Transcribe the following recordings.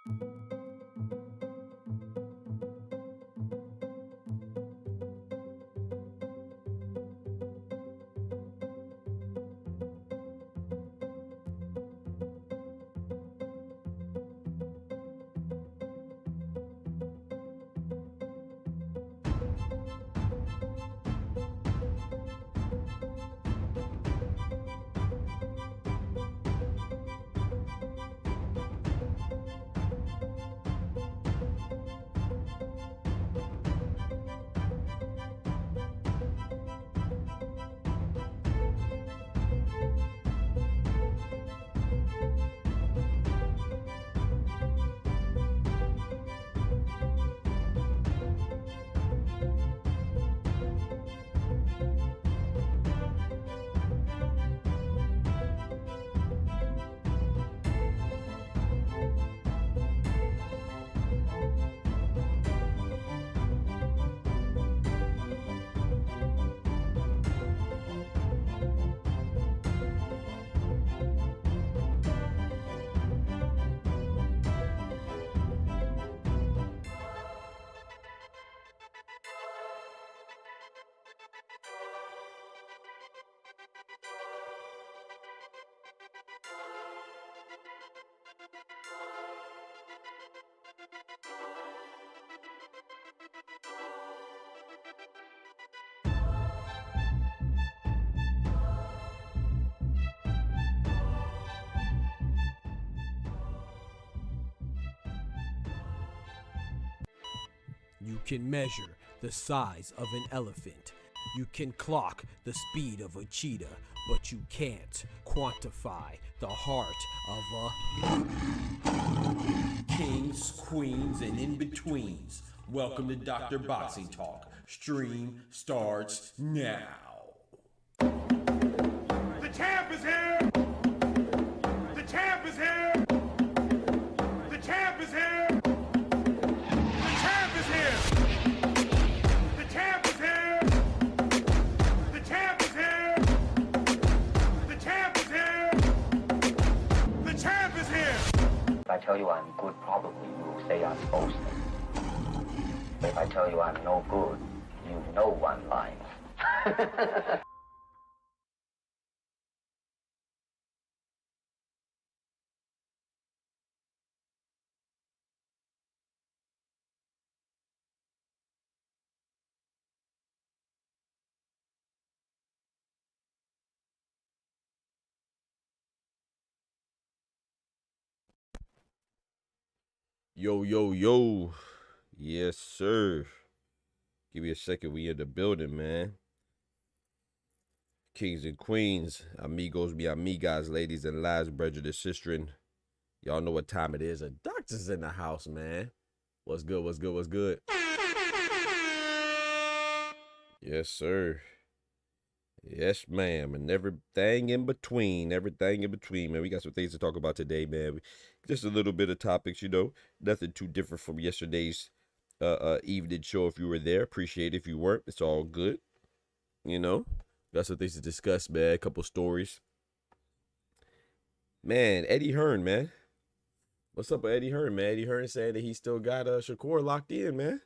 You can measure the size of an elephant. You can clock the speed of a cheetah, but you can't quantify the heart of a kings, queens, and in-betweens. Welcome to Dr. Boxing Talk. Stream starts now. The champ is here! The champ is here! The champ is here! The champ is here! The champ is here! The champ is here! The champ is here! The champ is here! If I tell you I'm good, probably you will say I'm boasting. If I tell you I'm no good, you know one line. Yo, yo, yo. Yes, sir. Give me a second. We in the building, man. Kings and queens, amigos, mi amigas, ladies and lads, brethren and sistren. Y'all know what time it is. A doctor's in the house, man. What's good, what's good, what's good? Yes, sir. Yes, ma'am. And everything in between. Everything in between, man. We got some things to talk about today, man. Just a little bit of topics, you know. Nothing too different from yesterday's evening show. If you were there, appreciate it. If you weren't, it's all good. You know, got some things to discuss, man. A couple stories. Man, Eddie Hearn, man. What's up with Eddie Hearn, man? Eddie Hearn saying that he still got Shakur locked in, man.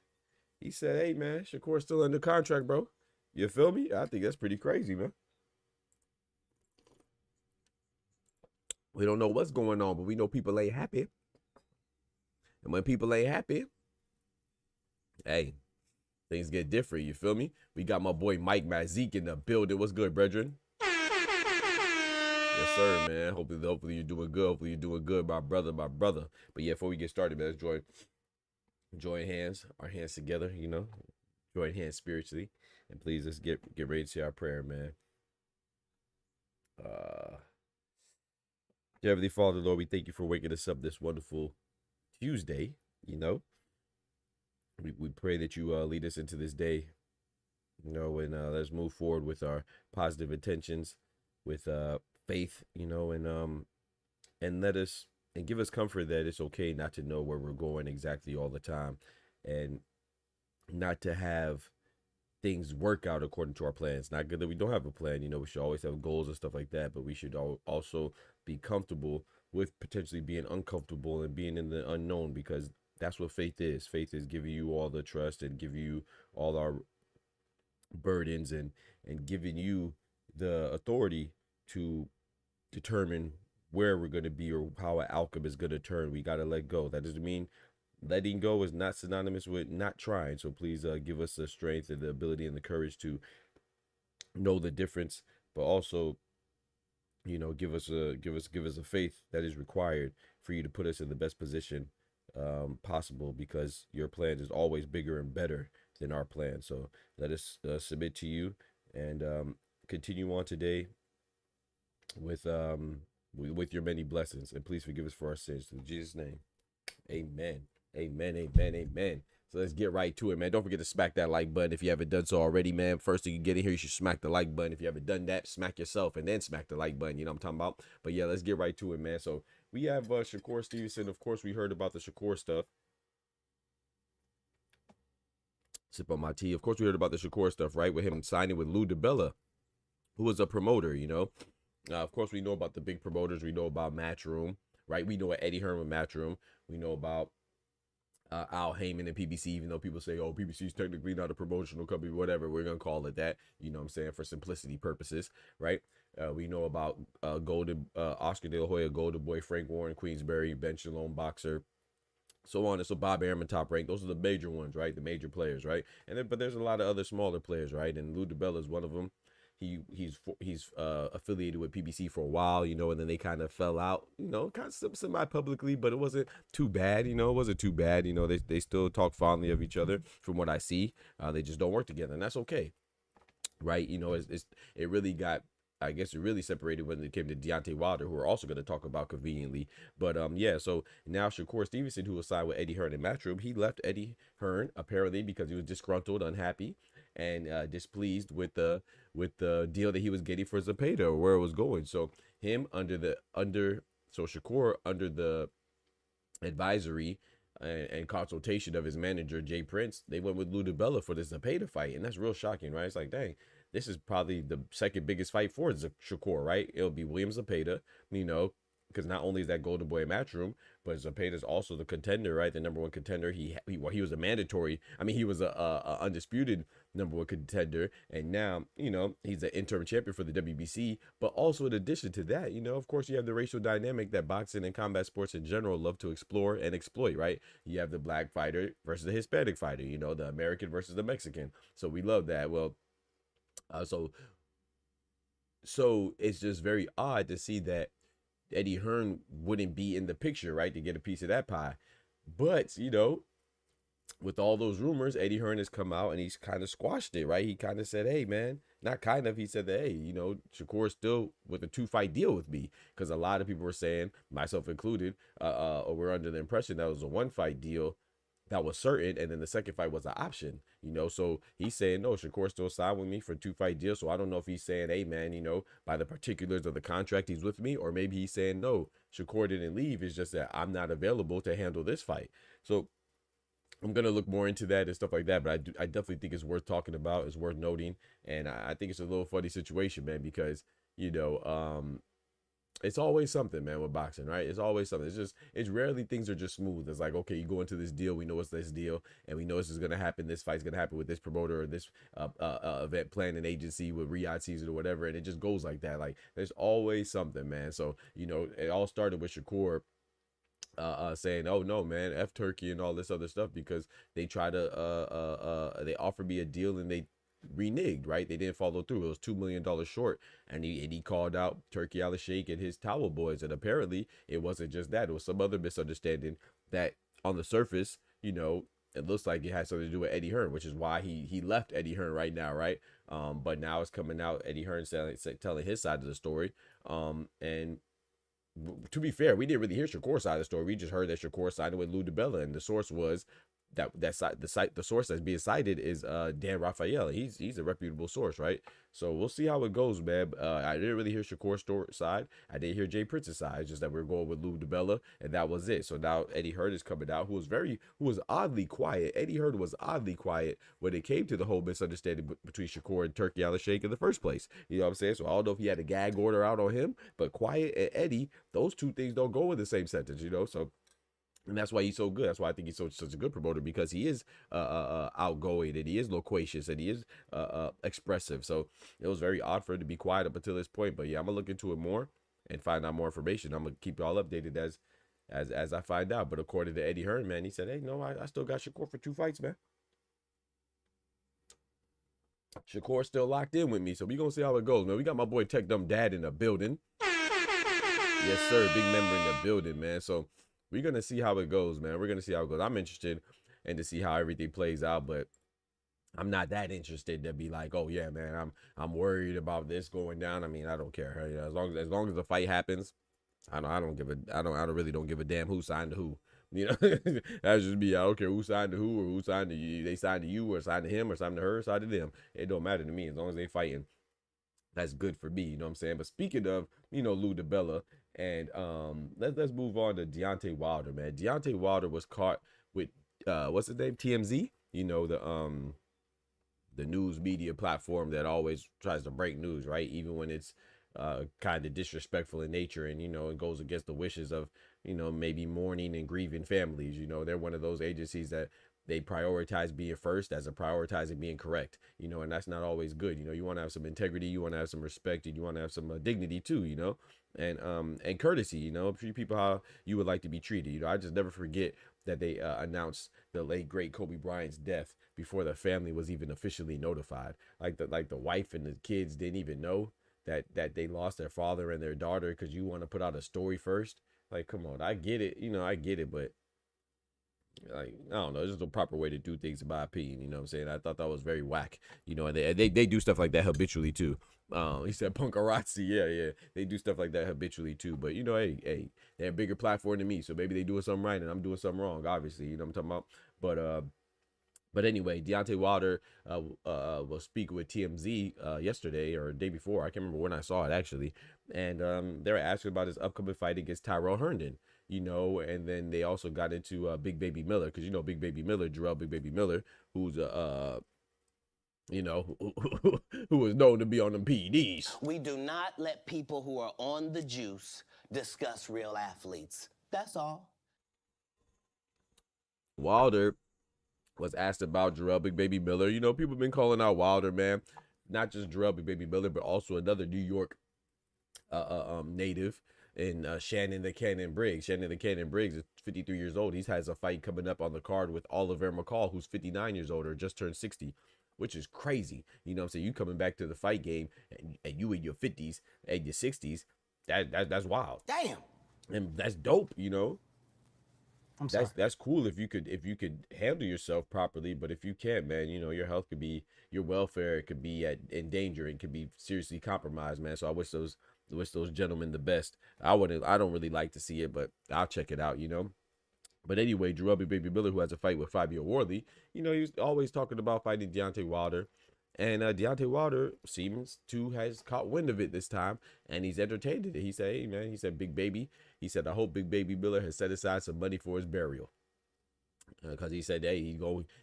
He said, hey, man, Shakur's still under contract, bro. You feel me? I think that's pretty crazy, man. We don't know what's going on, but we know people ain't happy. And when people ain't happy, hey, things get different, you feel me? We got my boy Mike Mazik in the building. What's good, brethren? Yes, sir, man. Hopefully you're doing good. Hopefully you're doing good, my brother, my brother. But yeah, before we get started, man, let's join hands, our hands together, you know, join hands spiritually. And please, let's get ready to say our prayer, man. Dear Heavenly Father, Lord, we thank you for waking us up this wonderful Tuesday, you know. We pray that you lead us into this day, you know, and let's move forward with our positive intentions, with faith, you know, and let us, and give us comfort that it's okay not to know where we're going exactly all the time, and not to have things work out according to our plans. Not good that we don't have a plan, you know. We should always have goals and stuff like that, but we should also be comfortable with potentially being uncomfortable and being in the unknown, because that's what faith is. Faith is giving you all the trust and giving you all our burdens, and giving you the authority to determine where we're going to be or how an outcome is going to turn. We got to let go. That doesn't mean letting go is not synonymous with not trying. So please give us the strength and the ability and the courage to know the difference, but also, you know, give us a faith that is required for you to put us in the best position possible, because your plan is always bigger and better than our plan. So let us submit to you and continue on today with your many blessings, and please forgive us for our sins. In Jesus' name, amen. Amen, amen, amen. So let's get right to it, man. Don't forget to smack that like button if you haven't done so already, man. First thing you get in here, you should smack the like button. If you haven't done that, smack yourself and then smack the like button. You know what I'm talking about? But yeah, let's get right to it, man. So we have Shakur Stevenson. Of course, we heard about the Shakur stuff. Sip on my tea. Of course, we heard about the Shakur stuff, right? With him signing with Lou DiBella, who was a promoter, you know. Of course, we know about the big promoters. We know about Matchroom, right? We know Eddie Hearn with Matchroom. We know about Al Heyman and PBC, even though people say, oh, PBC is technically not a promotional company, whatever, we're going to call it that, you know what I'm saying, for simplicity purposes, right? We know about Oscar De La Hoya, Golden Boy, Frank Warren, Queensberry, Ben Shalom, Boxer, so on. And so Bob Arum, Top Rank. Those are the major ones, right? The major players, right? And then, but there's a lot of other smaller players, right? And Lou DiBella is one of them. He's affiliated with PBC for a while, you know, and then they kind of fell out, you know, kind of semi-publicly, but it wasn't too bad, you know, it wasn't too bad, you know, they still talk fondly of each other from what I see. They just don't work together, and that's okay, right? You know, it really got, I guess it really separated when it came to Deontay Wilder, who we're also going to talk about conveniently. But yeah, so now Shakur Stevenson, who was signed with Eddie Hearn and Matchroom, he left Eddie Hearn apparently because he was disgruntled, unhappy, and displeased with the deal that he was getting for Zepeda, or where it was going. So him Shakur, under the advisory and consultation of his manager Jay Prince, they went with Lou DiBella for the Zepeda fight, and that's real shocking, right? It's like, dang, this is probably the second biggest fight for Shakur, right? It'll be William Zepeda, you know, because not only is that Golden Boy Matchroom, but Zepeda is also the contender, right? The number one contender. He was a mandatory. I mean, he was a undisputed number one contender, and now, you know, he's an interim champion for the WBC. But also, in addition to that, you know, of course, you have the racial dynamic that boxing and combat sports in general love to explore and exploit, right? You have the black fighter versus the Hispanic fighter, you know, the American versus the Mexican. So we love that. Well, so it's just very odd to see that Eddie Hearn wouldn't be in the picture, right, to get a piece of that pie. But, you know, with all those rumors, Eddie Hearn has come out and he's kind of squashed it, right? He kind of said, hey, man, not kind of, he said that, hey, you know, Shakur's still with a 2-fight deal with me, because a lot of people were saying, myself included, or we're under the impression that it was a 1-fight deal that was certain, and then the second fight was an option, you know. So he's saying, no, Shakur still signed with me for a 2-fight deal. So I don't know if he's saying, hey, man, you know, by the particulars of the contract, he's with me, or maybe he's saying, no, Shakur didn't leave. It's just that I'm not available to handle this fight. So I'm going to look more into that and stuff like that. But I definitely think it's worth talking about. It's worth noting. And I think it's a little funny situation, man, because, you know, it's always something, man, with boxing, right? It's always something. It's rarely things are just smooth. It's like, okay, you go into this deal, we know it's this deal, and we know this is going to happen. This fight's going to happen with this promoter or this event planning agency with Riyadh Season or whatever, and it just goes like that. Like, there's always something, man. So, you know, it all started with Shakur saying, oh, no, man, F Turkey and all this other stuff, because they try to, they offered me a deal and they reneged, right? They didn't follow through. It was $2 million short, and he called out Turkey Al Sheikh and his Towel Boys, and apparently it wasn't just that. It was some other misunderstanding that on the surface, you know, it looks like it had something to do with Eddie Hearn, which is why he left Eddie Hearn right now, right? But now it's coming out, Eddie Hearn telling his side of the story, and to be fair, we didn't really hear Shakur's side of the story. We just heard that Shakur signed with Lou DiBella, and the source was the source that's being cited is Dan Rafael. He's a reputable source, right? So we'll see how it goes, man. I didn't really hear Shakur's side. I didn't hear Jay Prince's side. It's just that we're going with Lou DiBella, and that was it. So now Eddie Hearn is coming out, who was oddly quiet. Eddie Hearn was oddly quiet when it came to the whole misunderstanding between Shakur and Turkey Al-Sheikh in the first place. You know what I'm saying? So I don't know if he had a gag order out on him, but quiet and Eddie, those two things don't go in the same sentence, you know? So, and that's why he's so good. That's why I think he's such a good promoter, because he is outgoing, and he is loquacious, and he is expressive. So it was very odd for him to be quiet up until this point. But yeah, I'm gonna look into it more and find out more information. I'm gonna keep y'all updated as I find out. But according to Eddie Hearn, man, he said, "Hey, no, I still got Shakur for 2 fights, man. Shakur's still locked in with me, so we gonna see how it goes, man. We got my boy Tech Dumb Dad in the building. Yes, sir, big member in the building, man. So we're going to see how it goes, man. We're going to see how it goes. I'm interested in to see how everything plays out, but I'm not that interested to be like, oh yeah, man, I'm worried about this going down. I mean, I don't care. You know, as long as the fight happens, I don't really give a damn who signed to who. You know, that's just me. I don't care who signed to who or who signed to you. They signed to you or signed to him or signed to her or signed to them. It don't matter to me as long as they fighting. That's good for me. You know what I'm saying? But speaking of, you know, Lou DiBella, and let's move on to Deontay Wilder, man. Deontay Wilder was caught with what's his name? TMZ. You know, the news media platform that always tries to break news, right? Even when it's kind of disrespectful in nature, and, you know, it goes against the wishes of, you know, maybe mourning and grieving families. You know, they're one of those agencies that they prioritize being first as a prioritizing being correct, you know, and that's not always good. You know, you want to have some integrity, you want to have some respect, and you want to have some dignity too, you know, and courtesy, you know, treat people how you would like to be treated. You know, I just never forget that they announced the late great Kobe Bryant's death before the family was even officially notified. Like the wife and the kids didn't even know that they lost their father and their daughter because you want to put out a story first. Like, come on, I get it, you know, I get it, but like, I don't know, there's just a proper way to do things in my opinion. You know what I'm saying? I thought that was very whack, you know, and they do stuff like that habitually too. He said punkarazzi. Yeah, they do stuff like that habitually too. But, you know, hey, they're a bigger platform than me, so maybe they doing something right and I'm doing something wrong, obviously, you know what I'm talking about. But anyway, Deontay Wilder was speaking with TMZ yesterday or the day before. I can't remember when I saw it actually, and they were asking about his upcoming fight against Tyrell Herndon. You know, and then they also got into Big Baby Miller, because, you know, Big Baby Miller, Jarrell Big Baby Miller, who's you know, who was known to be on them PEDs. We do not let people who are on the juice discuss real athletes. That's all. Wilder was asked about Jarrell Big Baby Miller. You know, people have been calling out Wilder, man. Not just Jarrell Big Baby Miller, but also another New York native, and Shannon the Cannon Briggs. Shannon the Cannon Briggs is 53 years old. He has a fight coming up on the card with Oliver McCall, who's 59 years old or just turned 60, which is crazy. You know what I'm saying? You coming back to the fight game, and you in your 50s and your 60s, that's wild. Damn. And that's dope, you know? That's cool if you could handle yourself properly, but if you can't, man, you know, your health could be, your welfare could be in danger and could be seriously compromised, man. So I wish those gentlemen the best. I don't really like to see it, but I'll check it out, you know. But anyway, Jarrell Big Baby Miller, who has a fight with Fabio Worley, you know, he was always talking about fighting Deontay Wilder. And Deontay Wilder seems to has caught wind of it this time, and he's entertained it. He said, hey, man, he said, Big Baby, he said, I hope Big Baby Miller has set aside some money for his burial. Because he said, hey,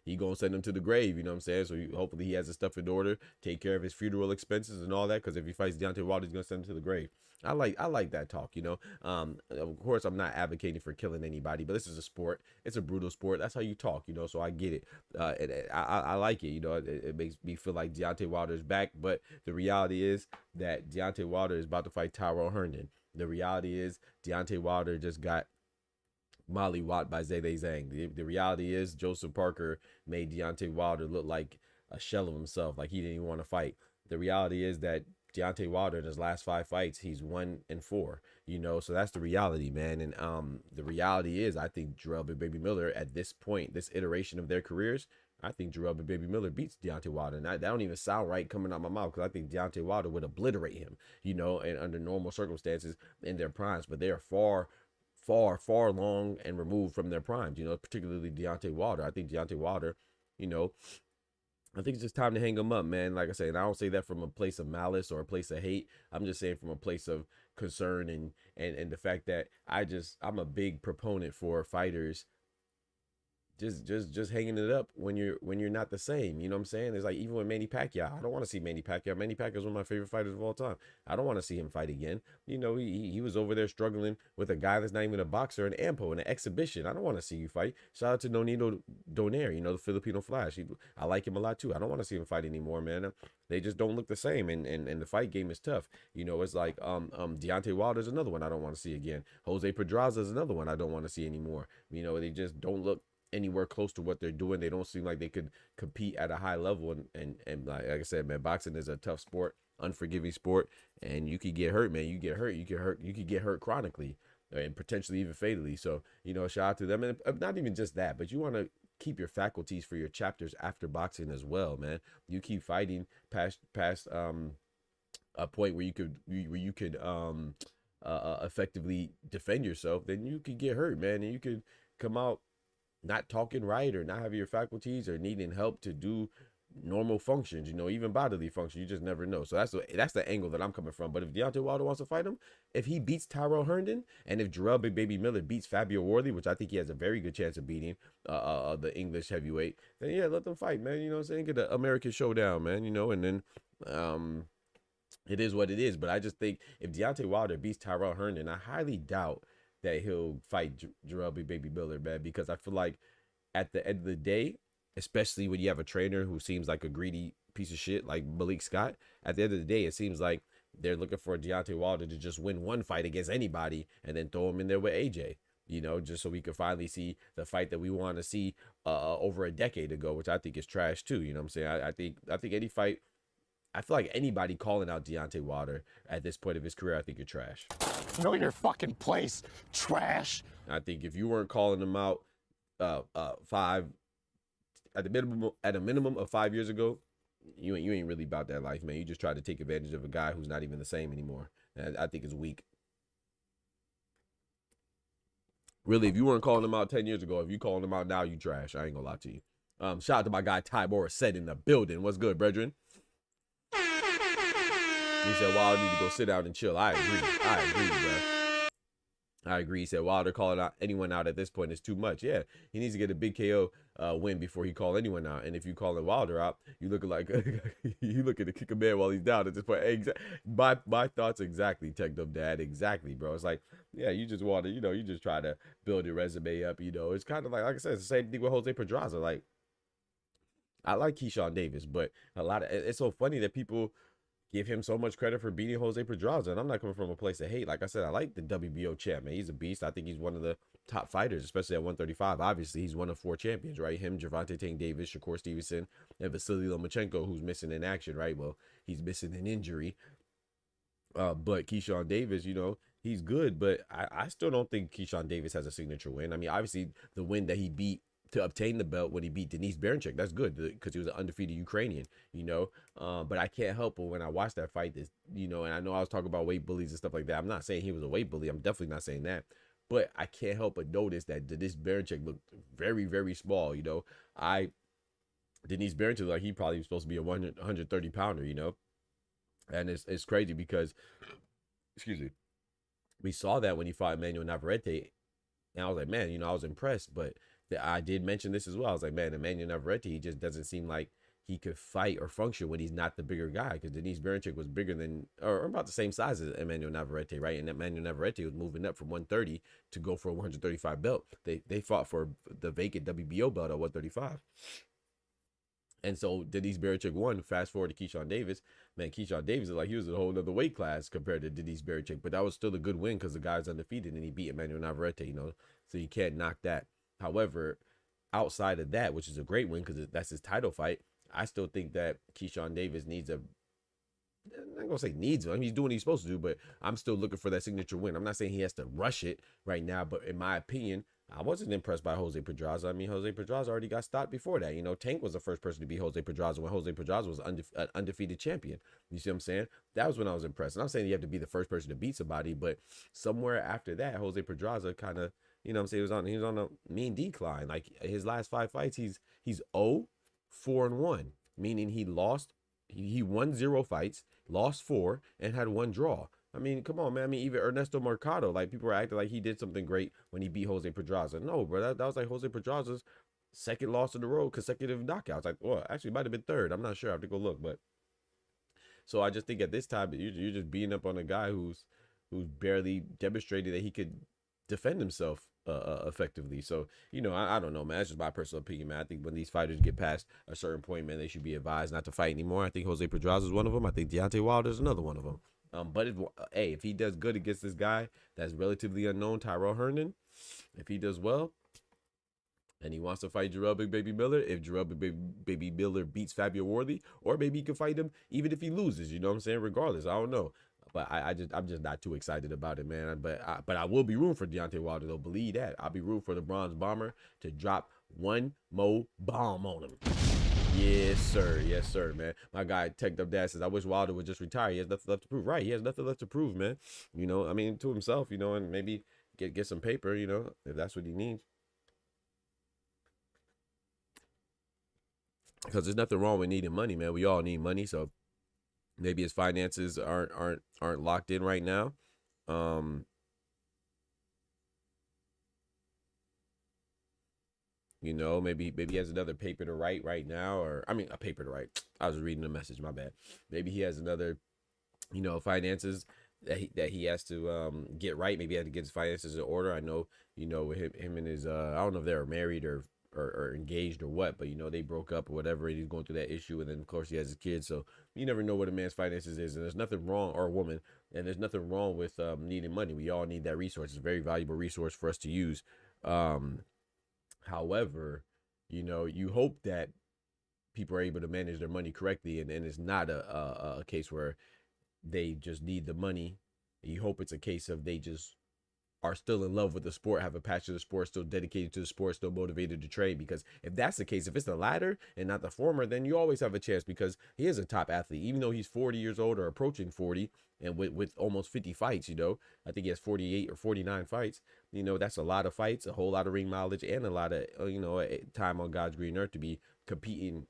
he gonna send him to the grave, you know what I'm saying? So hopefully he has his stuff in order, take care of his funeral expenses and all that, because if he fights Deontay Wilder, he's gonna send him to the grave. I like that talk, you know. Of course, I'm not advocating for killing anybody, but this is a sport. It's a brutal sport. That's how you talk, you know. So I get it. I like it, you know. It makes me feel like Deontay Wilder is back, but the reality is that Deontay Wilder is about to fight Tyrell Herndon. The reality is Deontay Wilder just got mollywopped by Zhilei Zhang. The reality is Joseph Parker made Deontay Wilder look like a shell of himself, like he didn't even want to fight. The reality is that Deontay Wilder, in his last 5 fights, he's 1-4, you know, so that's the reality, man. And the reality is, I think Jarrell Big Baby Miller at this point, this iteration of their careers, I think Jarrell Big Baby Miller beats Deontay Wilder. And that don't even sound right coming out my mouth, because I think Deontay Wilder would obliterate him, you know, and under normal circumstances in their primes. But they are far far, far long and removed from their primes, you know, particularly Deontay Wilder. I think Deontay Wilder, you know, I think it's just time to hang him up, man. Like I said, and I don't say that from a place of malice or a place of hate. I'm just saying from a place of concern and the fact that I'm a big proponent for fighters just hanging it up when you're not the same. You know what I'm saying? It's like, even with Manny Pacquiao, I don't want to see Manny Pacquiao. Manny Pacquiao is one of my favorite fighters of all time. I don't want to see him fight again. You know, he was over there struggling with a guy that's not even a boxer, an AMPO, in an exhibition. I don't want to see you fight. Shout out to Nonito Donaire, you know, the Filipino Flash. I like him a lot too. I don't want to see him fight anymore, man. They just don't look the same, and the fight game is tough. You know, it's like Deontay Wilder's another one I don't want to see again. Jose Pedraza's another one I don't want to see anymore. You know, they just don't look anywhere close to what they're doing. They don't seem like they could compete at a high level, and like I said, man, boxing is a tough sport, unforgiving sport, and you could get hurt, man. You could get hurt chronically and potentially even fatally. So, you know, shout out to them. And not even just that, but you want to keep your faculties for your chapters after boxing as well, man. You keep fighting past a point where you could effectively defend yourself, then you could get hurt, man, and you could come out not talking right or not having your faculties or needing help to do normal functions, you know, even bodily function. You just never know. So that's the angle that I'm coming from. But if Deontay Wilder wants to fight him, if he beats Tyrell Herndon, and if Jarrell Big Baby Miller beats Fabio Worley, which I think he has a very good chance of beating the English heavyweight, then yeah, let them fight, man. You know what I'm saying? Get an American showdown, man, you know, and then it is what it is. But I just think if Deontay Wilder beats Tyrell Herndon, I highly doubt that he'll fight Jarrell Big Baby Miller, man, because I feel like at the end of the day, especially when you have a trainer who seems like a greedy piece of shit like Malik Scott, at the end of the day, it seems like they're looking for Deontay Wilder to just win one fight against anybody and then throw him in there with AJ, you know, just so we could finally see the fight that we want to see over a decade ago, which I think is trash too. You know what I'm saying? I think any fight, I feel like anybody calling out Deontay Wilder at this point of his career, I think you're trash. Know your fucking place, trash. I think if you weren't calling him out at a minimum of 5 years ago, you ain't really about that life, man. You just try to take advantage of a guy who's not even the same anymore. And I think it's weak. Really, if you weren't calling him out 10 years ago, if you calling him out now, you trash. I ain't gonna lie to you. Shout out to my guy Ty Morissette in the building. What's good, brethren? He said Wilder need to go sit down and chill. I agree, bro. I agree. He said Wilder calling out anyone out at this point is too much. Yeah, he needs to get a big KO win before he call anyone out. And if you calling Wilder out, you looking like you looking to kick a man while he's down at this point. My thoughts exactly, Tech Up Dad. Exactly, bro. It's like, yeah, you just want to, you know, you just try to build your resume up. You know, it's kind of like I said, it's the same thing with Jose Pedraza. Like, I like Keyshawn Davis, but it's so funny that people give him so much credit for beating Jose Pedraza, and I'm not coming from a place of hate. Like I said, I like the WBO champ, man. He's a beast. I think he's one of the top fighters, especially at 135. Obviously, he's one of 4 champions, right? Him, Gervonta Tank Davis, Shakur Stevenson, and Vasily Lomachenko, who's missing in action, right? Well, he's missing an injury. But Keyshawn Davis, you know, he's good, but I still don't think Keyshawn Davis has a signature win. I mean, obviously, the win that he beat to obtain the belt when he beat Denise Berinchyk, that's good because he was an undefeated Ukrainian, you know. But I can't help but when I watched that fight, this, you know, and I know I was talking about weight bullies and stuff like that. I'm not saying he was a weight bully. I'm definitely not saying that. But I can't help but notice that Denise Berinchyk looked very, very small, you know. Denise Berinchyk, like, he probably was supposed to be a 130 pounder, you know. And it's crazy because, excuse me, we saw that when he fought Emmanuel Navarrete, and I was like, man, you know, I was impressed, but I did mention this as well. I was like, man, Emmanuel Navarrete, he just doesn't seem like he could fight or function when he's not the bigger guy, because Denise Berinchyk was bigger than, or about the same size as Emmanuel Navarrete, right? And Emmanuel Navarrete was moving up from 130 to go for a 135 belt. They fought for the vacant WBO belt at 135. And so Denise Berinchyk won. Fast forward to Keyshawn Davis. Man, Keyshawn Davis is like, he was a whole other weight class compared to Denise Berinchyk, but that was still a good win because the guy's undefeated and he beat Emmanuel Navarrete, you know, so you can't knock that. However, outside of that, which is a great win because that's his title fight, I still think that Keyshawn Davis needs I'm not going to say needs, I mean, he's doing what he's supposed to do, but I'm still looking for that signature win. I'm not saying he has to rush it right now, but in my opinion, I wasn't impressed by Jose Pedraza. I mean, Jose Pedraza already got stopped before that. You know, Tank was the first person to beat Jose Pedraza when Jose Pedraza was an undefeated champion. You see what I'm saying? That was when I was impressed. And I'm saying you have to be the first person to beat somebody, but somewhere after that, Jose Pedraza kind of, you know what I'm saying, he was on a mean decline. Like his last 5 fights, he's 0-4-1, meaning he won 0 fights, lost 4, and had 1 draw. I mean, come on, man. I mean, even Ernesto Mercado, like people were acting like he did something great when he beat Jose Pedraza. No, bro, that was like Jose Pedraza's 2nd loss in the road, consecutive knockouts. Like, well, actually, it might have been 3rd. I'm not sure. I have to go look, but so I just think at this time you're just beating up on a guy who's barely demonstrated that he could defend himself effectively. So, you know, I don't know, man. That's just my personal opinion, man. I think when these fighters get past a certain point, man, they should be advised not to fight anymore. I think Jose Pedraza is one of them. I think Deontay Wilder is another one of them. But if he does good against this guy that's relatively unknown, Tyrell Herndon, if he does well, and he wants to fight Jarrell Big Baby Miller, if Jarrell Big Baby Miller beats Fabio Worthy, or maybe he can fight him even if he loses, you know what I'm saying? Regardless, I don't know. But I'm just not too excited about it, man. But I will be rooting for Deontay Wilder, though. Believe that. I'll be rooting for the Bronze Bomber to drop one more bomb on him. Yes, sir. Yes, sir, man. My guy teched up dad says, I wish Wilder would just retire. He has nothing left to prove. Right. He has nothing left to prove, man. You know, I mean, to himself, you know, and maybe get some paper, you know, if that's what he needs. Because there's nothing wrong with needing money, man. We all need money. So maybe his finances aren't locked in right now. You know, maybe he has another paper to write right now, or I mean, a paper to write. I was reading the message, my bad. Maybe he has another, you know, finances that he has to get right. Maybe he had to get his finances in order. I know, you know, with him and his I don't know if they were married or engaged or what, but you know, they broke up or whatever, and he's going through that issue, and then of course he has his kids. So you never know what a man's finances is, and there's nothing wrong, or a woman, and there's nothing wrong with needing money. We all need that resource. It's a very valuable resource for us to use. However, you know, you hope that people are able to manage their money correctly, and it's not a case where they just need the money. You hope it's a case of they just are still in love with the sport, have a passion of the sport, still dedicated to the sport, still motivated to train. Because if that's the case, if it's the latter and not the former, then you always have a chance, because he is a top athlete, even though he's 40 years old or approaching 40, and with almost 50 fights, you know. I think he has 48 or 49 fights. You know, that's a lot of fights, a whole lot of ring mileage, and a lot of, you know, time on God's green earth to be competing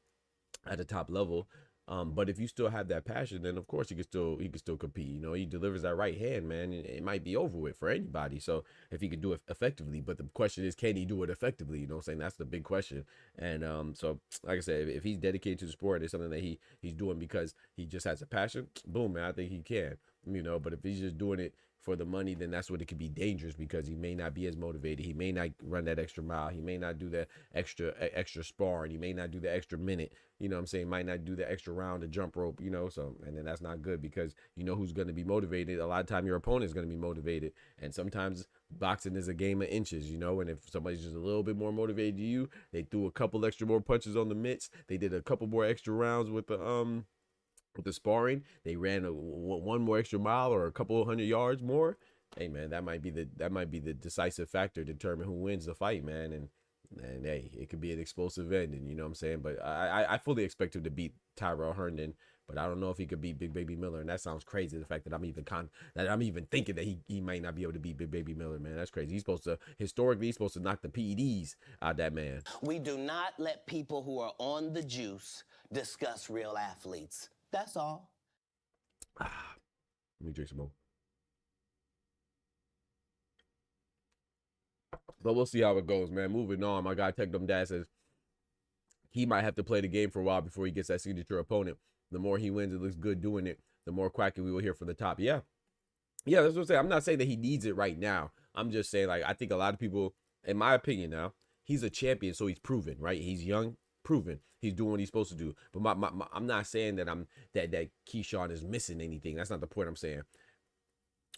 at a top level. But if you still have that passion, then of course he can still compete. You know, he delivers that right hand, man, and it might be over with for anybody. So if he could do it effectively, but the question is, can he do it effectively? You know what I'm saying? That's the big question. And so like I said, if he's dedicated to the sport, it's something that he's doing because he just has a passion, boom, man, I think he can. You know, but if he's just doing it for the money, then that's what it could be dangerous, because he may not be as motivated. He may not run that extra mile. He may not do that extra sparring. He may not do the extra minute. You know what I'm saying? Might not do the extra round of jump rope, you know. So, and then that's not good, because you know who's going to be motivated. A lot of time your opponent is going to be motivated. And sometimes boxing is a game of inches, you know. And if somebody's just a little bit more motivated than you, they threw a couple extra more punches on the mitts. They did a couple more extra rounds with the sparring. They ran one more extra mile or a couple of 100 yards more. Hey, man, that might be the decisive factor to determine who wins the fight, man. And hey, it could be an explosive ending, you know what I'm saying? But I fully expect him to beat Tyrell Herndon, but I don't know if he could beat Big Baby Miller. And that sounds crazy, the fact that I'm even thinking that he might not be able to beat Big Baby Miller, man. That's crazy. He's supposed to knock the PEDs out that man. We do not let people who are on the juice discuss real athletes. That's all. Let me drink some more. But we'll see how it goes, man. Moving on, my guy Tech Them Dad says he might have to play the game for a while before he gets that signature opponent. The more he wins, it looks good doing it, the more quacking we will hear from the top. Yeah, that's what I'm saying. I'm not saying that he needs it right now. I'm just saying, like, I think a lot of people, in my opinion now, he's a champion, so he's proven, right? He's young, proven. He's doing what he's supposed to do. But I'm not saying that that Keyshawn is missing anything. That's not the point I'm saying.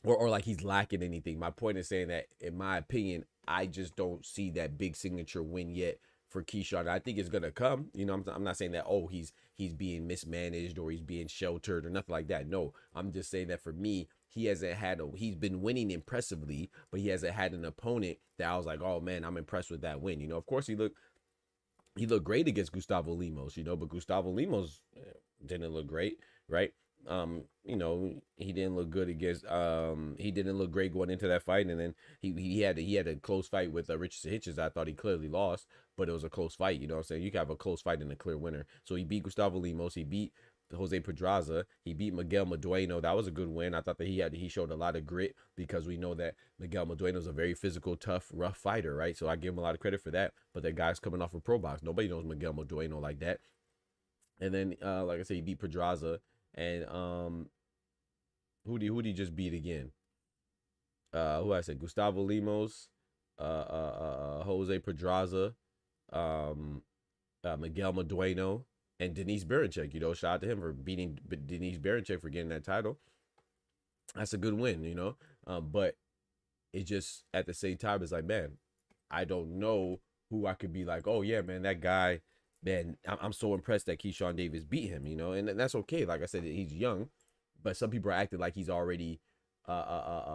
Or like he's lacking anything. My point is saying that, in my opinion, I just don't see that big signature win yet for Keyshawn. I think it's gonna come. You know, I'm not saying that, oh, he's being mismanaged or he's being sheltered or nothing like that. No, I'm just saying that for me, he's been winning impressively, but he hasn't had an opponent that I was like, oh man, I'm impressed with that win. Of course he looked great against Gustavo Lemos, but Gustavo Lemos didn't look great, right? He didn't look good against he didn't look great going into that fight, and then he had a close fight with Richardson Hitchens. I thought he clearly lost, but it was a close fight. You know what I'm saying? You can have a close fight and a clear winner. So he beat Gustavo Lemos, he beat Jose Pedraza, he beat Miguel Madueno. That was a good win. I thought that he showed a lot of grit, because we know that Miguel Madueno is a very physical, tough, rough fighter, right? So I give him a lot of credit for that. But that guy's coming off a pro box. Nobody knows Miguel Madueno like that. And then like I said, he beat Pedraza. And who did he just beat again? Who I said? Gustavo Lemos, Jose Pedraza, Miguel Madueno, and Denise Berinchyk. Shout out to him for beating Denise Berinchyk for getting that title. That's a good win, but it just, at the same time, it's like, man, I don't know who I could be like, oh yeah, man, that guy, man, I'm so impressed that Keyshawn Davis beat him, and that's okay. Like I said, he's young, but some people are acting like he's already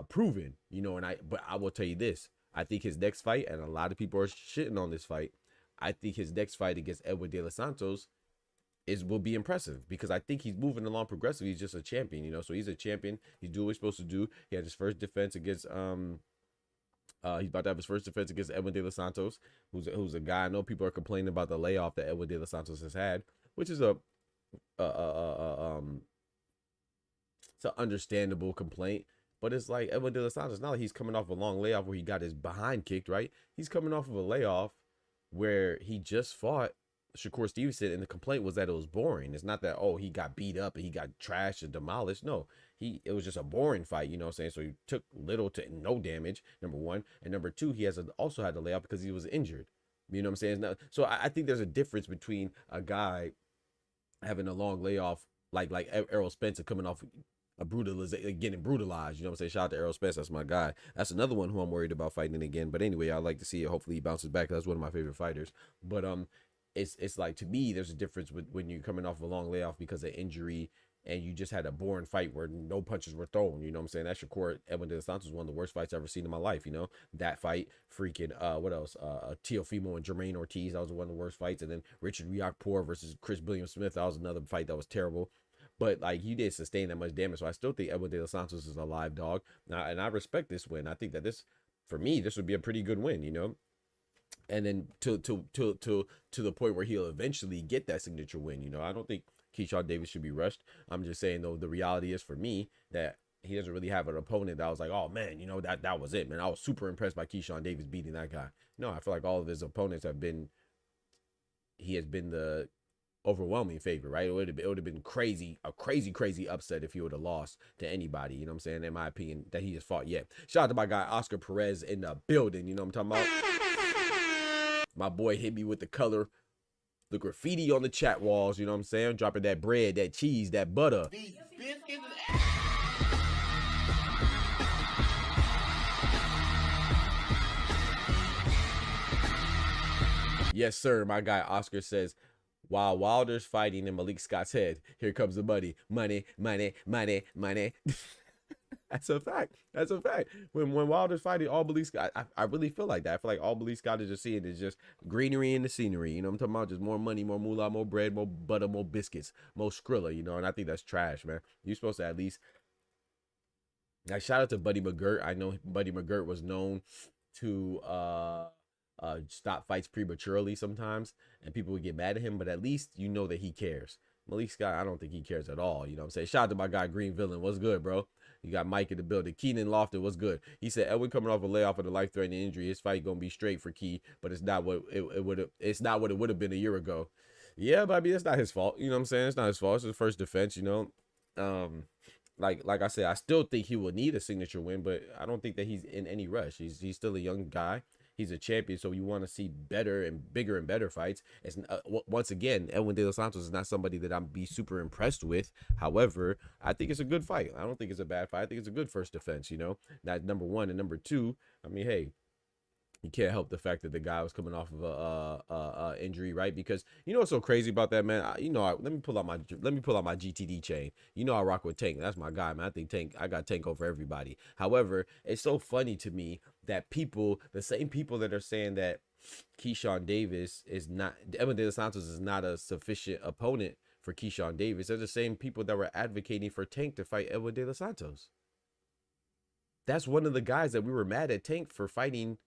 proven, but I will tell you this. I think his next fight, and a lot of people are shitting on this fight, I think his next fight against Edwin De Los Santos will be impressive, because I think he's moving along progressively. He's just a champion, so he's a champion. He's doing what he's supposed to do. He had his first defense against he's about to have his first defense against Edwin De Los Santos, who's a guy. I know people are complaining about the layoff that Edwin De Los Santos has had, which is it's an understandable complaint. But it's like Edwin De Los Santos, not like he's coming off a long layoff where he got his behind kicked, right? He's coming off of a layoff where he just fought Shakur Stevenson, and the complaint was that it was boring. It's not that, oh, he got beat up and he got trashed and demolished. No, it was just a boring fight, you know what I'm saying? So he took little to no damage, number one. And number two, he also had to lay off because he was injured. You know what I'm saying? So I think there's a difference between a guy having a long layoff, like Errol Spencer coming off getting brutalized. You know what I'm saying? Shout out to Errol Spence. That's my guy. That's another one who I'm worried about fighting again. But anyway, I like to see it. Hopefully he bounces back. That's one of my favorite fighters. But it's like, to me, there's a difference with when you're coming off a long layoff because of injury and you just had a boring fight where no punches were thrown. You know what I'm saying? That Shakur Edwin De Los Santos was one of the worst fights I've ever seen in my life. That fight, freaking what else? Teofimo and Jermaine Ortiz. That was one of the worst fights. And then Richard Riakporhe versus Chris William Smith. That was another fight that was terrible. But like, he didn't sustain that much damage. So I still think Edwin De Los Santos is a live dog. And I respect this win. I think that for me, this would be a pretty good win, And then to the point where he'll eventually get that signature win. I don't think Keyshawn Davis should be rushed. I'm just saying, though, the reality is for me that he doesn't really have an opponent that I was like, oh man, that was it, man. I was super impressed by Keyshawn Davis beating that guy. No, I feel like all of his opponents he has been the overwhelming favorite, right? It would have been a crazy upset if he would have lost to anybody, you know what I'm saying? In my opinion, that he has fought yet. Shout out to my guy Oscar Perez in the building, you know what I'm talking about? My boy hit me with the graffiti on the chat walls, you know what I'm saying? Dropping that bread, that cheese, that butter. These biscuits. Yes, sir. My guy Oscar says, while Wilder's fighting in Malik Scott's head, here comes the money. That's a fact. When Wilder's fighting, all Malik Scott, I really feel like that. I feel like all Malik Scott is just seeing is just greenery in the scenery. You know what I'm talking about? Just more money, more moolah, more bread, more butter, more biscuits, more Skrilla, and I think that's trash, man. You're supposed to at least... Now, shout out to Buddy McGirt. I know Buddy McGirt was known to stop fights prematurely sometimes, and people would get mad at him, but at least you know that he cares. Malik Scott, I don't think he cares at all. You know what I'm saying? Shout out to my guy Green Villain. What's good, bro? You got Mike in the building. Keenan Lofton, what's good? He said Edwin coming off a layoff of a life-threatening injury. His fight gonna be straight for Key, but it's not what it would have been a year ago. Yeah, but I mean, it's not his fault. You know what I'm saying? It's not his fault. It's his first defense. Like I said, I still think he will need a signature win, but I don't think that he's in any rush. He's still a young guy. He's a champion, so you want to see better and bigger and better fights. It's, once again, Edwin De Los Santos is not somebody that I'm be super impressed with. However, I think it's a good fight. I don't think it's a bad fight. I think it's a good first defense, That's number one. And number two, I mean, hey, You can't help the fact that the guy was coming off of a injury, right? Because you know what's so crazy about that, man. Let me pull out my GTD chain. You know I rock with Tank. That's my guy, man. I got Tank over everybody. However, it's so funny to me that the same people that are saying that Keyshawn Davis is not, Edwin De Los Santos is not a sufficient opponent for Keyshawn Davis, they're the same people that were advocating for Tank to fight Edwin De Los Santos. That's one of the guys that we were mad at Tank for fighting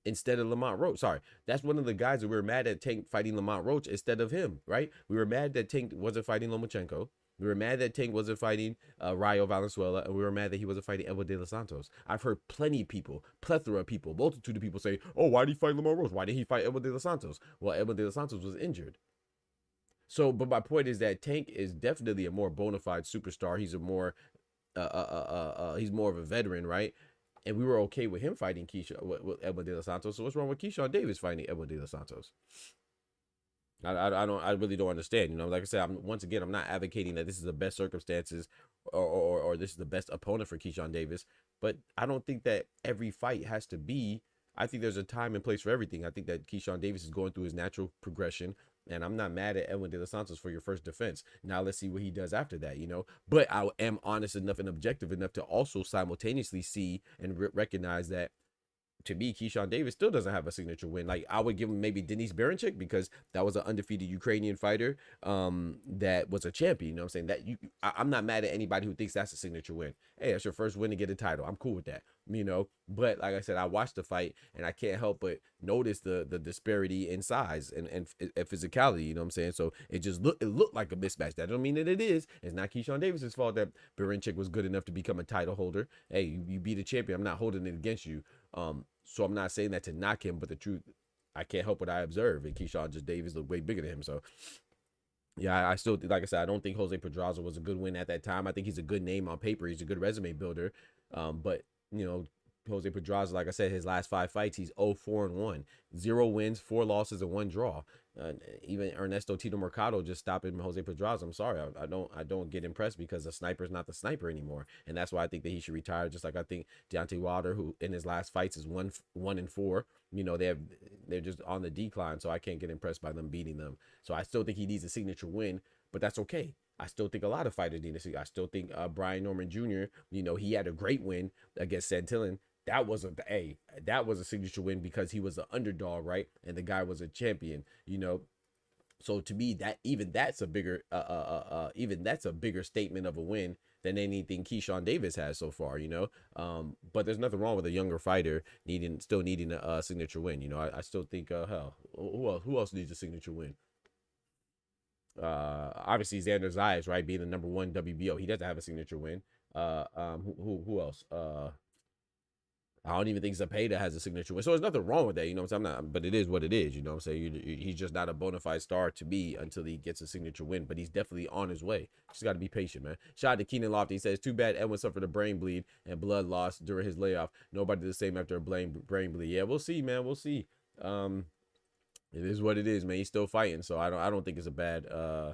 instead of Lamont Roach. Sorry, that's one of the guys that we were mad at Tank fighting Lamont Roach instead of him, right? We were mad that Tank wasn't fighting Lomachenko. We were mad that Tank wasn't fighting Rayo Valenzuela, and we were mad that he wasn't fighting Edwin De Los Santos. I've heard plethora of people, multitude of people say, oh, why did he fight Lamont Roach? Why did he fight Edwin De Los Santos? Well, Edwin De Los Santos was injured. So, but my point is that Tank is definitely a more bona fide superstar. He's he's more of a veteran, right? And we were okay with him fighting with Edwin De Los Santos. So what's wrong with Keyshawn Davis fighting Edwin De Los Santos? I really don't understand. You know, like I said, I'm not advocating that this is the best circumstances or this is the best opponent for Keyshawn Davis. But I don't think that every fight has to be. I think there's a time and place for everything. I think that Keyshawn Davis is going through his natural progression. And I'm not mad at Edwin De Los Santos for your first defense. Now let's see what he does after that, you know. But I am honest enough and objective enough to also simultaneously see and recognize that, to me, Keyshawn Davis still doesn't have a signature win. Like, I would give him maybe Denis Berinchyk, because that was an undefeated Ukrainian fighter that was a champion. You know what I'm saying? I'm not mad at anybody who thinks that's a signature win. Hey, that's your first win to get a title. I'm cool with that, you know. But like I said, I watched the fight and I can't help but notice the disparity in size and physicality. You know what I'm saying? So it looked like a mismatch. That don't mean that it is. It's not Keyshawn Davis's fault that Berinchyk was good enough to become a title holder. Hey, you beat a champion. I'm not holding it against you. So I'm not saying that to knock him, but the truth, I can't help what I observe. And Keyshawn Davis looked way bigger than him. So yeah, I still, like I said, I don't think Jose Pedraza was a good win at that time. I think he's a good name on paper. He's a good resume builder. But you know, Jose Pedraza, like I said, his last 5 fights, he's 0-4-1, 0 wins, 4 losses, and 1 draw. Even Ernesto Tito Mercado just stopping Jose Pedraza. I'm sorry, I don't get impressed, because the sniper's not the sniper anymore, and that's why I think that he should retire. Just like I think Deontay Wilder, who in his last fights is 1-4. You know, they're just on the decline, so I can't get impressed by them beating them. So I still think he needs a signature win, but that's okay. I still think a lot of fighters need to see. I still think Brian Norman Jr., you know, he had a great win against Santillan. That was a signature win because he was an underdog, right? And the guy was a champion, you know. So to me, that's a bigger statement of a win than anything Keyshawn Davis has so far, you know. But there's nothing wrong with a younger fighter still needing a signature win. You know, I still think hell, who else needs a signature win? Obviously Xander Zayas, right, being the #1 WBO, he doesn't have a signature win. Who else? I don't even think Zepeda has a signature win. So there's nothing wrong with that, you know what I'm saying? But it is what it is, you know what I'm saying? He's just not a bona fide star to me until he gets a signature win, but he's definitely on his way. Just got to be patient, man. Shout out to Keenan Lofty. He says, too bad Edwin suffered a brain bleed and blood loss during his layoff. Nobody the same after a brain bleed. Yeah, we'll see, man. We'll see. It is what it is, man. He's still fighting, so I don't think it's a bad I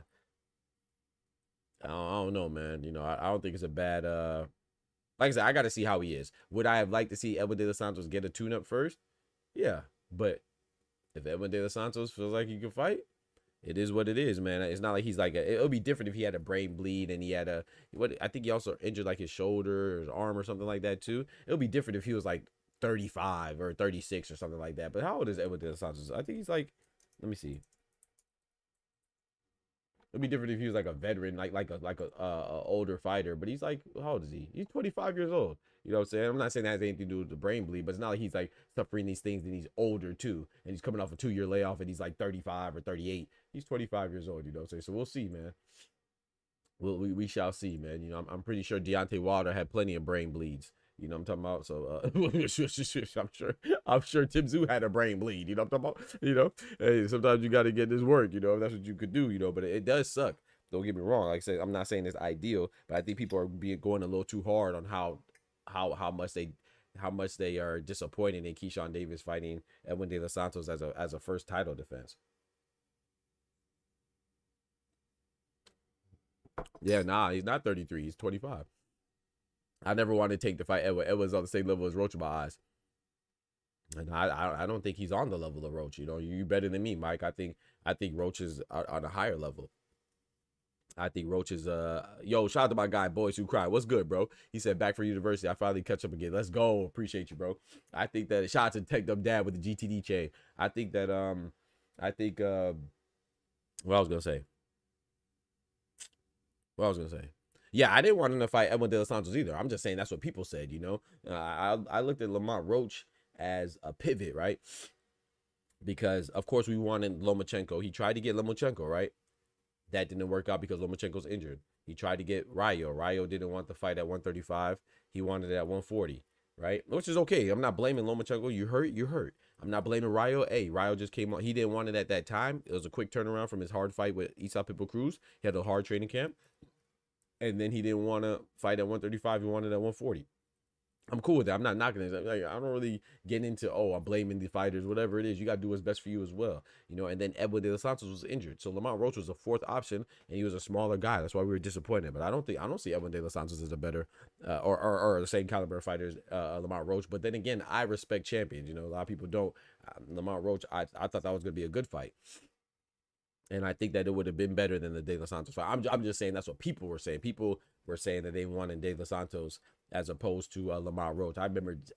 don't know, man. You know, I don't think it's a bad like I said, I got to see how he is. Would I have liked to see Edwin De Los Santos get a tune-up first? Yeah, but if Edwin De Los Santos feels like he can fight, it is what it is, man. It's not like he's like it would be different if he had a brain bleed and he had I think he also injured like his shoulder or his arm or something like that too. It would be different if he was like 35 or 36 or something like that. But how old is Edwin De Los Santos? I think he's like, let me see. It'd be different if he was like a veteran, like a older fighter. But he's like, how old is he? He's 25 years old. You know what I'm saying? I'm not saying that has anything to do with the brain bleed, but it's not like he's like suffering these things and he's older too. And he's coming off a 2-year layoff and he's like 35 or 38. He's 25 years old. You know what I'm saying? So we'll see, man. We shall see, man. You know, I'm pretty sure Deontay Wilder had plenty of brain bleeds. You know what I'm talking about? So I'm sure Tim Tszyu had a brain bleed. You know what I'm talking about? You know, hey, sometimes you got to get this work, you know, if that's what you could do, you know, but it does suck. Don't get me wrong. Like I said, I'm not saying it's ideal, but I think people are going a little too hard on how much they are disappointed in Keyshawn Davis fighting Edwin De Los Santos as a first title defense. Yeah, nah, he's not 33. He's 25. I never wanted to take the fight. Edwin's on the same level as Roach in my eyes. And I don't think he's on the level of Roach. You know, you better than me, Mike. I think Roach is on a higher level. I think Roach is yo, shout out to my guy Boys Who Cry. What's good, bro? He said back for university. I finally catch up again. Let's go. Appreciate you, bro. I think that shout out to Tech Up Dad with the GTD chain. I think that what I was gonna say. Yeah, I didn't want him to fight Edwin De Los Santos either. I'm just saying that's what people said, you know. I looked at Lamont Roach as a pivot, right? Because of course we wanted Lomachenko. He tried to get Lomachenko, right? That didn't work out because Lomachenko's injured. He tried to get Rayo. Rayo didn't want the fight at 135. He wanted it at 140, right? Which is okay. I'm not blaming Lomachenko. You hurt, you hurt. I'm not blaming Rayo. Hey, Rayo just came on. He didn't want it at that time. It was a quick turnaround from his hard fight with Isa Pitbull Cruz. He had a hard training camp. And then he didn't want to fight at 135. He wanted at 140. I'm cool with that. I'm not knocking it. Like, I don't really get into, oh, I'm blaming the fighters, whatever it is. You got to do what's best for you as well. You know, and then Edwin De Los Santos was injured. So Lamont Roach was a fourth option, and he was a smaller guy. That's why we were disappointed. But I don't see Edwin De Los Santos as a better or the same caliber of fighters, Lamont Roach. But then again, I respect champions. You know, a lot of people don't. Lamont Roach, I thought that was going to be a good fight. And I think that it would have been better than the De Los Santos fight. I'm just saying that's what people were saying. People were saying that they wanted De Los Santos as opposed to Lamont Roach. I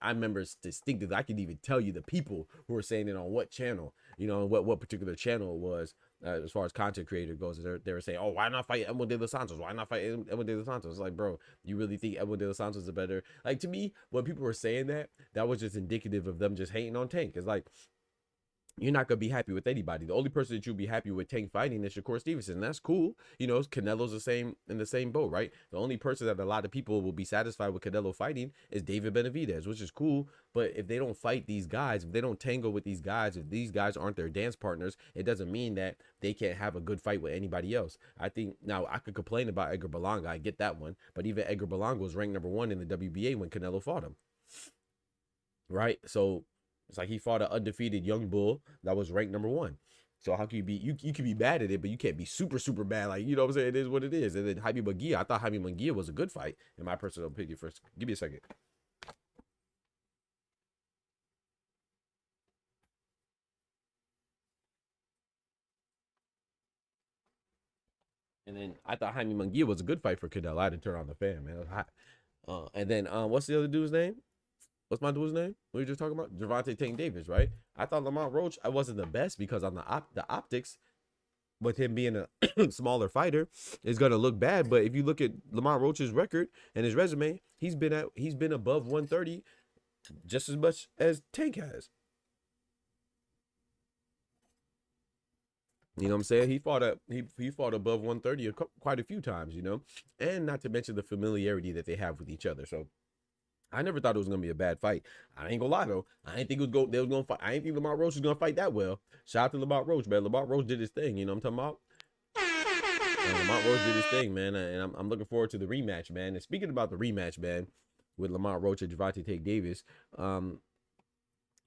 remember distinctly. I can even tell you the people who were saying it on what channel, you know, what particular channel it was as far as content creator goes. They were saying, oh, why not fight Edwin De Los Santos? Why not fight Edwin De Los Santos? It's like, bro, you really think Edwin De Los Santos is a better? Like, to me, when people were saying that, that was just indicative of them just hating on Tank. It's like, you're not going to be happy with anybody. The only person that you'll be happy with Tank fighting is Shakur Stevenson. And that's cool. You know, Canelo's in the same boat, right? The only person that a lot of people will be satisfied with Canelo fighting is David Benavidez, which is cool. But if they don't fight these guys, if they don't tangle with these guys, if these guys aren't their dance partners, it doesn't mean that they can't have a good fight with anybody else. I think, now, I could complain about Edgar Berlanga. I get that one. But even Edgar Berlanga was ranked #1 in the WBA when Canelo fought him. Right? So it's like he fought an undefeated young bull that was ranked #1. So how can you be, you can be bad at it, but you can't be super, super bad. Like, you know what I'm saying? It is what it is. And then Jaime Munguia, I thought Jaime Munguia was a good fight, in my personal opinion. First, give me a second. And then I thought Jaime Munguia was a good fight for Canelo. I had to turn on the fan, man. It was hot. And then what's the other dude's name? What's my dude's name? What were you just talking about? Gervonta Tank Davis, right? I thought Lamont Roach, I wasn't the best because on the optics, with him being a smaller fighter, is gonna look bad. But if you look at Lamont Roach's record and his resume, he's been above 130 just as much as Tank has. You know what I'm saying? He fought above 130 quite a few times, you know, and not to mention the familiarity that they have with each other. So I never thought it was gonna be a bad fight. I ain't gonna lie though. I didn't think they was gonna fight. I didn't think Lamont Roach was gonna fight that well. Shout out to Lamont Roach, man. Lamont Roach did his thing. You know what I'm talking about? And Lamont Roach did his thing, man. And I'm looking forward to the rematch, man. And speaking about the rematch, man, with Lamont Roach and Gervonta Tank Davis,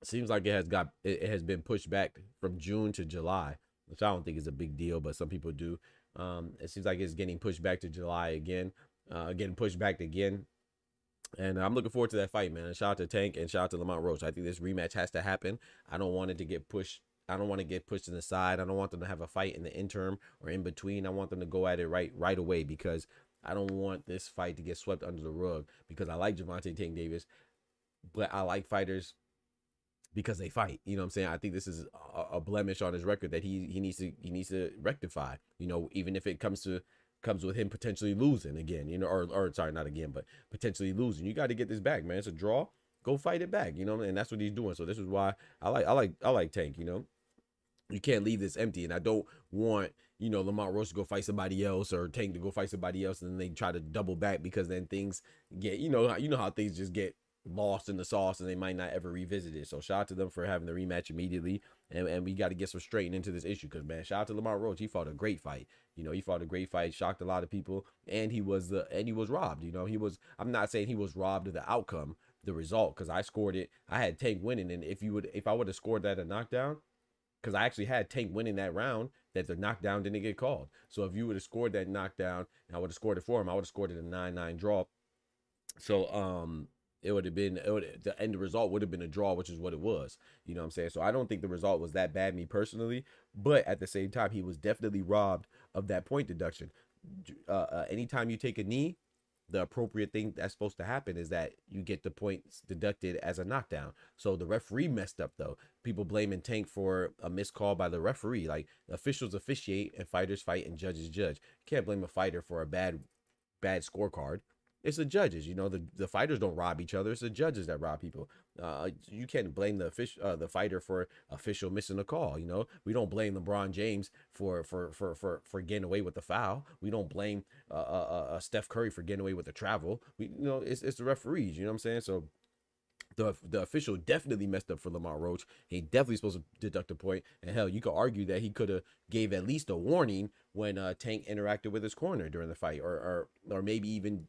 seems like it has been pushed back from June to July, which I don't think is a big deal, but some people do. It seems like it's getting pushed back to July again, getting pushed back again. And I'm looking forward to that fight, man. And shout out to Tank and shout out to Lamont Roach. I think this rematch has to happen. I don't want it to get pushed. I don't want to get pushed in the side. I don't want them to have a fight in the interim or in between. I want them to go at it right away because I don't want this fight to get swept under the rug because I like Gervonta Tank Davis, but I like fighters because they fight. You know what I'm saying? I think this is a blemish on his record that he needs to rectify. You know, even if it comes with him potentially losing again, you know, or sorry, not again, but potentially losing. You got to get this back, man. It's a draw. Go fight it back, you know, and that's what he's doing. So this is why I like Tank, you know. You can't leave this empty, and I don't want, you know, Lamont Roach to go fight somebody else or Tank to go fight somebody else, and then they try to double back because then things get, you know how things just get lost in the sauce and they might not ever revisit it. So shout out to them for having the rematch immediately, and we got to get some straightened into this issue because, man, shout out to Lamont Roach. He fought a great fight. You know, he fought a great fight, shocked a lot of people, and he was robbed. You know, I'm not saying he was robbed of the outcome, the result, because I scored it. I had Tank winning, and if I would have scored that a knockdown, because I actually had Tank winning that round, that the knockdown didn't get called. So if you would have scored that knockdown, and I would have scored it for him, I would have scored it a 9-9 draw. So the end result would have been a draw, which is what it was. You know what I'm saying? So I don't think the result was that bad, me personally. But at the same time, he was definitely robbed of that point deduction. Anytime you take a knee, the appropriate thing that's supposed to happen is that you get the points deducted as a knockdown. So the referee messed up, though. People blaming Tank for a missed call by the referee. Like, officials officiate and fighters fight and judges judge. You can't blame a fighter for a bad scorecard. It's the judges. You know, the fighters don't rob each other. It's the judges that rob people. You can't blame the fighter for official missing a call. You know, we don't blame LeBron James for getting away with the foul. We don't blame Steph Curry for getting away with the travel. It's the referees. You know what I'm saying? So the official definitely messed up for Lamont Roach. He definitely supposed to deduct a point. And hell, you could argue that he could have gave at least a warning when Tank interacted with his corner during the fight, or maybe even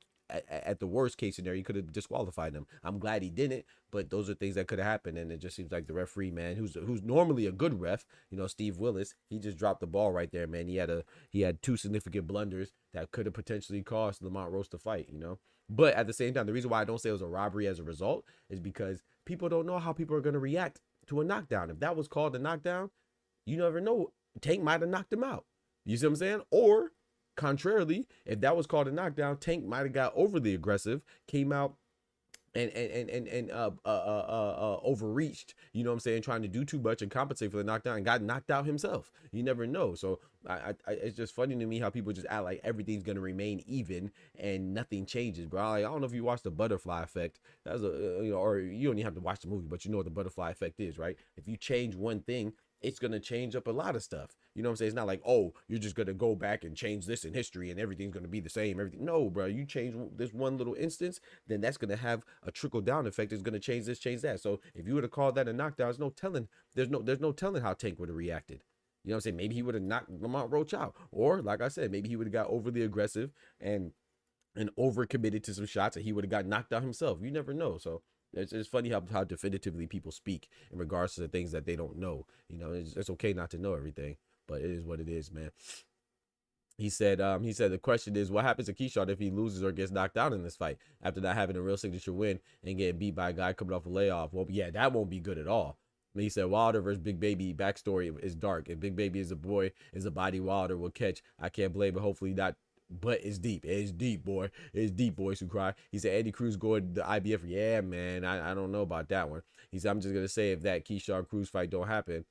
at the worst case scenario, he could have disqualified him. I'm glad he didn't, but those are things that could have happened. And it just seems like the referee, man, who's normally a good ref, Steve Willis, he just dropped the ball right there, man. He had 2 significant blunders that could have potentially cost Lamont Roach the fight, But at the same time, the reason why I don't say it was a robbery as a result is because people don't know how people are going to react to a knockdown. If that was called a knockdown, you never know. Tank might have knocked him out. You see what I'm saying? Or contrarily, if that was called a knockdown, Tank might have got overly aggressive, came out and overreached, you know what I'm saying, trying to do too much and compensate for the knockdown and got knocked out himself. You never know. So I it's just funny to me how people just act like everything's gonna remain even and nothing changes, bro. I don't know if you watched the Butterfly Effect. That's or you don't even have to watch the movie, but you know what the Butterfly Effect is, right? If you change one thing, it's going to change up a lot of stuff. You know what I'm saying? It's not like, oh, you're just going to go back and change this in history and everything's going to be the same. Everything. No, bro, you change this one little instance, then that's going to have a trickle down effect. It's going to change this, change that. So if you would have called that a knockdown, there's no telling how Tank would have reacted. You know what I'm saying? Maybe he would have knocked Lamont Roach out. Or, like I said, maybe he would have got overly aggressive and overcommitted to some shots and he would have got knocked out himself. You never know. So it's funny how definitively people speak in regards to the things that they don't know. It's okay not to know everything, but it is what it is, man. He said the question is, what happens to Keyshawn if he loses or gets knocked out in this fight after not having a real signature win and getting beat by a guy coming off a layoff? Well, yeah, that won't be good at all. He said Wilder versus Big Baby backstory is dark. If Big Baby is a body Wilder will catch, I can't blame it. Hopefully not. But it's deep. It's deep, boy. It's deep, boys who cry. He said Andy Cruz going to the IBF. Yeah, man. I don't know about that one. He said, I'm just going to say if that Keyshawn Cruz fight don't happen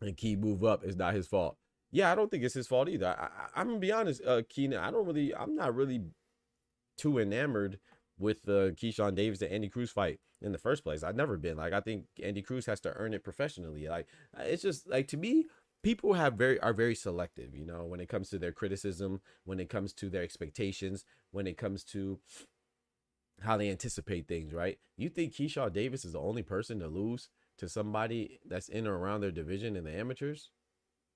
and Key move up, it's not his fault. Yeah, I don't think it's his fault either. I'm going to be honest, Keenan, I'm not really too enamored with the Keyshawn Davis and Andy Cruz fight in the first place. I've never been. Like, I think Andy Cruz has to earn it professionally. Like, it's just, like, to me, people are very selective, when it comes to their criticism, when it comes to their expectations, when it comes to how they anticipate things, right? You think Keyshawn Davis is the only person to lose to somebody that's in or around their division in the amateurs?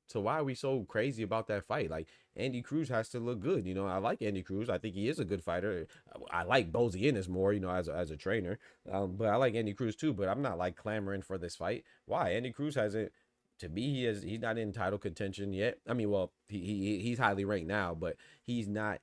So why are we so crazy about that fight? Like, Andy Cruz has to look good. I like Andy Cruz. I think he is a good fighter. I like Bozy Ennis more, as a trainer. But I like Andy Cruz too, but I'm not like clamoring for this fight. Why? Andy Cruz hasn't. To me, he's not in title contention yet. I mean, well, he's highly ranked now, but he's not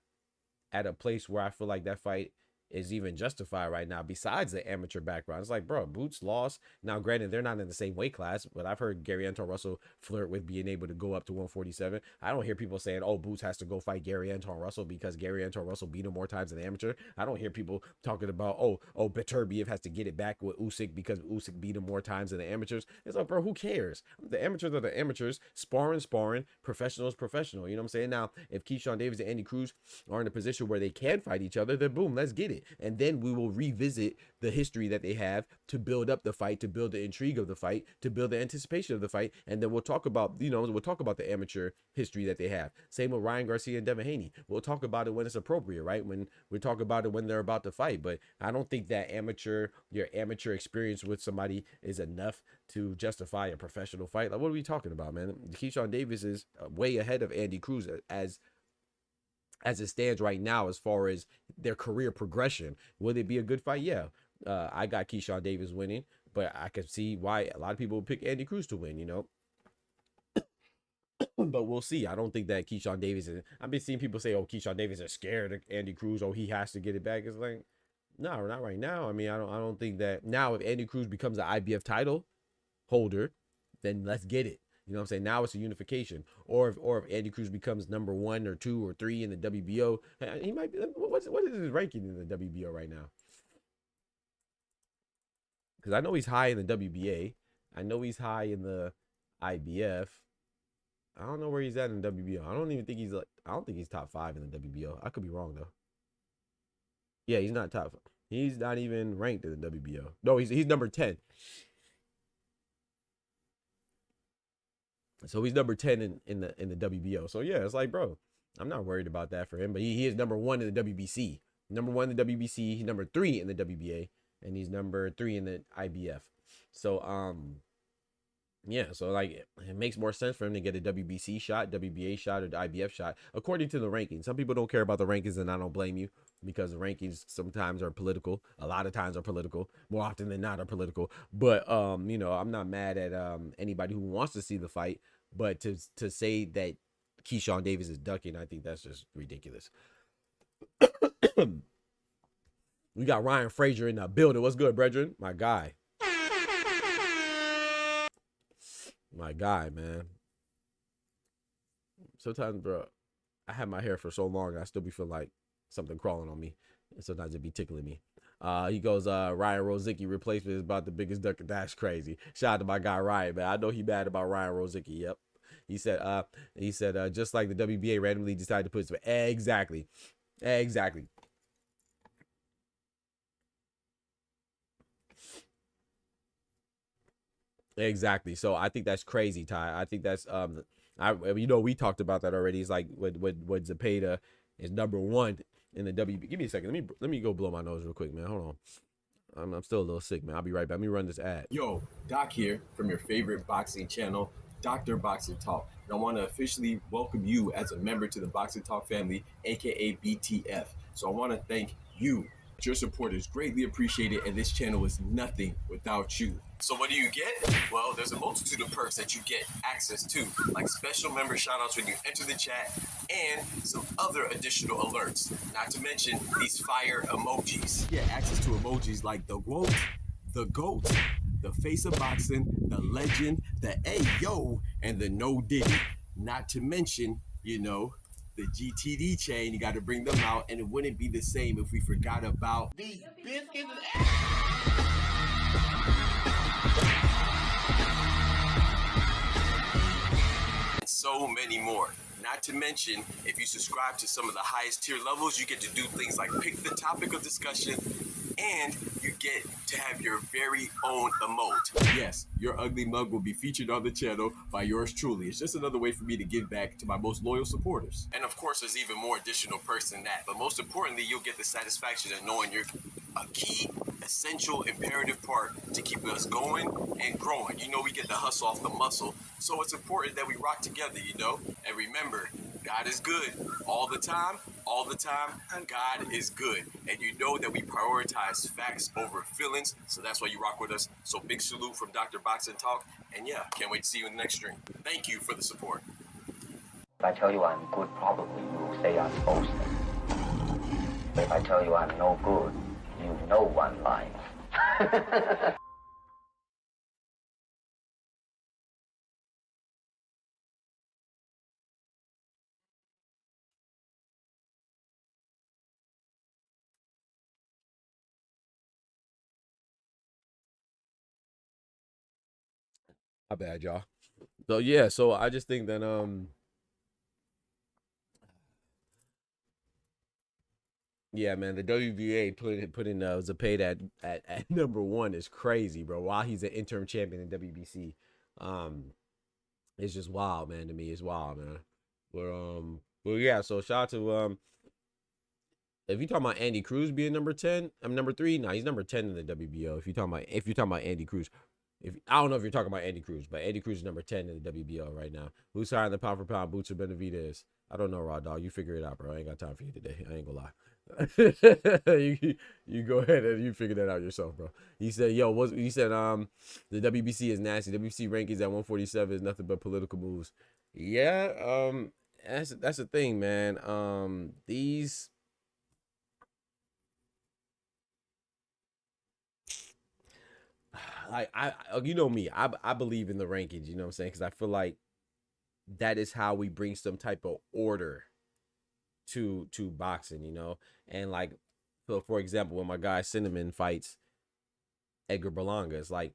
at a place where I feel like that fight is even justified right now, besides the amateur background. It's like, bro, Boots lost. Now, granted, they're not in the same weight class, but I've heard Gary Anton Russell flirt with being able to go up to 147. I don't hear people saying, oh, Boots has to go fight Gary Anton Russell because Gary Anton Russell beat him more times than amateur. I don't hear people talking about, oh, Beterbiev has to get it back with Usyk because Usyk beat him more times than the amateurs. It's like, bro, who cares? The amateurs are the amateurs. Sparring. Professional is professional. You know what I'm saying? Now, if Keyshawn Davis and Andy Cruz are in a position where they can fight each other, then boom, let's get it. And then we will revisit the history that they have to build up the fight, to build the intrigue of the fight, to build the anticipation of the fight. And then we'll talk about, the amateur history that they have. Same with Ryan Garcia and Devin Haney. We'll talk about it when it's appropriate, right? When we talk about it when they're about to fight. But I don't think that your amateur experience with somebody is enough to justify a professional fight. Like, what are we talking about, man? Keyshawn Davis is way ahead of Andy Cruz as it stands right now, as far as their career progression. Will it be a good fight? Yeah. I got Keyshawn Davis winning, but I can see why a lot of people would pick Andy Cruz to win, But we'll see. I don't think that Keyshawn Davis is. I've been seeing people say, oh, Keyshawn Davis is scared of Andy Cruz. Oh, he has to get it back. It's like, No, not right now. I mean, I don't think that now if Andy Cruz becomes an IBF title holder, then let's get it. You know what I'm saying? Now it's a unification. Or if Andy Cruz becomes number 1 or 2 or 3 in the WBO, he might be. What is his ranking in the WBO right now? Because I know he's high in the WBA. I know he's high in the IBF. I don't know where he's at in the WBO. I don't think he's top 5 in the WBO. I could be wrong though. Yeah, he's not top. He's not even ranked in the WBO. No, he's number 10. So he's number 10 in the WBO. So yeah, it's like, bro, I'm not worried about that for him. But he is number 1 in the WBC. Number 1 in the WBC. He's number 3 in the WBA, and he's number 3 in the IBF. So yeah, so like it makes more sense for him to get a WBC shot, WBA shot, or the IBF shot according to the rankings. Some people don't care about the rankings, and I don't blame you, because the rankings sometimes are political. A lot of times are political. More often than not are political. But you know, I'm not mad at anybody who wants to see the fight. But to say that Keyshawn Davis is ducking, I think that's just ridiculous. We got Ryan Frazier in the building. What's good, brethren? My guy. My guy, man. Sometimes, bro, I have my hair for so long, I still be feeling like something crawling on me. And sometimes it be tickling me. He goes, Ryan Rozicki replacement is about the biggest duck. That's crazy. Shout out to my guy Ryan, man. I know he mad about Ryan Rozicki. Yep. He said, just like the WBA randomly decided to put some. Exactly. Exactly. So I think that's crazy, Ty. I think that's we talked about that already. It's like what Zepeda is number 1 in the WB. Give me a second. Let me go blow my nose real quick, man. Hold on. I'm still a little sick, man. I'll be right back. Let me run this ad. Yo, Doc here from your favorite boxing channel, Dr. Boxing Talk. And I want to officially welcome you as a member to the Boxing Talk family, aka BTF. So I want to thank you. Your support is greatly appreciated, and this channel is nothing without you. So what do you get? Well, there's a multitude of perks that you get access to, like special member shoutouts when you enter the chat, and some other additional alerts. Not to mention these fire emojis. Yeah, access to emojis like the GOAT, the GOAT, the face of boxing, the legend, the Ayo, and the no diddy. Not to mention, you know, the GTD chain. You got to bring them out, and it wouldn't be the same if we forgot about these biscuits. And so many more. Not to mention, if you subscribe to some of the highest tier levels, you get to do things like pick the topic of discussion, and you get to have your very own emote. Yes, your ugly mug will be featured on the channel by yours truly. It's just another way for me to give back to my most loyal supporters. And of course, there's even more additional perks than that. But most importantly, you'll get the satisfaction of knowing you're a key, essential, imperative part to keep us going and growing. You know, we get the hustle off the muscle. So it's important that we rock together, you know? And remember, God is good all the time, and God is good. And you know that we prioritize facts over feelings, so that's why you rock with us. So big salute from Dr. Boxing Talk, and yeah, can't wait to see you in the next stream. Thank you for the support. If I tell you I'm good, probably you will say I'm boasting. But if I tell you I'm no good, you know one line. My bad, y'all. So yeah, so I just think that yeah, man, the WBA putting Zepeda at number 1 is crazy, bro. While he's an interim champion in WBC, it's just wild, man. To me, it's wild, man. But yeah, so shout out to if you talking about Andy Cruz being number 10, I'm number 3. No, he's number 10 in the WBO. If you're talking about Andy Cruz. I don't know if you're talking about Andy Cruz, but Andy Cruz is number 10 in the WBO right now. Who's higher in the pound for pound boots or Benavidez? I don't know, Raw Dog. You figure it out, bro. I ain't got time for you today. I ain't gonna lie. you go ahead and you figure that out yourself, bro. He said, the WBC is nasty. WBC rankings at 147 is nothing but political moves. Yeah, that's the thing, man. I you know me, I believe in the rankings, you know what I'm saying? Because I feel like that is how we bring some type of order to boxing, you know? And like, so for example, when my guy Cinnamon fights Edgar Berlanga, it's like,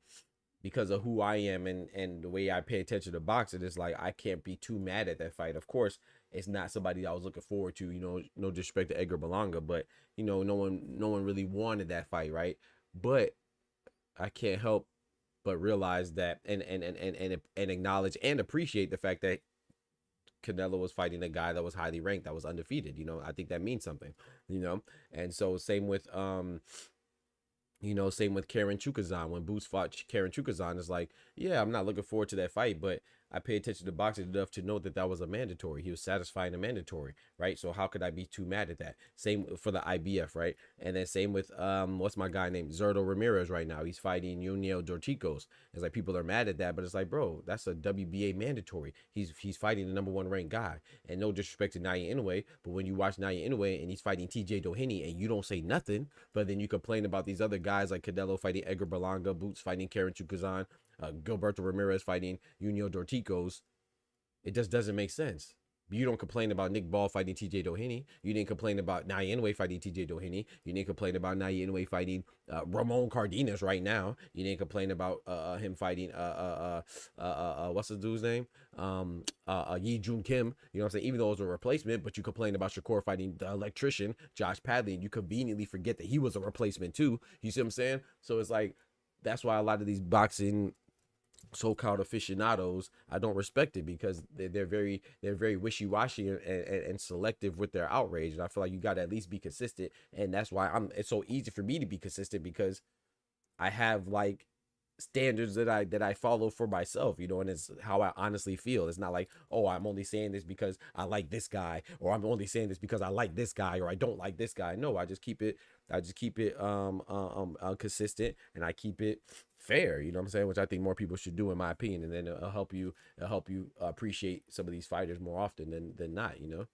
because of who I am and the way I pay attention to boxing, it's like I can't be too mad at that fight. Of course, it's not somebody I was looking forward to, you know, no disrespect to Edgar Berlanga, but you know, no one really wanted that fight, right? But I can't help but realize that and acknowledge and appreciate the fact that Canelo was fighting a guy that was highly ranked, that was undefeated. You know, I think that means something, you know. And so same with you know, same with Karen Chukazan. When Boots fought Karen Chukazan, it's like, yeah, I'm not looking forward to that fight, but I pay attention to boxing enough to know that that was a mandatory. He was satisfying a mandatory, right? So how could I be too mad at that? Same for the IBF, right? And then same with what's my guy named Zerto Ramirez right now? He's fighting Junior Dorticos. It's like people are mad at that, but it's like, bro, that's a WBA mandatory. He's fighting the #1 ranked guy. And no disrespect to Naoya Inoue, but when you watch Naoya Inoue and he's fighting TJ Doheny and you don't say nothing, but then you complain about these other guys like Canelo fighting Edgar Berlanga, Boots fighting Karen Chukazan, Gilberto Ramirez fighting Junior Dorticos, it just doesn't make sense. You don't complain about Nick Ball fighting TJ Doheny. You didn't complain about Naoya Inoue fighting TJ Doheny. You didn't complain about Naoya Inoue fighting Ramon Cardenas right now. You didn't complain about him fighting what's the dude's name? Yi Jun Kim. You know what I'm saying? Even though it was a replacement, but you complained about Shakur fighting the electrician, Josh Padley, and you conveniently forget that he was a replacement too. You see what I'm saying? So it's like, that's why a lot of these boxing so-called aficionados, I don't respect it, because they're very wishy-washy and selective with their outrage. And I feel like you got to at least be consistent. And that's why it's so easy for me to be consistent, because I have like standards that I follow for myself, you know, and it's how I honestly feel. It's not like, oh, I'm only saying this because I like this guy, or I'm only saying this because I like this guy, or I don't like this guy. No, I just keep it consistent, and I keep it fair, you know what I'm saying, which I think more people should do, in my opinion. And then it'll help you appreciate some of these fighters more often than not, you know.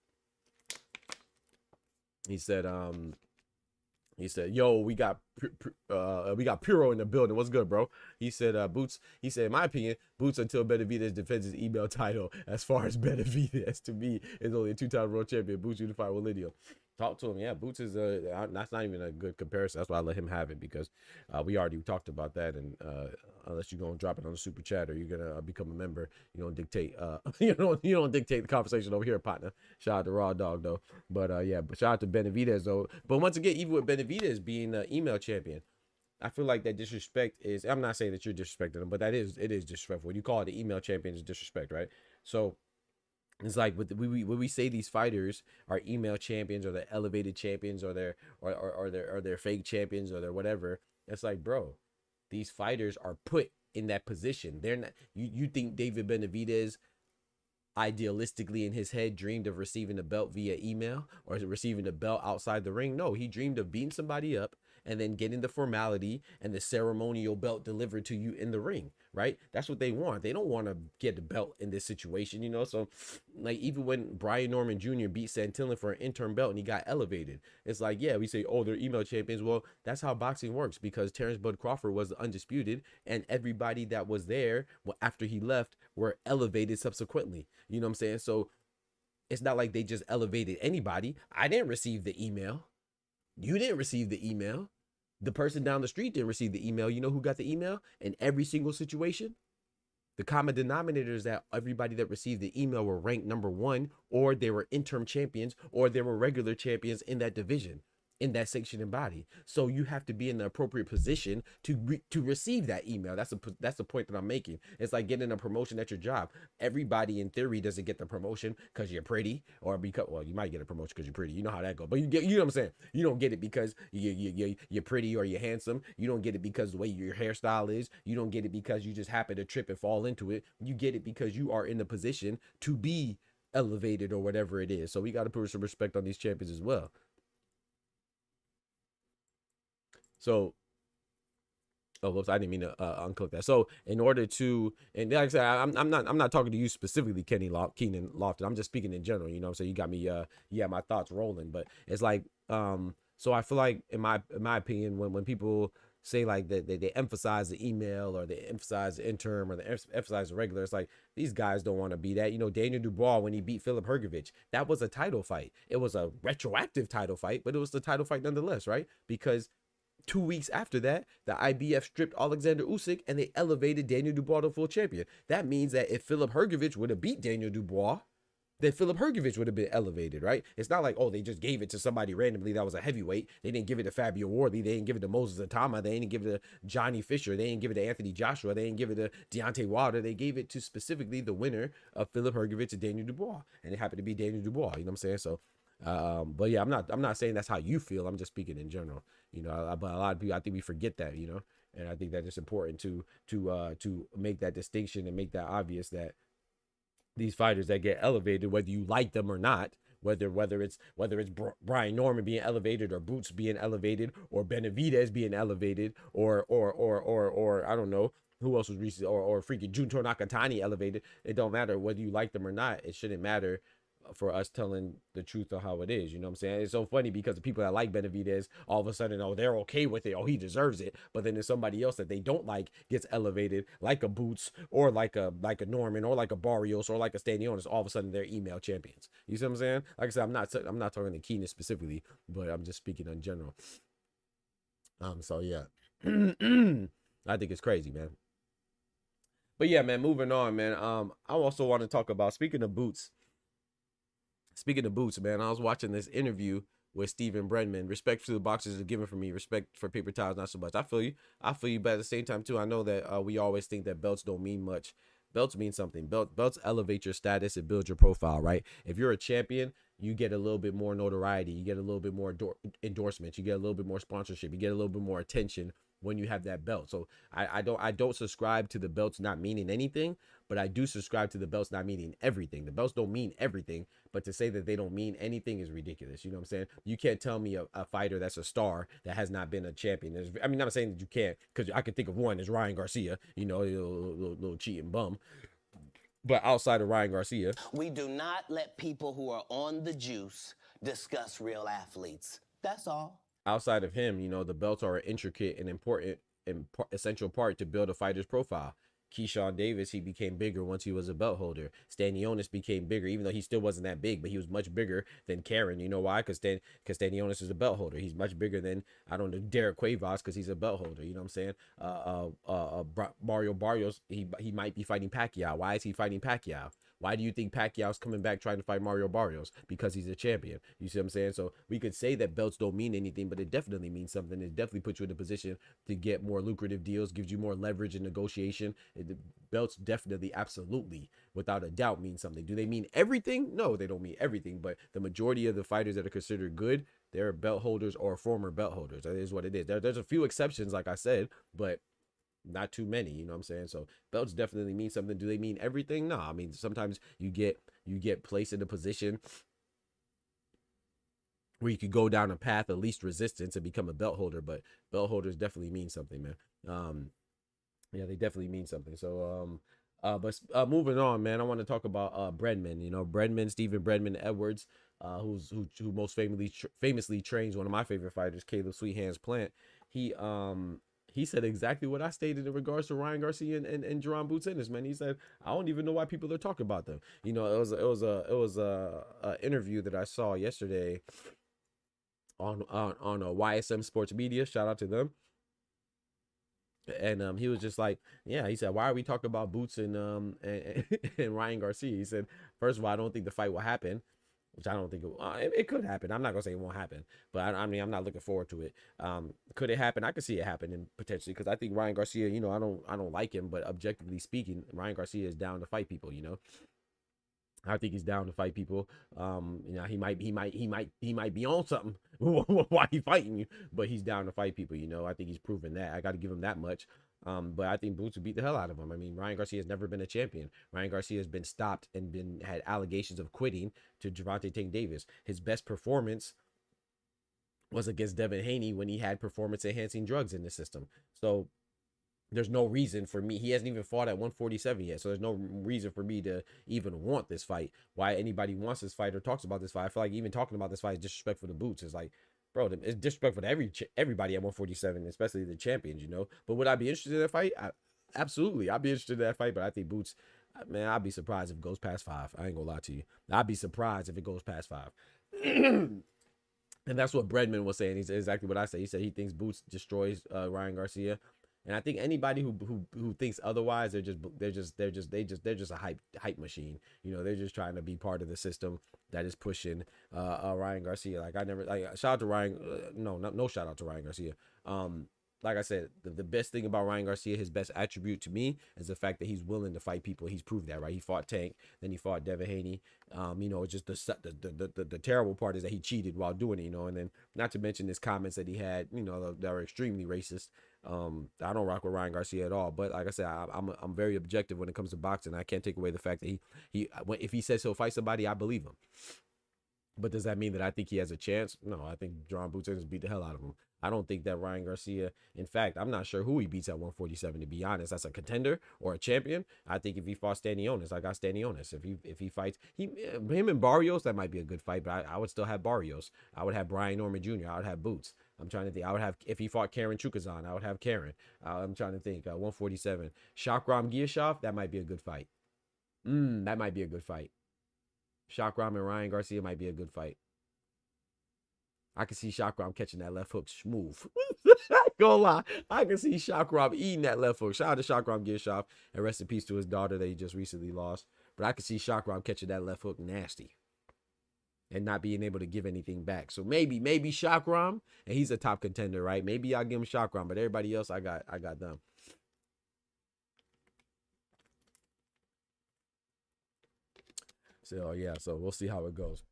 He said, yo, we got Puro in the building. What's good, bro? He said, Boots, he said, in my opinion, Boots, until Benavidez defends his email title, as far as Benavidez, to me, is only a 2-time world champion. Boots unified with Lydia. Talk to him. Yeah, Boots is that's not even a good comparison. That's why I let him have it, because we already talked about that. And unless you're gonna drop it on the super chat, or you're gonna become a member, you don't dictate you don't dictate the conversation over here, partner. Shout out to Raw Dog though. But yeah, but shout out to Benavidez though. But once again, even with Benavidez being an email champion, I feel like that disrespect is, I'm not saying that you're disrespecting him, but it is disrespectful. When you call it the email champion, is disrespect, right? So it's like when we say these fighters are email champions, or they're elevated champions, or they're fake champions, or they're whatever. It's like, bro, these fighters are put in that position. They're not. You think David Benavidez idealistically in his head dreamed of receiving the belt via email, or is it receiving the belt outside the ring? No, he dreamed of beating somebody up and then getting the formality and the ceremonial belt delivered to you in the ring, right? That's what they want. They don't want to get the belt in this situation, you know? So like, even when Brian Norman Jr. beat Santillan for an interim belt and he got elevated, it's like, yeah, we say, oh, they're email champions. Well, that's how boxing works, because Terrence Bud Crawford was undisputed, and everybody that was there after he left were elevated subsequently. You know what I'm saying? So it's not like they just elevated anybody. I didn't receive the email. You didn't receive the email. The person down the street didn't receive the email. You know who got the email in every single situation? The common denominator is that everybody that received the email were ranked #1, or they were interim champions, or they were regular champions in that division, in that sanctioning body. So you have to be in the appropriate position to receive that email. That's the point that I'm making. It's like getting a promotion at your job. Everybody in theory doesn't get the promotion because you're pretty, or because, well, you might get a promotion because you're pretty. You know how that goes. But you know what I'm saying? You don't get it because you're pretty or you're handsome. You don't get it because the way your hairstyle is. You don't get it because you just happen to trip and fall into it. You get it because you are in the position to be elevated, or whatever it is. So we got to put some respect on these champions as well. So, oh, whoops, I didn't mean to unclick that. So, in order to, and like I said, I'm not talking to you specifically, Keenan Lofton. I'm just speaking in general. You know what I'm saying? You got me, yeah, my thoughts rolling. But it's like, so I feel like, in my opinion, when people say like that they emphasize the email or they emphasize the interim or they emphasize the regular. It's like these guys don't want to be that. You know, Daniel Dubois, when he beat Philip Hrgovic, that was a title fight. It was a retroactive title fight, but it was the title fight nonetheless, right? Because 2 weeks after that, the IBF stripped Alexander Usyk and they elevated Daniel Dubois to full champion. That means that if Philip Hrgovic would have beat Daniel Dubois, then Philip Hrgovic would have been elevated, right? It's not like, oh, they just gave it to somebody randomly that was a heavyweight. They didn't give it to Fabio Wardley. They didn't give it to Moses Atama. They didn't give it to Johnny Fisher. They didn't give it to Anthony Joshua. They didn't give it to Deontay Wilder. They gave it to specifically the winner of Philip Hrgovic and Daniel Dubois. And it happened to be Daniel Dubois, you know what I'm saying? So, but yeah, I'm not saying that's how you feel. I'm just speaking in general, you know, but a lot of people, I think we forget that, you know, and I think that it's important to make that distinction and make that obvious that these fighters that get elevated, whether you like them or not, whether it's Brian Norman being elevated or Boots being elevated or Benavidez being elevated or I don't know who else was recently or freaking Junto Nakatani elevated. It don't matter whether you like them or not. It shouldn't matter for us telling the truth of how it is. You know what I'm saying? It's so funny because the people that like Benavidez, all of a sudden, oh, they're okay with it. Oh, he deserves it. But then there's somebody else that they don't like gets elevated, like a Boots or like a Norman or like a Barrios or like a Stanionis. All of a sudden, they're email champions. You see what I'm saying? Like I said, I'm not talking to Keenan specifically, but I'm just speaking in general. So yeah, I think it's crazy, man. But yeah, man, moving on, man. I also want to talk about, speaking of Boots, man, I was watching this interview with Steven Brenman. Respect to the boxers are given for me. Respect for paper towels, not so much. I feel you, but at the same time too, I know that we always think that belts don't mean much. Belts mean something. Belts elevate your status and build your profile, right? If you're a champion, you get a little bit more notoriety. You get a little bit more endorsements. You get a little bit more sponsorship. You get a little bit more attention when you have that belt. So I don't subscribe to the belts not meaning anything, but I do subscribe to the belts not meaning everything. The belts don't mean everything, but to say that they don't mean anything is ridiculous. You know what I'm saying? You can't tell me a fighter that's a star that has not been a champion. I mean, I'm not saying that you can't, because I can think of one. There's Ryan Garcia, you know, a little cheating bum. But outside of Ryan Garcia, we do not let people who are on the juice discuss real athletes. That's all. Outside of him, you know, the belts are an intricate and important and essential part to build a fighter's profile. Keyshawn Davis, he became bigger once he was a belt holder. Stanionis became bigger, even though he still wasn't that big, but he was much bigger than Karen. You know why? Because Stanionis is a belt holder. He's much bigger than, I don't know, Derek Cuevas, because he's a belt holder. You know what I'm saying? Mario Barrios, he might be fighting Pacquiao. Why is he fighting Pacquiao? Why do you think Pacquiao's coming back trying to fight Mario Barrios? Because he's a champion. You see what I'm saying? So we could say that belts don't mean anything, but it definitely means something. It definitely puts you in a position to get more lucrative deals, gives you more leverage in negotiation. The belts definitely, absolutely, without a doubt, mean something. Do they mean everything? No, they don't mean everything, but the majority of the fighters that are considered good, they're belt holders or former belt holders. That is what it is. There's a few exceptions, like I said, but not too many, you know what I'm saying? So belts definitely mean something. Do they mean everything? No. I mean, sometimes you get placed in a position where you could go down a path of least resistance and become a belt holder, but belt holders definitely mean something, man. Yeah, they definitely mean something. So but moving on, man, I want to talk about Brenman. You know, Steven Brenman Edwards, who most famously trains one of my favorite fighters, Caleb Sweet Hands Plant. He said exactly what I stated in regards to Ryan Garcia and Jerome Boots Ennis, man. He said, I don't even know why people are talking about them. You know, it was a interview that I saw yesterday on YSM Sports Media. Shout out to them. And he was just like, yeah, he said, why are we talking about Boots and Ryan Garcia? He said, first of all, I don't think the fight will happen. Which I don't think it could happen. I'm not gonna say it won't happen, but I mean, I'm not looking forward to it. Could it happen? I could see it happening potentially, because I think Ryan Garcia, you know, I don't like him, but objectively speaking, Ryan Garcia is down to fight people. You know, I think he's down to fight people. You know, he might be on something while he's fighting you, but he's down to fight people. You know, I think he's proven that. I got to give him that much. But I think Boots would beat the hell out of him. I mean, Ryan Garcia has never been a champion. Ryan Garcia has been stopped and had allegations of quitting to Gervonta Tank Davis. His best performance was against Devin Haney when he had performance-enhancing drugs in the system. So there's no reason for me. He hasn't even fought at 147 yet. So there's no reason for me to even want this fight. Why anybody wants this fight or talks about this fight. I feel like even talking about this fight is disrespectful to Boots. It's like, bro, it's disrespectful to everybody at 147, especially the champions, you know. But would I be interested in that fight? Absolutely, I'd be interested in that fight. But I think Boots, man, I'd be surprised if it goes past 5. I ain't gonna lie to you. I'd be surprised if it goes past 5. And that's what Bredman was saying. He said exactly what I said. He said he thinks Boots destroys Ryan Garcia. And I think anybody who thinks otherwise, they're just a hype machine. You know, they're just trying to be part of the system that is pushing Ryan Garcia. Like, I never, like, shout out to Ryan. No shout out to Ryan Garcia. Like I said, the best thing about Ryan Garcia, his best attribute to me, is the fact that he's willing to fight people. He's proved that, right? He fought Tank, then he fought Devin Haney. You know, just the terrible part is that he cheated while doing it, you know. And then, not to mention his comments that he had, you know, that were extremely racist. I don't rock with Ryan Garcia at all. But like I said, I'm very objective when it comes to boxing. I can't take away the fact that if he says he'll fight somebody, I believe him. But does that mean that I think he has a chance? No, I think Jarrell Boots just beat the hell out of him. I don't think that Ryan Garcia, in fact, I'm not sure who he beats at 147, to be honest. That's a contender or a champion. I think if he fought Stanionis, I got Stanionis. If he fights, him and Barrios, that might be a good fight, but I would still have Barrios. I would have Brian Norman Jr. I would have Boots. I'm trying to think. I would have, if he fought Karen Chukazan, I would have Karen. I'm trying to think. 147. Shakram Giyashov, that might be a good fight. That might be a good fight. Shakram and Ryan Garcia might be a good fight. I can see Shakram catching that left hook smooth. Gonna lie. I can see Shakram eating that left hook. Shout out to Shakram Giyashov, and rest in peace to his daughter that he just recently lost. But I can see Shakram catching that left hook nasty and not being able to give anything back. So maybe Shakram, and he's a top contender, right? Maybe I'll give him Shakram, but everybody else, I got them. So yeah, so we'll see how it goes.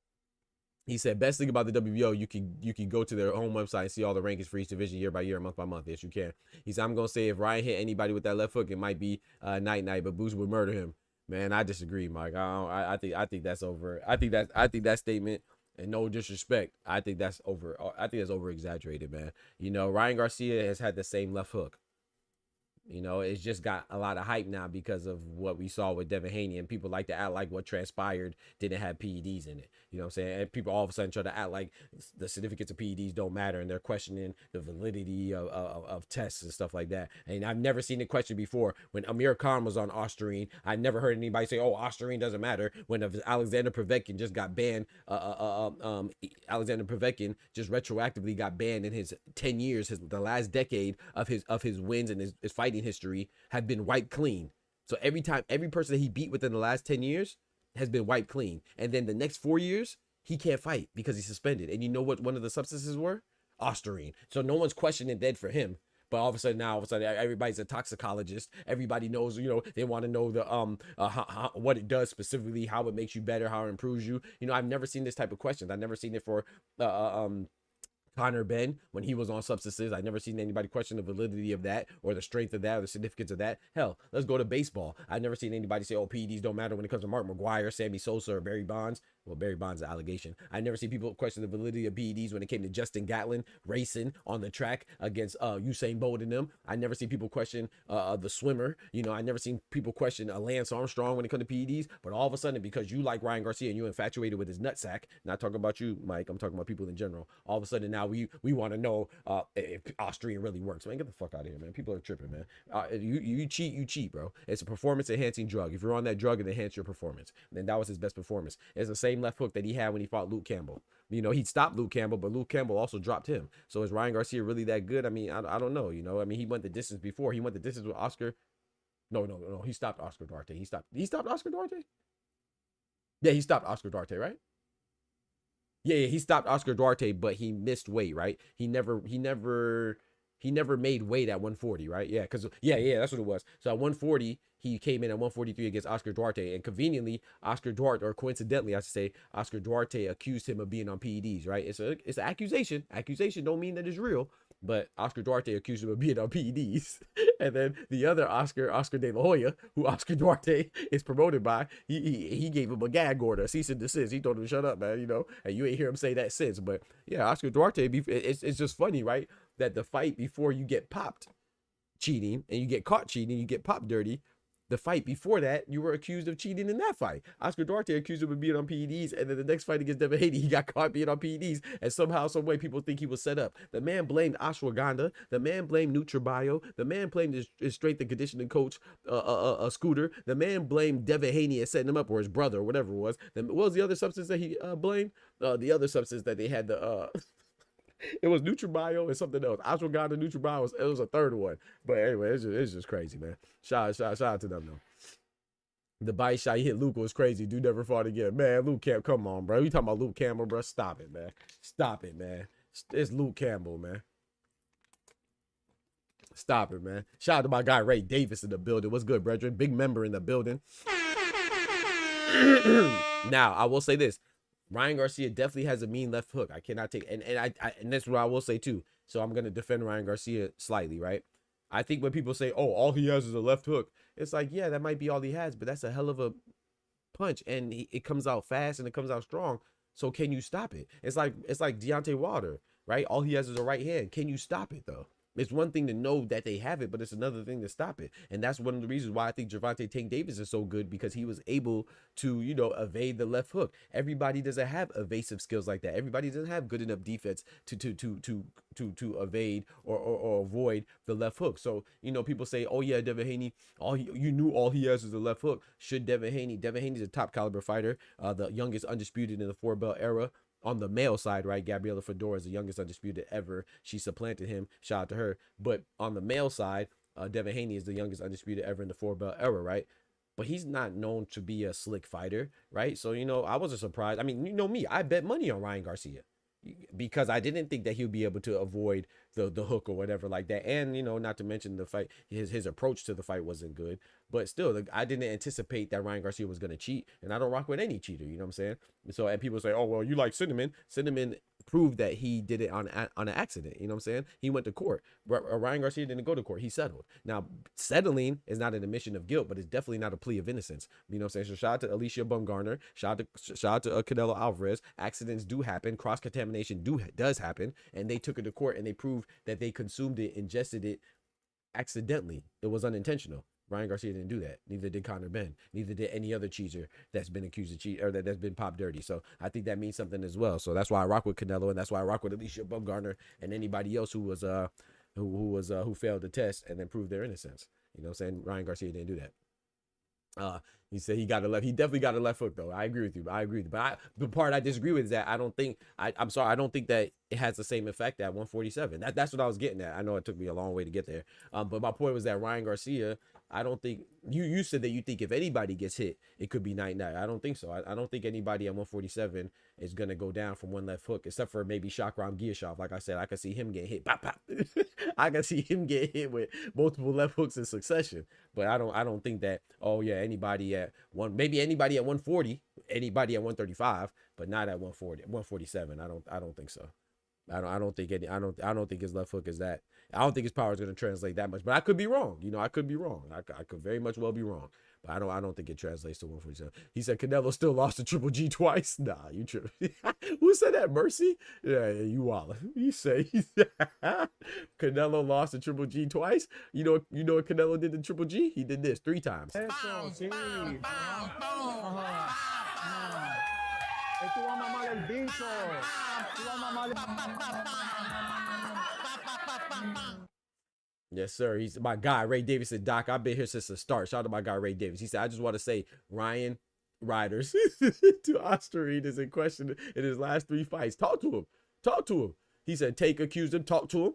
He said, best thing about the WBO, you can go to their own website and see all the rankings for each division year by year, month by month. Yes, you can. He said, I'm gonna say if Ryan hit anybody with that left hook, it might be night, but Boots would murder him. Man, I disagree, Mike. I think that's over. I think that statement, and no disrespect, I think that's over. I think that's over exaggerated, man. You know, Ryan Garcia has had the same left hook. You know, it's just got a lot of hype now because of what we saw with Devin Haney, and people like to act like what transpired didn't have PEDs in it. You know what I'm saying? And people all of a sudden try to act like the certificates of PEDs don't matter, and they're questioning the validity of tests and stuff like that. And I've never seen it questioned before. When Amir Khan was on Ostarine, I never heard anybody say, oh, Ostarine doesn't matter. When Alexander Povetkin just got banned, Alexander Povetkin just retroactively got banned in his 10 years, the last decade of his wins and his fighting history have been wiped clean. So every person that he beat within the last 10 years has been wiped clean. And then the next 4 years, he can't fight because he's suspended. And you know what one of the substances were? Ostarine. So no one's questioning dead for him. But all of a sudden everybody's a toxicologist. Everybody knows, you know, they want to know the what it does specifically, how it makes you better, how it improves you. You know, I've never seen this type of questions. I've never seen it for Conor Ben when he was on substances. I've never seen anybody question the validity of that or the strength of that or the significance of that. Hell, let's go to baseball. I've never seen anybody say, oh, PEDs don't matter when it comes to Mark McGwire, Sammy Sosa, or Barry Bonds. Well, Barry Bonds is an allegation. I never see people question the validity of PEDs when it came to Justin Gatlin racing on the track against Usain Bolt and them. I never see people question the swimmer. You know, I never seen people question Lance Armstrong when it comes to PEDs. But all of a sudden, because you like Ryan Garcia and you infatuated with his nutsack, not talking about you, Mike, I'm talking about people in general. All of a sudden now we want to know if Austrian really works. Man, get the fuck out of here, man. People are tripping, man. You cheat, bro. It's a performance enhancing drug. If you're on that drug, it enhances your performance. And that was his best performance. It's the same left hook that he had when he fought Luke Campbell. You know, he stopped Luke Campbell, but Luke Campbell also dropped him. So is Ryan Garcia really that good? I mean, I don't know. You know, I mean, he went the distance before. He went the distance with Oscar. No. He stopped Oscar Duarte. He stopped Oscar Duarte? Yeah, he stopped Oscar Duarte, right? Yeah, he stopped Oscar Duarte, but he missed weight, right? He never made weight at 140, right? Yeah, because that's what it was. So at 140, he came in at 143 against Oscar Duarte, and conveniently, Oscar Duarte, or coincidentally, I should say, Oscar Duarte accused him of being on PEDs, right? It's an accusation. Accusation don't mean that it's real, but Oscar Duarte accused him of being on PEDs. And then the other Oscar De La Hoya, who Oscar Duarte is promoted by, he gave him a gag order, a cease and desist. He told him to shut up, man, you know, and you ain't hear him say that since. But yeah, Oscar Duarte, it's just funny, right? That the fight before you get popped cheating and you get caught cheating, you get popped dirty, the fight before that, you were accused of cheating in that fight. Oscar Duarte accused him of being on PEDs, and then the next fight against Devin Haney, he got caught being on PEDs, and somehow, some way, people think he was set up. The man blamed ashwagandha. The man blamed NutriBio. The man blamed his strength and conditioning coach, Scooter. The man blamed Devin Haney and setting him up, or his brother, or whatever it was. What was the other substance that he blamed? The other substance that they had it was NutriBio and something else. Ashwagandha, NutriBio, it was a third one. But anyway, it's just crazy, man. Shout out to them, though. The body shot he hit Luke was crazy. Dude never fought again. Man, Luke Campbell, come on, bro. You talking about Luke Campbell, bro? Stop it, man. Stop it, man. It's Luke Campbell, man. Stop it, man. Shout out to my guy, Ray Davis, in the building. What's good, brethren? Big member in the building. Now, I will say this. Ryan Garcia definitely has a mean left hook. I cannot take, and that's what I will say too. So I'm gonna defend Ryan Garcia slightly, right? I think when people say, "Oh, all he has is a left hook," it's like, yeah, that might be all he has, but that's a hell of a punch, and it comes out fast and it comes out strong. So can you stop it? It's like Deontay Wilder, right? All he has is a right hand. Can you stop it though? It's one thing to know that they have it, but it's another thing to stop it. And that's one of the reasons why I think Gervonta Tank Davis is so good, because he was able to, you know, evade the left hook. Everybody doesn't have evasive skills like that. Everybody doesn't have good enough defense to evade or avoid the left hook. So, you know, people say, oh yeah, Devin Haney, you knew all he has is a left hook. Should Devin Haney's a top caliber fighter, the youngest undisputed in the 4-belt era. On the male side, right? Gabriela Fedora is the youngest undisputed ever. She supplanted him. Shout out to her. But on the male side, Devin Haney is the youngest undisputed ever in the 4-belt era, right? But he's not known to be a slick fighter, right? So, you know, I wasn't surprised. I mean, you know me, I bet money on Ryan Garcia because I didn't think that he would be able to avoid the hook or whatever like that. And, you know, not to mention the fight, his approach to the fight wasn't good. But still, I didn't anticipate that Ryan Garcia was going to cheat. And I don't rock with any cheater, you know what I'm saying? So, and people say, oh, well, you like Cinnamon. Cinnamon proved that he did it on an accident, you know what I'm saying? He went to court. Ryan Garcia didn't go to court. He settled. Now, settling is not an admission of guilt, but it's definitely not a plea of innocence. You know what I'm saying? So shout out to Alicia Bumgarner. Shout out to Canelo Alvarez. Accidents do happen. Cross-contamination does happen. And they took it to court and they proved that they consumed it, ingested it accidentally. It was unintentional. Ryan Garcia didn't do that. Neither did Conor Benn. Neither did any other cheater that's been accused of cheat or that's been popped dirty. So I think that means something as well. So that's why I rock with Canelo, and that's why I rock with Alicia Bumgarner and anybody else who failed the test and then proved their innocence. You know what I'm saying? Ryan Garcia didn't do that. He said he got a left. He definitely got a left hook though. I agree with you. But the part I disagree with is that I don't think that it has the same effect at 147. That's what I was getting at. I know it took me a long way to get there. But my point was that Ryan Garcia, I don't think you said that you think if anybody gets hit, it could be night. I don't think so. I don't think anybody at 147 is gonna go down from one left hook, except for maybe Shakram Giyashov. Like I said, I could see him get hit. Pop, pop. I can see him get hit with multiple left hooks in succession. But I don't think that, oh yeah, anybody at maybe anybody at 140, anybody at 135, but not at 147. I don't think so. I don't think his left hook is that. I don't think his power is going to translate that much, but I could be wrong. You know, I could be wrong. I could very much well be wrong, but I don't think it translates to 147. He said Canelo still lost to Triple G twice. Nah, you tripping. Who said that? Mercy? Yeah, you walla. You say Canelo lost to Triple G twice. You know what Canelo did to Triple G? He did this 3 times. Yes, sir. He's my guy. Ray Davis said, Doc, I've been here since the start. Shout out to my guy, Ray Davis. He said, I just want to say Ryan Riders to Osterine is in question in his last 3 fights. Talk to him. He said, Take accused him. Talk to him.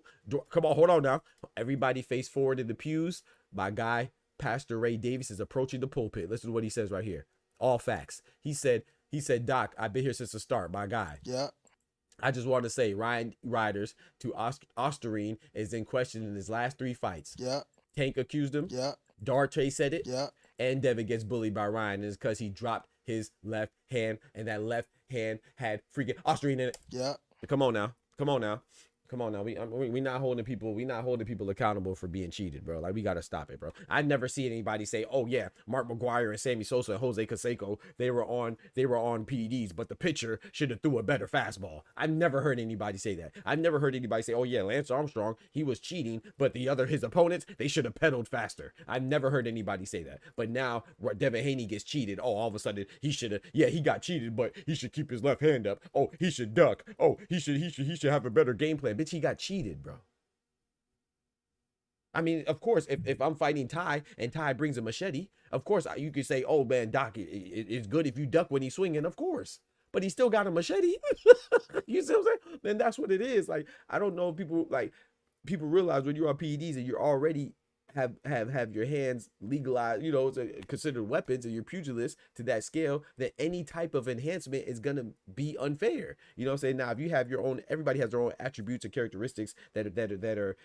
Come on, hold on now. Everybody face forward in the pews. My guy, Pastor Ray Davis, is approaching the pulpit. Listen to what he says right here. All facts. He said, Doc, I've been here since the start. My guy. Yeah. I just want to say Ryan Riders to Osterine is in question in his last 3 fights. Yeah. Tank accused him. Yeah. Darte said it. Yeah. And Devin gets bullied by Ryan. And it's because he dropped his left hand, and that left hand had freaking Osterine in it. Yeah. Come on now. Come on now, we not holding people accountable for being cheated, bro. Like, we gotta stop it, bro. I never see anybody say, oh yeah, Mark McGuire and Sammy Sosa and Jose Canseco, they were on PEDs, but the pitcher should have threw a better fastball. I've never heard anybody say that. I've never heard anybody say, oh yeah, Lance Armstrong, he was cheating, but his opponents, they should have pedaled faster. I've never heard anybody say that. But now Devin Haney gets cheated. Oh, all of a sudden he got cheated, but he should keep his left hand up. Oh, he should duck. Oh, he should have a better game plan. Bitch, he got cheated, bro. I mean, of course, if I'm fighting Ty and Ty brings a machete, of course you could say, oh man, Doc, it's good if you duck when he's swinging, of course. But he still got a machete. You see what I'm saying? Then that's what it is. Like, I don't know if people realize when you're on PEDs and you're already have your hands legalized, you know, considered weapons, and you're pugilist to that scale, that any type of enhancement is gonna be unfair. You know what I'm saying? Now, if you have your own, everybody has their own attributes and characteristics that are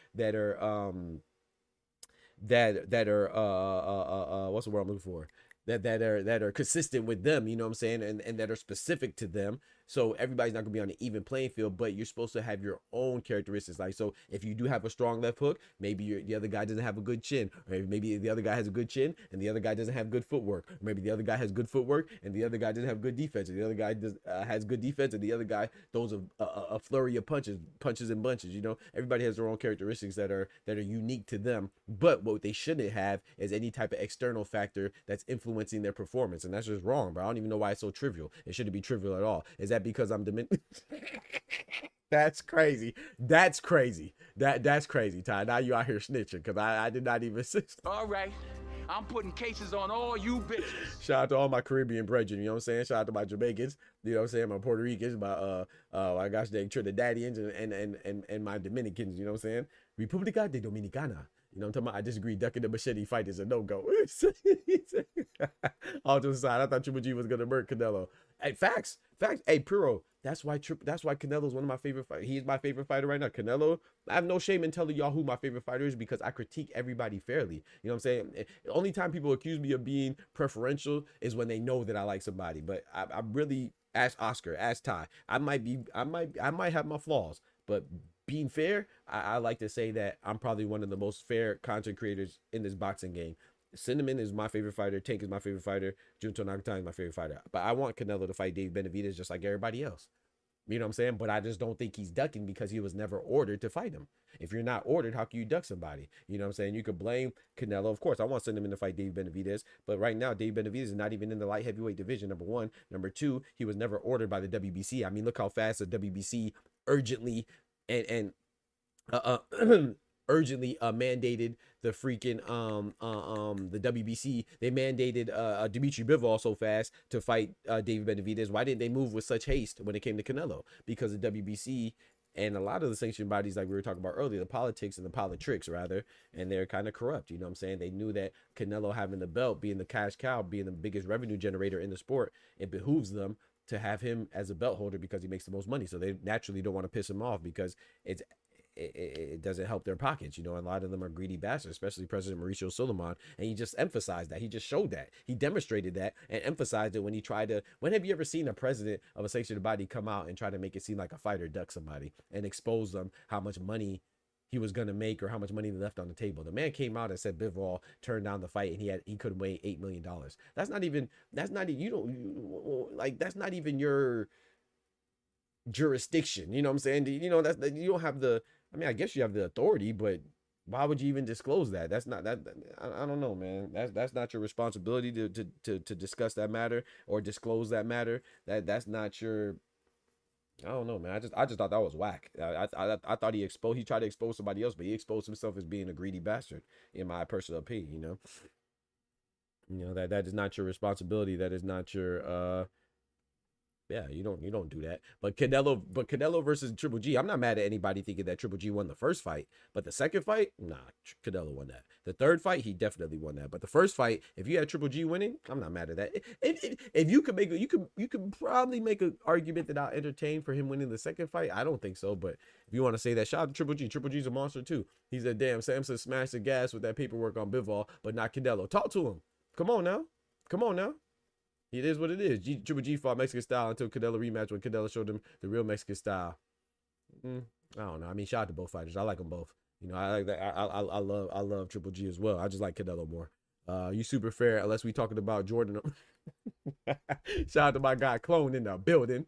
what's the word I'm looking for? That are consistent with them, you know what I'm saying, and that are specific to them. So everybody's not gonna be on an even playing field, but you're supposed to have your own characteristics. Like, so if you do have a strong left hook, maybe the other guy doesn't have a good chin, or maybe the other guy has a good chin and the other guy doesn't have good footwork, or maybe the other guy has good footwork and the other guy doesn't have good defense, and the other guy has good defense and the other guy throws a flurry of punches and bunches. You know, everybody has their own characteristics that are unique to them. But what they shouldn't have is any type of external factor that's influencing their performance, and that's just wrong, bro. I don't even know why it's so trivial. It shouldn't be trivial at all. Is that because I'm Dominican? That's crazy. That's crazy, Ty. Now you out here snitching, because I did not even. All right, I'm putting cases on all you bitches. Shout out to all my Caribbean brethren, you know what I'm saying? Shout out to my Jamaicans, you know what I'm saying? My Puerto Ricans, my I got the Trinidadians and my Dominicans, you know what I'm saying? República de Dominicana. You know what I'm talking about? I disagree. Ducking the machete fight is a no-go. All to the side, I thought Triple G was gonna murk Canelo. Hey, facts. Hey, Puro, that's why Canelo's one of my favorite fighters. He's my favorite fighter right now. Canelo, I have no shame in telling y'all who my favorite fighter is, because I critique everybody fairly. You know what I'm saying? The only time people accuse me of being preferential is when they know that I like somebody. But I really, ask Oscar, ask Ty, I might have my flaws, but being fair, I like to say that I'm probably one of the most fair content creators in this boxing game. Cinnamon is my favorite fighter. Tank is my favorite fighter. Junto Nakatani is my favorite fighter. But I want Canelo to fight Dave Benavidez just like everybody else. You know what I'm saying? But I just don't think he's ducking because he was never ordered to fight him. If you're not ordered, how can you duck somebody? You know what I'm saying? You could blame Canelo. Of course, I want Cinnamon to fight Dave Benavidez. But right now, Dave Benavidez is not even in the light heavyweight division, number one. Number two, he was never ordered by the WBC. I mean, look how fast the WBC urgently urgently mandated the freaking the WBC. They mandated Dimitri Bivol so fast to fight David Benavidez. Why didn't they move with such haste when it came to Canelo? Because the WBC and a lot of the sanctioned bodies, like we were talking about earlier, the politics and the politricks rather, and they're kind of corrupt. You know what I'm saying? They knew that Canelo having the belt, being the cash cow, being the biggest revenue generator in the sport, it behooves them to have him as a belt holder because he makes the most money. So they naturally don't want to piss him off because it doesn't help their pockets, you know. And a lot of them are greedy bastards, especially President Mauricio Suleiman. And he just emphasized that. He just showed that. He demonstrated that and emphasized it when he tried to. When have you ever seen a president of a sanctioned body come out and try to make it seem like a fighter duck somebody and expose them how much money he was gonna make or how much money he left on the table? The man came out and said Bivol turned down the fight and he could weigh $8 million. That's not even your jurisdiction. You know what I'm saying? You know, you don't have the. I mean, I guess you have the authority, but why would you even disclose that? That's not that. I don't know, man. That's not your responsibility to discuss that matter or disclose that matter. That's not your. I don't know, man. I just thought that was whack. I thought he tried to expose somebody else, but he exposed himself as being a greedy bastard, in my personal opinion. You know that is not your responsibility. That is not your. Yeah, you don't do that. But Canelo versus Triple G, I'm not mad at anybody thinking that Triple G won the first fight. But the second fight, nah, Canelo won that. The third fight, he definitely won that. But the first fight, if you had Triple G winning, I'm not mad at that. If you could you could probably make an argument that I'll entertain for him winning the second fight. I don't think so, but if you want to say that, shout out to Triple G. Triple G's a monster too. He's a damn Samson smashed the gas with that paperwork on Bivol, but not Canelo. Talk to him. Come on now. It is what it is. Triple G fought Mexican style until Canelo rematch when Canelo showed him the real Mexican style. I don't know. I mean, shout out to both fighters. I like them both. You know, I like that. I love Triple G as well. I just like Canelo more. You super fair unless we talking about Jordan. Shout out to my guy Clone in the building.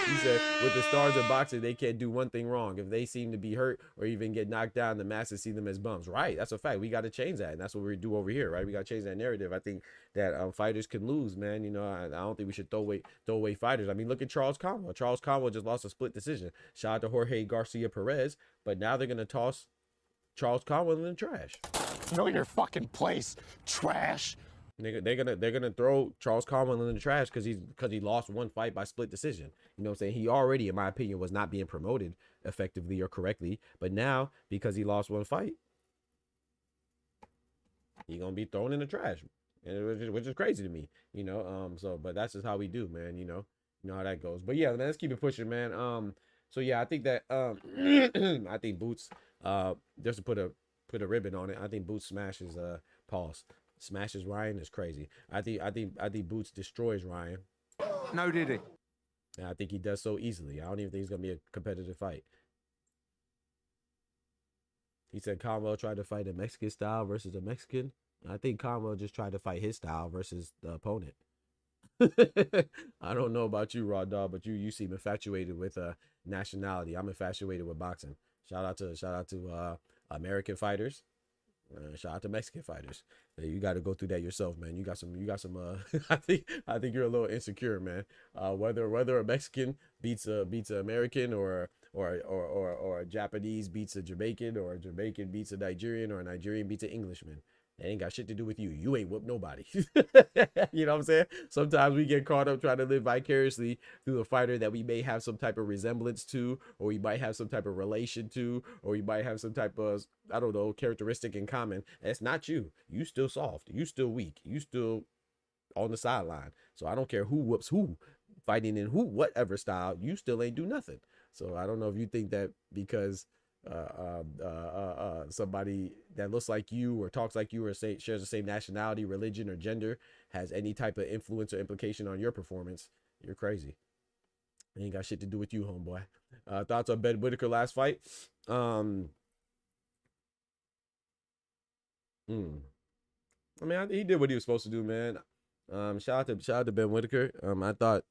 He said, with the stars of boxing, they can't do one thing wrong. If they seem to be hurt or even get knocked down, the masses see them as bums. Right. That's a fact. We got to change that. And that's what we do over here, right? We got to change that narrative. I think that fighters can lose, man. You know, I don't think we should throw away fighters. I mean, look at Charles Conwell. Charles Conwell just lost a split decision. Shout out to Jorge Garcia Perez. But now they're going to toss Charles Conwell in the trash. Know your fucking place, trash. They're gonna throw Charles Conwell in the trash because he lost one fight by split decision. You know what I'm saying? He already, in my opinion, was not being promoted effectively or correctly. But now, because he lost one fight, he's gonna be thrown in the trash, and which is crazy to me. You know, but that's just how we do, man. You know how that goes. But yeah, man, let's keep it pushing, man. So yeah, I think that I think Boots, just to put a ribbon on it, I think Boots smashes smashes Ryan is crazy. I think Boots destroys Ryan. No, did he? And I think he does so easily. I don't even think it's gonna be a competitive fight. He said Conwell tried to fight a Mexican style versus a Mexican. I think Conwell just tried to fight his style versus the opponent. I don't know about you, Raw Dog, but you seem infatuated with nationality. I'm infatuated with boxing. Shout out to American fighters. Shout out to Mexican fighters. You got to go through that yourself, man. You got some I think you're a little insecure, man. Whether a Mexican beats a American or a Japanese beats a Jamaican, or a Jamaican beats a Nigerian, or a Nigerian beats an Englishman. It ain't got shit to do with you. You ain't whooped nobody. You know what I'm saying? Sometimes we get caught up trying to live vicariously through a fighter that we may have some type of resemblance to, or we might have some type of relation to, or we might have some type of, I don't know, characteristic in common. That's not you. You still soft. You still weak. You still on the sideline. So I don't care who whoops who, fighting in whatever style, you still ain't do nothing. So I don't know if you think that because somebody that looks like you or talks like you or shares the same nationality, religion, or gender has any type of influence or implication on your performance, you're crazy. It ain't got shit to do with you, homeboy. Thoughts on Ben Whitaker last fight? I mean, he did what he was supposed to do, man. Shout out to Ben Whitaker. I thought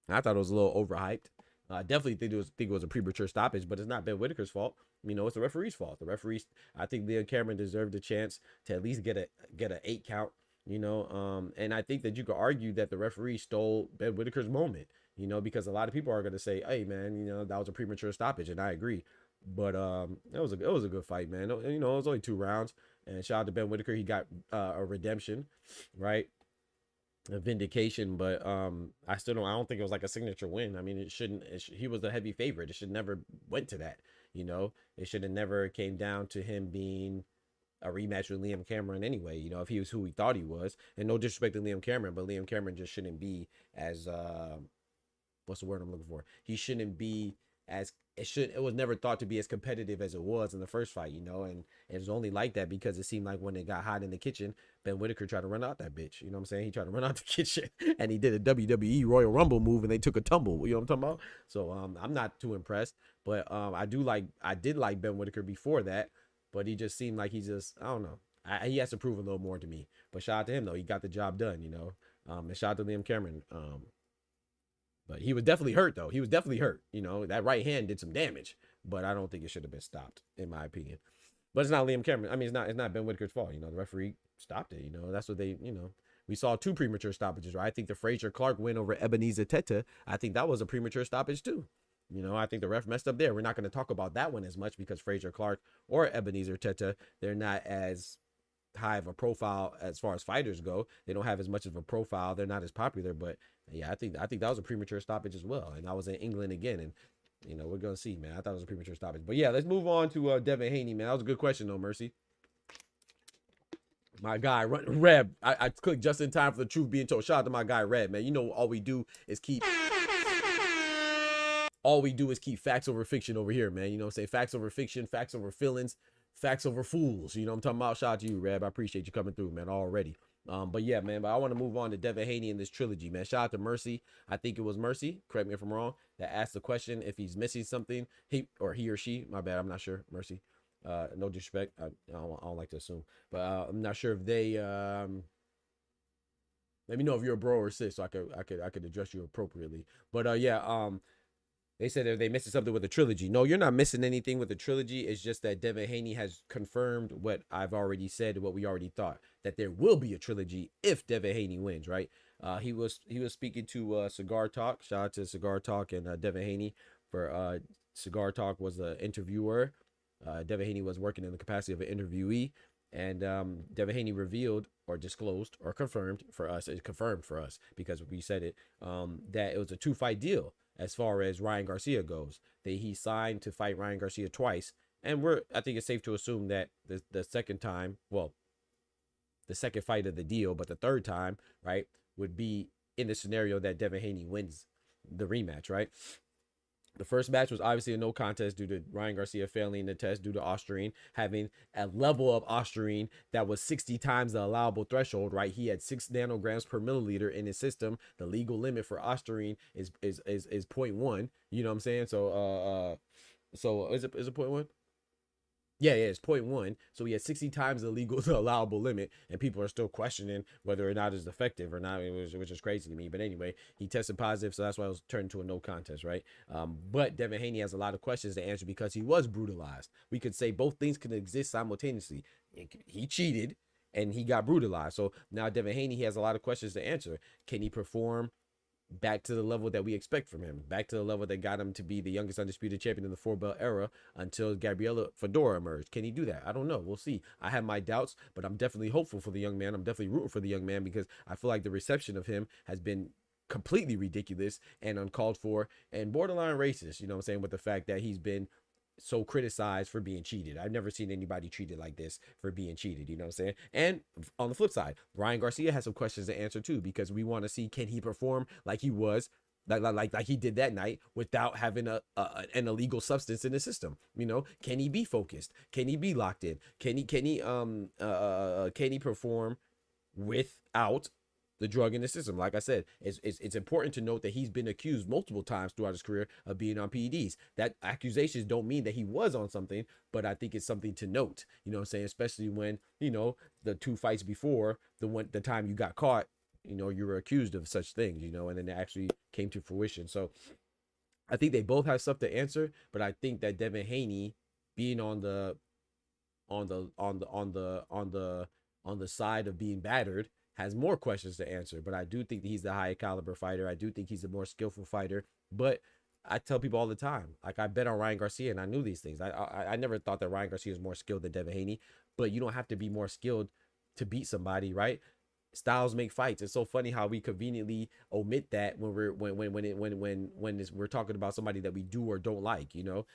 it was a little overhyped. I definitely think it was a premature stoppage, but it's not Ben Whitaker's fault. You know, it's the referee's fault. The referees, I think Leon Cameron deserved a chance to at least get a 8 count. You know, and I think that you could argue that the referee stole Ben Whitaker's moment. You know, because a lot of people are going to say, "Hey, man, you know, that was a premature stoppage," and I agree. But it was a good fight, man. You know, it was only 2 rounds. And shout out to Ben Whitaker, he got a redemption, right? A vindication, but I don't think it was like a signature win. I mean, he was the heavy favorite. It should never went to that. You know, it should have never came down to him being a rematch with Liam Cameron anyway. You know, if he was who he thought he was, and no disrespect to Liam Cameron, but Liam Cameron just shouldn't be as what's the word I'm looking for? He shouldn't be as it was never thought to be as competitive as it was in the first fight, you know, and it was only like that because it seemed like when it got hot in the kitchen, Ben Whitaker tried to run out that bitch. You know what I'm saying? He tried to run out the kitchen and he did a WWE Royal Rumble move and they took a tumble. You know what I'm talking about? So I'm not too impressed, but I did like Ben Whitaker before that, but he just seemed like I don't know. He has to prove a little more to me. But shout out to him though. He got the job done, you know. And shout out to Liam Cameron. But he was definitely hurt, though. He was definitely hurt. You know, that right hand did some damage. But I don't think it should have been stopped, in my opinion. But it's not Liam Cameron. I mean, it's not Ben Whitaker's fault. You know, the referee stopped it. You know, that's what they, you know. We saw 2 premature stoppages, right? I think the Frazier Clark win over Ebenezer Teta, I think that was a premature stoppage, too. You know, I think the ref messed up there. We're not going to talk about that one as much because Frazier Clark or Ebenezer Teta, they're not as high of a profile as far as fighters go. They don't have as much of a profile. They're not as popular, but yeah, I think that was a premature stoppage as well. And I was in England again, and you know, we're gonna see, man. I thought it was a premature stoppage. But yeah, let's move on to Devin Haney, man. That was a good question though, Mercy. My guy, Reb. I clicked just in time for the truth being told. Shout out to my guy, Reb, man. You know, all we do is keep facts over fiction over here, man. You know what I'm saying? Facts over fiction, facts over feelings, facts over fools. You know what I'm talking about? Shout out to you, Reb. I appreciate you coming through, man, already. But yeah, man, but I want to move on to Devin Haney in this trilogy, man. Shout out to Mercy. I think it was Mercy, correct me if I'm wrong, that asked the question if he's missing something. He or she, my bad, I'm not sure. Mercy. No disrespect. I don't like to assume. But I'm not sure if they let me know if you're a bro or sis so I could address you appropriately. But yeah, they said that they missing something with the trilogy. No, you're not missing anything with the trilogy. It's just that Devin Haney has confirmed what I've already said, what we already thought, that there will be a trilogy if Devin Haney wins, right? He was speaking to Cigar Talk. Shout out to Cigar Talk and Devin Haney for Cigar Talk was the interviewer. Devin Haney was working in the capacity of an interviewee. And Devin Haney revealed or disclosed or confirmed for us, it confirmed for us because we said it, that it was a 2-fight deal as far as Ryan Garcia goes. That he signed to fight Ryan Garcia twice. And I think it's safe to assume that the second time, well, the second fight of the deal, but the third time, right, would be in the scenario that Devin Haney wins the rematch, right? The first match was obviously a no contest due to Ryan Garcia failing the test due to ostarine, having a level of ostarine that was 60 times the allowable threshold, right? He had 6 nanograms per milliliter in his system. The legal limit for ostarine is 0.1. You know what I'm saying? So is it 0.1? Yeah, it's 0.1. So he had 60 times the legal, the allowable limit, and people are still questioning whether or not it's effective or not, which is crazy to me. But anyway, he tested positive, so that's why it was turned into a no contest, right? But Devin Haney has a lot of questions to answer because he was brutalized. We could say both things can exist simultaneously. He cheated, and he got brutalized. So now Devin Haney, he has a lot of questions to answer. Can he perform back to the level that we expect from him, back to the level that got him to be the youngest undisputed champion in the 4-belt era until Gabriela Fedora emerged? Can he do that? I don't know. We'll see. I have my doubts, but I'm definitely hopeful for the young man. I'm definitely rooting for the young man because I feel like the reception of him has been completely ridiculous and uncalled for and borderline racist, you know what I'm saying, with the fact that he's been so criticized for being cheated. I've never seen anybody treated like this for being cheated, you know what I'm saying? And on the flip side, Ryan Garcia has some questions to answer too, because we want to see, can he perform like he was, like he did that night without having an illegal substance in the system? You know, can he be focused? Can he be locked in? Can he perform without the drug in the system? Like I said, it's important to note that he's been accused multiple times throughout his career of being on PEDs. That accusations don't mean that he was on something, but I think it's something to note, you know what I'm saying? Especially when, you know, the 2 fights before, the time you got caught, you know, you were accused of such things, you know, and then it actually came to fruition. So I think they both have stuff to answer, but I think that Devin Haney being on the side of being battered has more questions to answer. But I do think that he's the higher caliber fighter. I do think he's a more skillful fighter. But I tell people all the time, like, I bet on Ryan Garcia, and I knew these things. I never thought that Ryan Garcia was more skilled than Devin Haney, but you don't have to be more skilled to beat somebody, right? Styles make fights. It's so funny how we conveniently omit that when we're talking about somebody that we do or don't like, you know.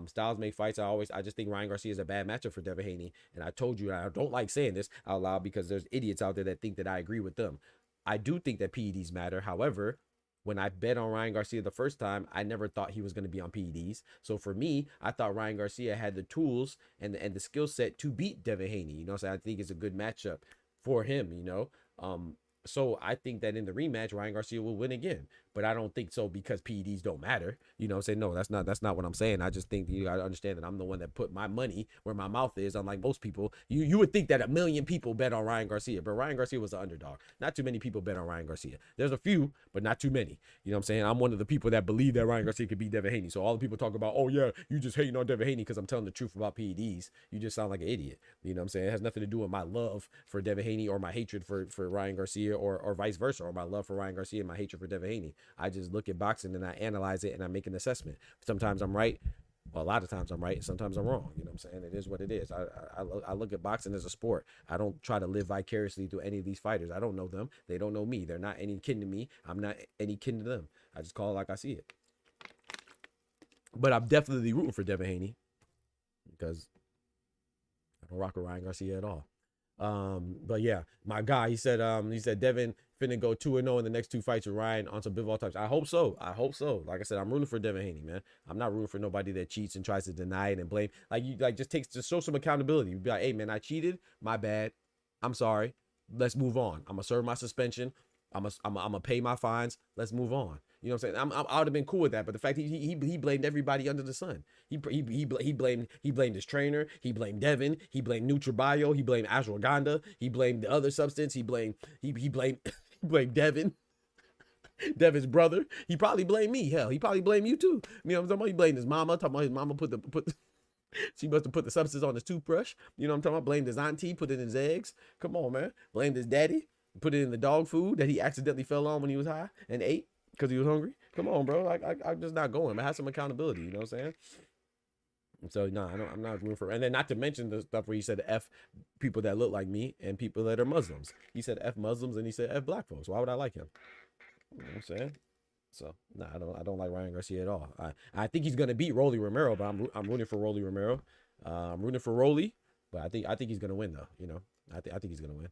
Styles make fights. I just think Ryan Garcia is a bad matchup for Devin Haney, and I told you I don't like saying this out loud because there's idiots out there that think that I agree with them. I do think that PEDs matter. However, when I bet on Ryan Garcia the first time, I never thought he was going to be on PEDs. So for me, I thought Ryan Garcia had the tools and the skill set to beat Devin Haney. You know, so I think it's a good matchup for him, you know. So I think that in the rematch, Ryan Garcia will win again, but I don't think so because PEDs don't matter. You know, say no, that's not what I'm saying. I just think you gotta understand that I'm the one that put my money where my mouth is. Unlike most people, you would think that 1 million people bet on Ryan Garcia, but Ryan Garcia was the underdog. Not too many people bet on Ryan Garcia. There's a few, but not too many. You know what I'm saying? I'm one of the people that believe that Ryan Garcia could beat Devin Haney. So all the people talk about, oh yeah, you just hating on Devin Haney because I'm telling the truth about PEDs. You just sound like an idiot. You know what I'm saying? It has nothing to do with my love for Devin Haney or my hatred for Ryan Garcia or vice versa, or my love for Ryan Garcia and my hatred for Devin Haney. I just look at boxing and I analyze it and I make an assessment. Sometimes I'm right. Well, a lot of times I'm right. Sometimes I'm wrong. You know what I'm saying? It is what it is. I look at boxing as a sport. I don't try to live vicariously through any of these fighters. I don't know them. They don't know me. They're not any kin to me. I'm not any kin to them. I just call it like I see it. But I'm definitely rooting for Devin Haney because I don't rock with Ryan Garcia at all. But yeah, my guy, he said Devin finna go 2-0 in the next 2 fights with Ryan on some Bivol types. I hope so. Like I said, I'm rooting for Devin Haney, man. I'm not rooting for nobody that cheats and tries to deny it and blame. Just show some accountability. Be like, hey man, I cheated. My bad. I'm sorry. Let's move on. I'm gonna serve my suspension. I'm gonna pay my fines. Let's move on. You know what I'm saying? I would have been cool with that, but the fact he blamed everybody under the sun. He blamed his trainer. He blamed Devin. He blamed Nutribio. He blamed ashwagandha. He blamed the other substance. He blamed Devin. Devin's brother. He probably blamed me. Hell, he probably blamed you too. You know what I'm talking about? He blamed his mama. Talking about his mama she must have put the substance on his toothbrush. You know what I'm talking about? Blamed his auntie, put it in his eggs. Come on, man. Blamed his daddy, put it in the dog food that he accidentally fell on when he was high and ate because he was hungry. Come on, bro. I'm just not going. I have some accountability. You know what I'm saying? And so, no, I'm not rooting for. And then not to mention the stuff where he said F people that look like me and people that are Muslims. He said F Muslims and he said F black folks. Why would I like him? You know what I'm saying? So no, I don't like Ryan Garcia at all. I think he's gonna beat Rolly Romero, but I'm rooting for Rolly Romero. I'm rooting for Rolly, but I think he's gonna win though. You know, I think he's gonna win.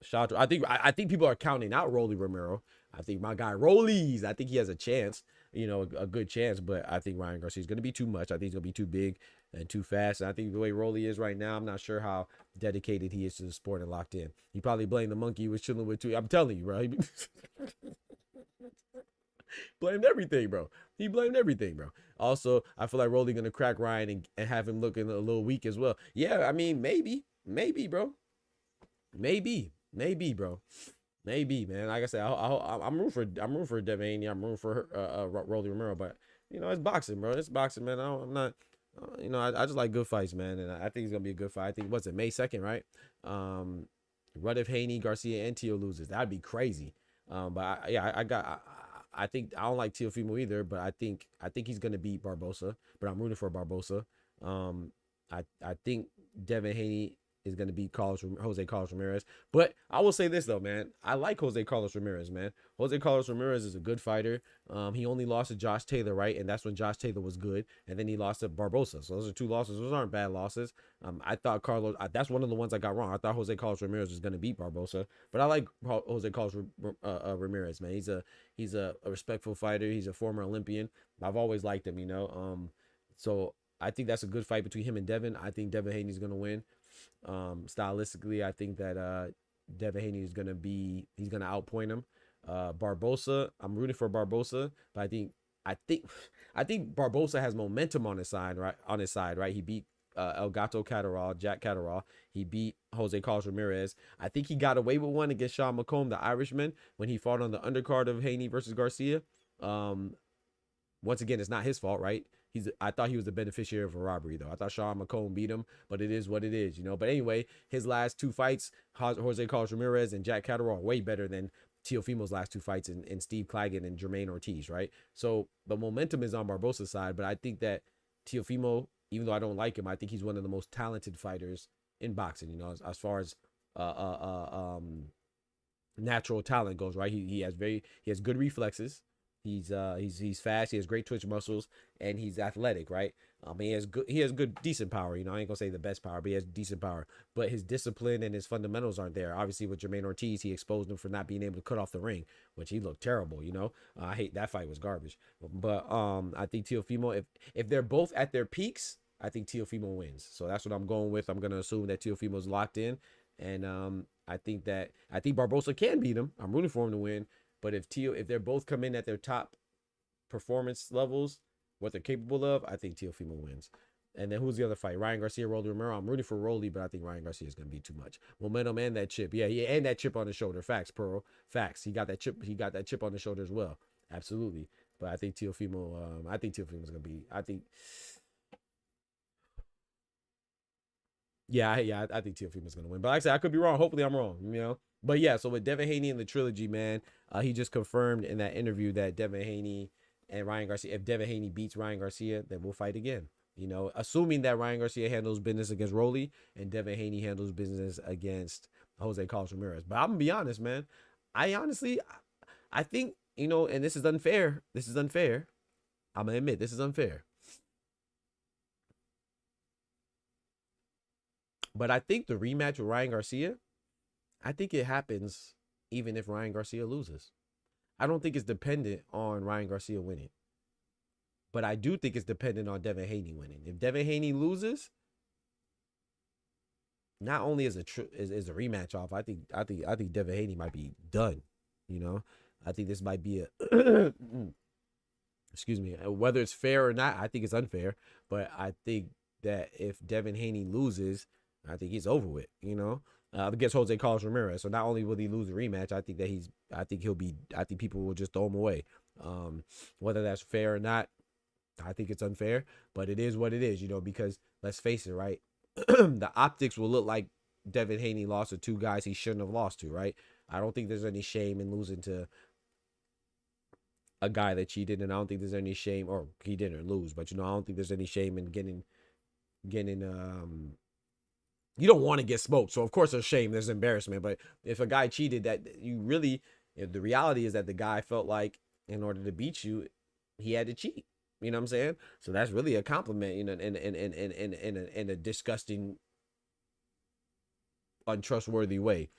Shout out I think people are counting out Rolly Romero. I think my guy Rollies, I think he has a chance, you know, a good chance, but I think Ryan Garcia is gonna be too much. I think he's gonna be too big and too fast. And I think the way Rolly is right now, I'm not sure how dedicated he is to the sport and locked in. He probably blamed the monkey he was chilling with too. I'm telling you, bro. Blamed everything, bro. He blamed everything, bro. Also, I feel like Rolly gonna crack Ryan and have him looking a little weak as well. Yeah, I mean, maybe, bro. Maybe, bro. Maybe, man. Like I said, I'm rooting for Devin Haney. I'm rooting for Rolly Romero. But you know, it's boxing, bro. It's boxing, man. I'm not. You know, I just like good fights, man. And I think it's gonna be a good fight. I think what's it, May 2nd, right? What if Haney, Garcia, and Teo loses? That'd be crazy. But I think I don't like Teofimo either, but I think he's gonna beat Barbosa. But I'm rooting for Barbosa. I think Devin Haney is gonna beat Jose Carlos Ramirez. But I will say this though, man. I like Jose Carlos Ramirez, man. Jose Carlos Ramirez is a good fighter. He only lost to Josh Taylor, right? And that's when Josh Taylor was good. And then he lost to Barbosa. So those are two losses. Those aren't bad losses. I thought that's one of the ones I got wrong. I thought Jose Carlos Ramirez was gonna beat Barbosa. But I like Jose Carlos Ramirez, man. He's a respectful fighter. He's a former Olympian. I've always liked him, you know. So I think that's a good fight between him and Devin. I think Devin Haney's gonna win. Stylistically, I think that Devin Haney is gonna outpoint him. Barbosa, I'm rooting for Barbosa, but I think Barbosa has momentum on his side, right? He beat El Gato Catterall, Jack Catterall. He beat Jose Carlos Ramirez. I think he got away with one against Sean McComb, the Irishman, when he fought on the undercard of Haney versus Garcia. Once again, it's not his fault, right? I thought he was the beneficiary of a robbery, though. I thought Sean McComb beat him, but it is what it is, you know. But anyway, his last two fights, Jose Carlos Ramirez and Jack Catterall, are way better than Teofimo's last two fights in Steve Claggett and Jermaine Ortiz, right? So the momentum is on Barbosa's side, but I think that Teofimo, even though I don't like him, I think he's one of the most talented fighters in boxing, you know, as far as natural talent goes, right? He has good reflexes. He's fast. He has great twitch muscles, and he's athletic, right? He has good, decent power. You know, I ain't gonna say the best power, but he has decent power. But his discipline and his fundamentals aren't there. Obviously, with Jermaine Ortiz, he exposed him for not being able to cut off the ring, which he looked terrible. You know, I hate that fight was garbage. But I think Teofimo, if they're both at their peaks, I think Teofimo wins. So that's what I'm going with. I'm gonna assume that Teofimo's locked in, and I think Barbosa can beat him. I'm rooting for him to win. But if they're both come in at their top performance levels, what they're capable of, I think Teofimo wins. And then who's the other fight? Ryan Garcia, Rolly Romero. I'm rooting for Rolly, but I think Ryan Garcia is going to be too much. Momentum and that chip. Yeah, and that chip on the shoulder. Facts, Pearl. Facts. He got that chip on the shoulder as well. Absolutely. But I think Teofimo, is going to be, I think Teofimo is going to win. But like I said, I could be wrong. Hopefully I'm wrong, you know. But yeah, so with Devin Haney and the trilogy, man, he just confirmed in that interview that Devin Haney and Ryan Garcia, if Devin Haney beats Ryan Garcia, then we'll fight again. You know, assuming that Ryan Garcia handles business against Rolly and Devin Haney handles business against Jose Carlos Ramirez. But I'm going to be honest, man. I think, you know, and this is unfair. I'm going to admit, this is unfair. But I think the rematch with Ryan Garcia, I think it happens even if Ryan Garcia loses. I don't think it's dependent on Ryan Garcia winning. But I do think it's dependent on Devin Haney winning. If Devin Haney loses, not only is a rematch off, I think Devin Haney might be done. You know, I think this might be a excuse me, whether it's fair or not, I think it's unfair. But I think that if Devin Haney loses, I think he's over with. You know, against Jose Carlos Ramirez. So not only will he lose a rematch, I think people will just throw him away. Whether that's fair or not, I think it's unfair. But it is what it is. You know, because let's face it, right? The optics will look like Devin Haney lost to two guys he shouldn't have lost to, right? I don't think there's any shame in losing to a guy that cheated, and I don't think there's any shame, or he didn't lose, but you know, I don't think there's any shame in getting you don't want to get smoked. So of course there's shame, there's embarrassment. But if a guy cheated, that you really, the reality is that the guy felt like in order to beat you, he had to cheat. You know what I'm saying? So that's really a compliment, you know, in a disgusting, untrustworthy way.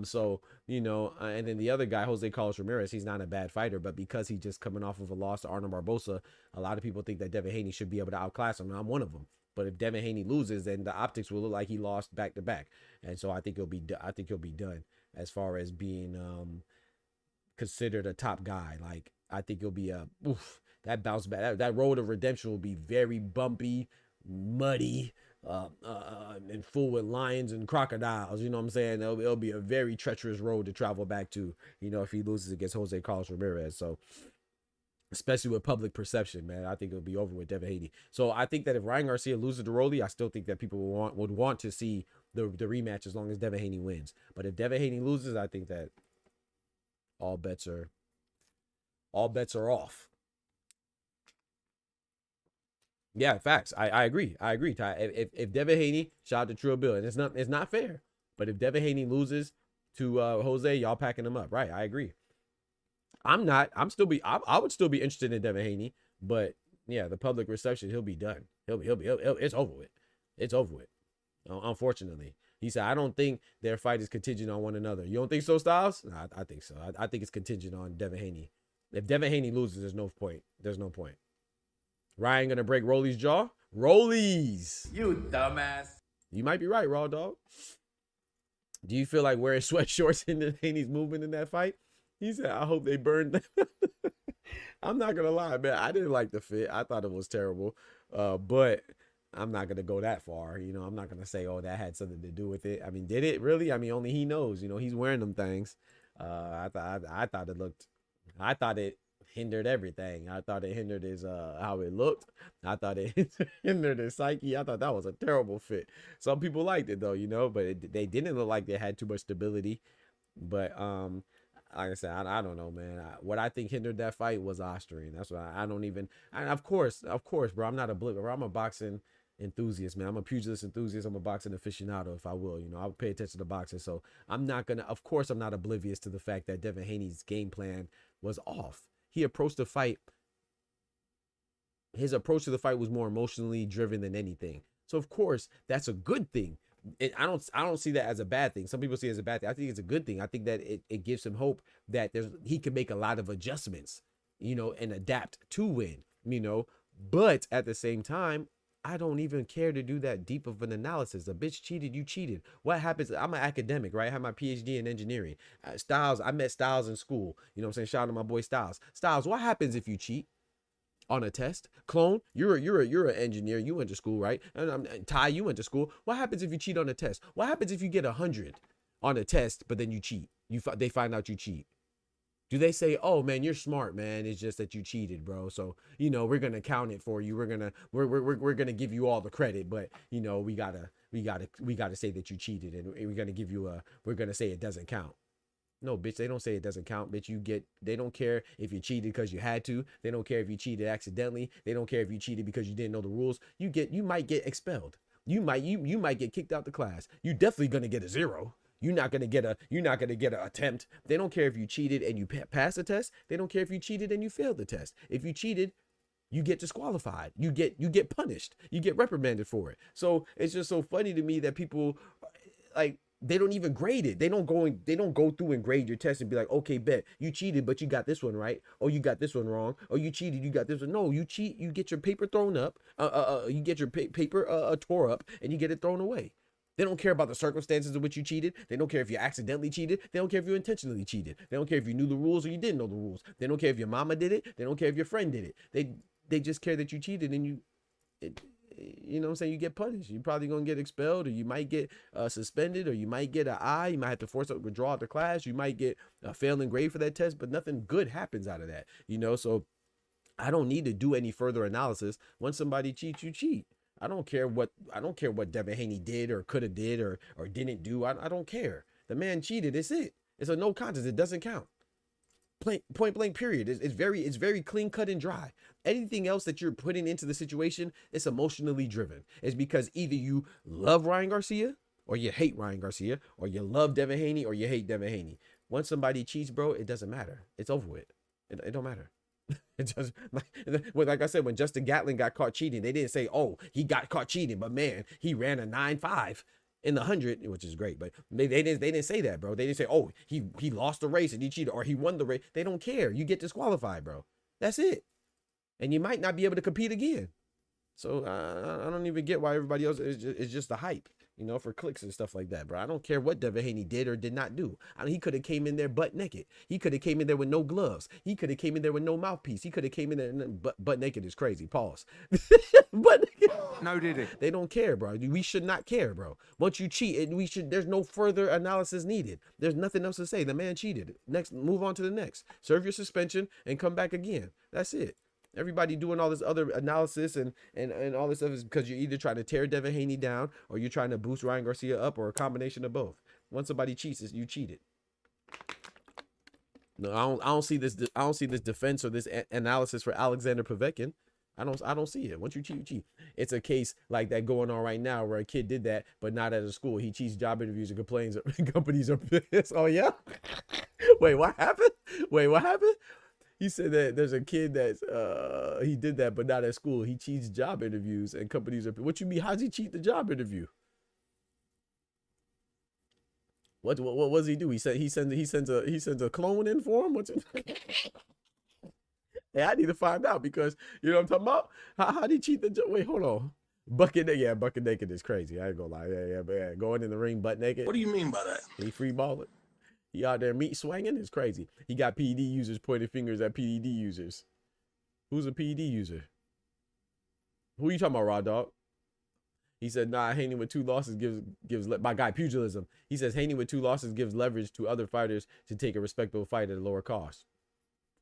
So, you know, and then the other guy, Jose Carlos Ramirez, he's not a bad fighter, but because he's just coming off of a loss to Arnold Barbosa, a lot of people think that Devin Haney should be able to outclass him. And I'm one of them. But if Devin Haney loses, then the optics will look like he lost back to back. And so I think he'll be done as far as being considered a top guy. Like, I think he'll be that bounce back. That road of redemption will be very bumpy, muddy, and full with lions and crocodiles. You know what I'm saying? It'll be a very treacherous road to travel back to, you know, if he loses against Jose Carlos Ramirez. So, especially with public perception, man, I think it'll be over with Devin Haney. So I think that if Ryan Garcia loses to Rolly, I still think that people would want to see the rematch as long as Devin Haney wins. But if Devin Haney loses, I think that all bets are off. Yeah, facts. I agree. Ty. If Devin Haney, shout out to Trill Bill, and it's not fair. But if Devin Haney loses to Jose, y'all packing him up, right? I agree. I would still be interested in Devin Haney, but yeah, the public reception, he'll be done. It's over with. It's over with. Unfortunately, he said, I don't think their fight is contingent on one another. You don't think so, Styles? Nah, I think so. I think it's contingent on Devin Haney. If Devin Haney loses, there's no point. Ryan gonna break Rolly's jaw? Rollies! You dumbass. You might be right, Raw Dog. Do you feel like wearing sweatshorts in Haney's movement in that fight? He said, I hope they burn them. I'm not gonna lie, man. I didn't like the fit. I thought it was terrible. But I'm not gonna go that far. You know, I'm not gonna say, oh, that had something to do with it. I mean, did it really? I mean, only he knows. You know, he's wearing them things. I thought it hindered everything. I thought it hindered his how it looked. I thought it hindered his psyche. I thought that was a terrible fit. Some people liked it though, you know, but they didn't look like they had too much stability. But like I said, I don't know, man. What I think hindered that fight was Austrian. That's why I don't even. And of course, bro. I'm not a bro. I'm a boxing enthusiast, man. I'm a pugilist enthusiast. I'm a boxing aficionado, if I will. You know, I pay attention to boxing, so I'm not gonna. Of course, I'm not oblivious to the fact that Devin Haney's game plan was off. He approached the fight. His approach to the fight was more emotionally driven than anything. So of course, that's a good thing. I don't see that as a bad thing. Some people see it as a bad thing. I think it's a good thing. I think that it gives him hope that he can make a lot of adjustments, you know, and adapt to win, you know. But at the same time, I don't even care to do that deep of an analysis. A bitch cheated, you cheated. What happens? I'm an academic, right? I have my PhD in engineering. Styles, I met Styles in school. You know what I'm saying? Shout out to my boy Styles. Styles, what happens if you cheat on a test? Clone, you're an engineer. You went to school, right? And Ty, you went to school. What happens if you cheat on a test? What happens if you get 100 on a test, but then you cheat? They find out you cheat. Do they say, "Oh man, you're smart, man. It's just that you cheated, bro. So you know we're gonna count it for you. We're gonna give you all the credit, but you know we gotta say that you cheated, and we're gonna say it doesn't count." No, bitch, they don't say it doesn't count, bitch. They don't care if you cheated because you had to. They don't care if you cheated accidentally. They don't care if you cheated because you didn't know the rules. You might get expelled. You might get kicked out the class. You definitely gonna get a 0. You're not gonna get an attempt. They don't care if you cheated and you pass the test. They don't care if you cheated and you failed the test. If you cheated, you get disqualified. You get punished. You get reprimanded for it. So it's just so funny to me that people like they don't even grade it. They don't go through and grade your test and be like, okay, bet you cheated, but you got this one right. Or you got this one wrong. Or you cheated, you got this one. No, you cheat, you get your paper thrown up. You get your paper tore up and you get it thrown away. They don't care about the circumstances in which you cheated. They don't care if you accidentally cheated. They don't care if you intentionally cheated. They don't care if you knew the rules or you didn't know the rules. They don't care if your mama did it. They don't care if your friend did it. They just care that you cheated, and you know what I'm saying, you get punished. You're probably going to get expelled, or you might get suspended, or you might get an I. You might have to force a withdraw out the class. You might get a failing grade for that test, but nothing good happens out of that, you know? So I don't need to do any further analysis. Once somebody cheats, you cheat. I don't care what Devin Haney did or could have did or didn't do. I don't care. The man cheated. It's it. It's a no contest. It doesn't count. Point blank period. It's very clean cut and dry. Anything else that you're putting into the situation, it's emotionally driven. It's because either you love Ryan Garcia or you hate Ryan Garcia, or you love Devin Haney or you hate Devin Haney. Once somebody cheats, bro, it doesn't matter. It's over with. It don't matter. It just, like I said, when Justin Gatlin got caught cheating, they didn't say, oh, he got caught cheating, but man, he ran a 9.5 in the 100, which is great. But they didn't say that, bro. They didn't say, oh, he lost the race and he cheated, or he won the race. They don't care. You get disqualified, bro. That's it. And you might not be able to compete again. So I don't even get why everybody else is just the hype, you know, for clicks and stuff like that, bro. I don't care what Devin Haney did or did not do. I mean, he could have came in there butt naked. He could have came in there with no gloves. He could have came in there with no mouthpiece. He could have came in there butt naked is crazy. Pause. Butt naked. No, did it? They don't care, bro. We should not care, bro. Once you cheat, there's no further analysis needed. There's nothing else to say. The man cheated. Next, move on to the next. Serve your suspension and come back again. That's it. Everybody doing all this other analysis and all this stuff is because you're either trying to tear Devin Haney down or you're trying to boost Ryan Garcia up, or a combination of both. Once somebody cheats, you cheated. No, I don't see this. I don't see this defense or this analysis for Alexander Povetkin. I don't see it. Once you cheat, you cheat. It's a case like that going on right now where a kid did that, but not at a school. He cheats job interviews and complains. Companies are pissed. Oh yeah. Wait, what happened? He said that there's a kid that's he did that, but not at school. He cheats job interviews and companies are. What you mean? How's he cheat the job interview? What does he do? He sends a clone in for him. What's it? Hey, I need to find out, because you know what I'm talking about. How did he cheat the job? Wait, hold on. Bucket naked is crazy. I ain't gonna lie. Yeah. Going in the ring butt naked. What do you mean by that? He free balling. He out there meat swinging. It's crazy. He got PED users pointing fingers at PED users. Who's a PED user? Who are you talking about, Raw Dog? He said, nah, Haney with 2 losses gives my guy Pugilism. He says Haney with 2 losses gives leverage to other fighters to take a respectable fight at a lower cost.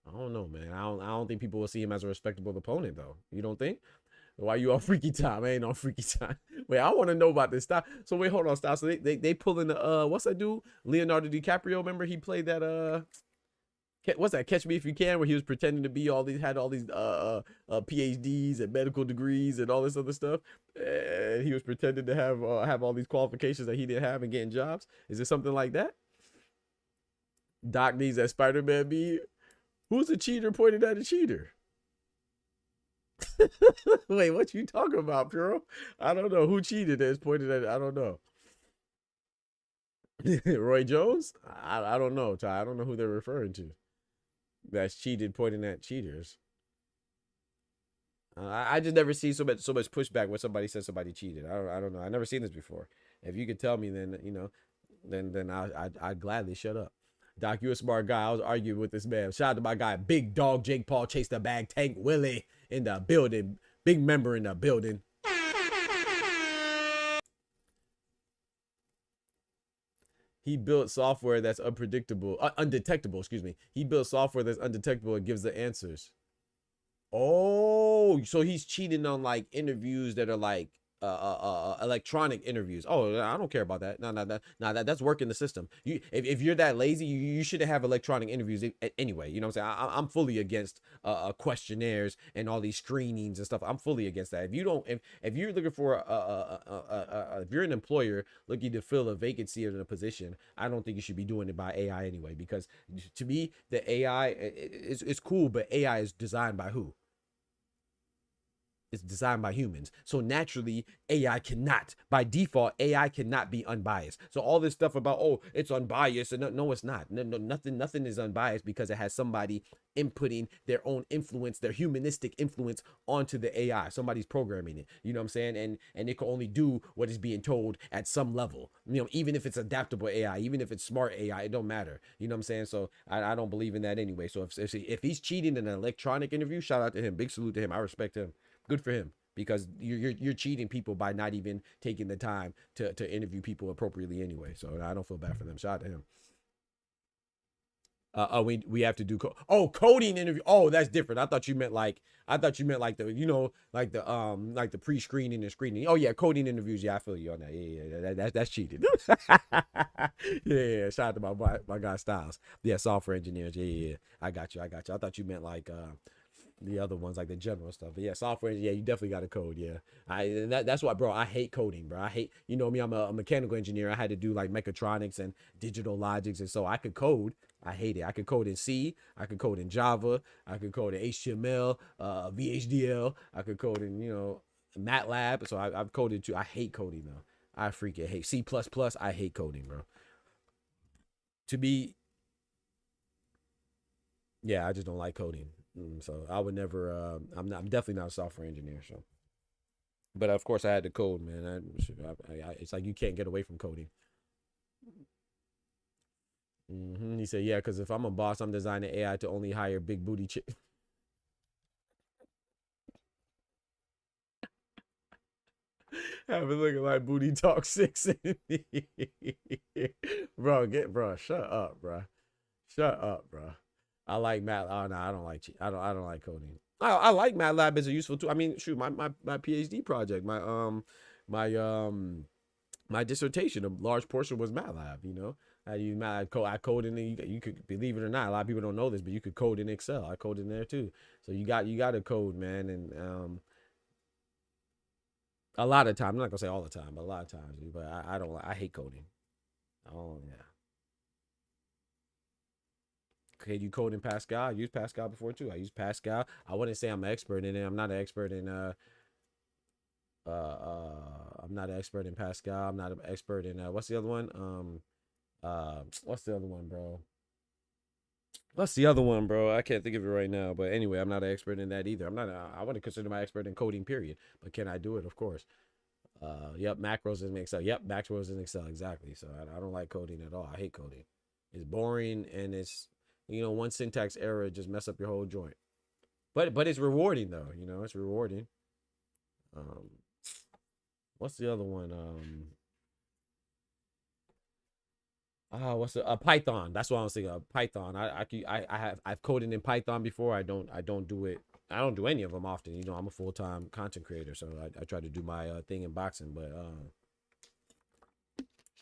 I don't know, man. I don't think people will see him as a respectable opponent, though. You don't think? Why you on freaky time? I ain't on freaky time. Wait, I want to know about this style. So wait, hold on, style. So they pull in the what's that dude? Leonardo DiCaprio. Remember he played that what's that? Catch Me If You Can, where he was pretending to be had all these PhDs and medical degrees and all this other stuff. And he was pretending to have all these qualifications that he didn't have and getting jobs. Is it something like that? Doc needs that Spider-Man beat. Who's a cheater pointed at a cheater? Wait, what you talking about, Puro? I don't know who cheated as pointed at. I don't know. Roy Jones? I don't know, Ty. I don't know who they're referring to. That's cheated pointing at cheaters. I just never see so much pushback when somebody says somebody cheated. I don't know. I never seen this before. If you could tell me, then you know, then I'd gladly shut up. Doc, you a smart guy. I was arguing with this man. Shout out to my guy, Big Dog Jake Paul, Chase the Bag, Tank Willie in the building. Big member in the building. He built software that's undetectable, excuse me. He built software that's undetectable and gives the answers. Oh, so he's cheating on like interviews that are like electronic interviews. Oh, I don't care about that. No, that's work in the system. If you're that lazy, you shouldn't have electronic interviews anyway. You know what I'm saying? I'm fully against questionnaires and all these screenings and stuff. I'm fully against that. If you're looking for if you're an employer looking to fill a vacancy in a position, I don't think you should be doing it by AI anyway, because to me the AI it's cool, but AI is designed by who? It's designed by humans. So naturally, AI cannot, by default, AI cannot be unbiased. So all this stuff about, oh, it's unbiased, and no, it's not. No, nothing is unbiased because it has somebody inputting their own influence, their humanistic influence onto the AI. Somebody's programming it. You know what I'm saying? And it can only do what is being told at some level. You know, even if it's adaptable AI, even if it's smart AI, it don't matter. You know what I'm saying? So I don't believe in that anyway. So if he's cheating in an electronic interview, shout out to him. Big salute to him. I respect him. Good for him, because you're cheating people by not even taking the time to interview people appropriately anyway. So I don't feel bad for them. Shout out to him. We have to do coding interview. Oh, that's different. I thought you meant like the, you know, like the pre-screening and screening. Oh yeah, coding interviews. Yeah, I feel you on that. Yeah, that's cheating. yeah. Shout out to my guy Styles. Yeah, software engineers. Yeah. I got you. I thought you meant like the other ones, like the general stuff. But yeah, software, yeah, you definitely got to code. Yeah, that's why, bro, I hate coding, bro. I hate, you know me, I'm a mechanical engineer. I had to do like mechatronics and digital logics, and so I could code. I hate it. I could code in C, I could code in Java, I could code in HTML, VHDL, I could code in, you know, MATLAB. So I've coded too. I hate coding though. I freaking hate C++. I hate coding, bro. Yeah, I just don't like coding. So I would never. I'm definitely not a software engineer. So, but of course I had to code, man. It's like you can't get away from coding. He said, yeah, because if I'm a boss, I'm designing AI to only hire big booty chicks. Have it looking like Booty Talk 6. bro, shut up, bro. I like Matt. Oh no, I don't like. I don't like coding. I like MATLAB as a useful tool. I mean, shoot, my PhD project, my dissertation, a large portion was MATLAB. You know, I use MATLAB. I code in it. You could, believe it or not, a lot of people don't know this, but you could code in Excel. I code in there too. So you got to code, man. And a lot of times, I'm not gonna say all the time, but a lot of times. But I don't. I hate coding. Oh yeah. Okay, you code in Pascal. I used Pascal before too. I use Pascal. I wouldn't say I'm an expert in it. I'm not an expert in I'm not an expert in Pascal. I'm not an expert in what's the other one? What's the other one, bro? I can't think of it right now. But anyway, I'm not an expert in that either. I wouldn't consider my expert in coding, period. But can I do it? Of course. Yep, macros in Excel. Yep, macros in Excel, exactly. So I don't like coding at all. I hate coding. It's boring, and it's, you know, one syntax error just mess up your whole joint. But it's rewarding though, you know, it's rewarding. What's the other one? What's the Python? That's what I was thinking of. Python. I've coded in Python before. I don't do it. I don't do any of them often. You know, I'm a full-time content creator, so I try to do my thing in boxing, but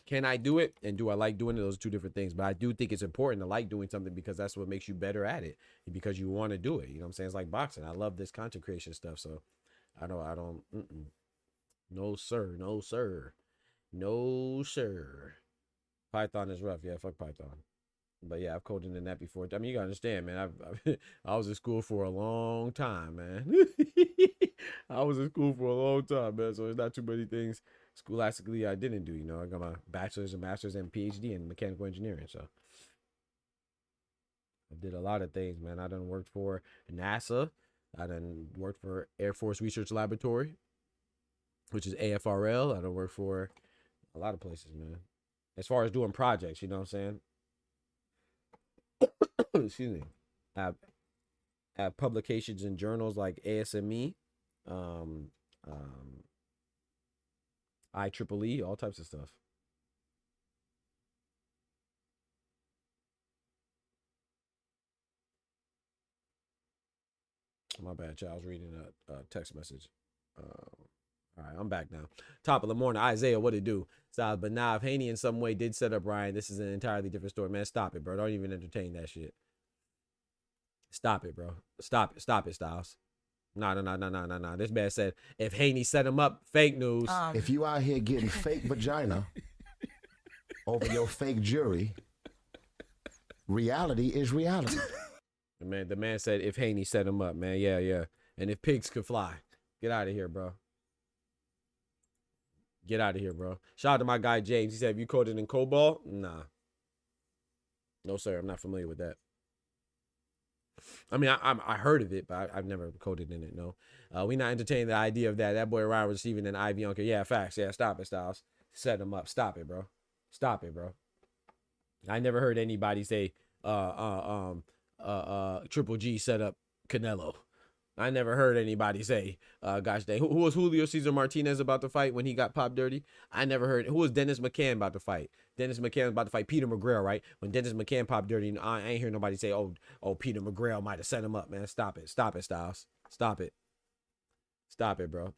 can I do it, and do I like doing it? Those are two different things. But I do think it's important to like doing something, because that's what makes you better at it, because you want to do it. You know what I'm saying? It's like boxing. I love this content creation stuff. So I don't. No sir. Python is rough. Yeah, fuck Python. But yeah, I've coded in that before. I mean, you gotta understand, man. I was in school for a long time, man. I was in school for a long time, man. So there's not too many things scholastically I didn't do. You know, I got my bachelor's and master's and PhD in mechanical engineering. So I did a lot of things, man. I done worked for NASA. I done worked for Air Force Research Laboratory, which is AFRL. I done worked for a lot of places, man. As far as doing projects, you know what I'm saying? Excuse me. I have publications in journals like ASME, IEEE, all types of stuff. My bad, child. I was reading a text message. All right, I'm back now. Top of the morning, Isaiah, what it do? But now, if Haney in some way did set up Ryan, this is an entirely different story. Man, stop it, bro. Don't even entertain that shit. Stop it, bro. Stop it, Styles. No. This man said, if Haney set him up, fake news. If you out here getting fake vagina over your fake jury, reality is reality. The man said, if Haney set him up, man. Yeah. And if pigs could fly. Get out of here, bro. Get out of here, bro. Shout out to my guy James. He said, "Have you coded in COBOL?" Nah. No, sir. I'm not familiar with that. I mean, I heard of it, but I've never coded in it. No. We not entertaining the idea of that. That boy Ryan receiving an IV on. Yeah, facts. Yeah, stop it, Styles. Set him up. Stop it, bro. Stop it, bro. I never heard anybody say Triple G set up Canelo. I never heard anybody say, gosh dang, who was Julio Cesar Martinez about to fight when he got popped dirty? I never heard. Who was Dennis McCann about to fight? Dennis McCann was about to fight Peter McGrail, right? When Dennis McCann popped dirty, I ain't hear nobody say, oh, Peter McGrail might have set him up, man. Stop it. Stop it, Styles. Stop it. Stop it, bro.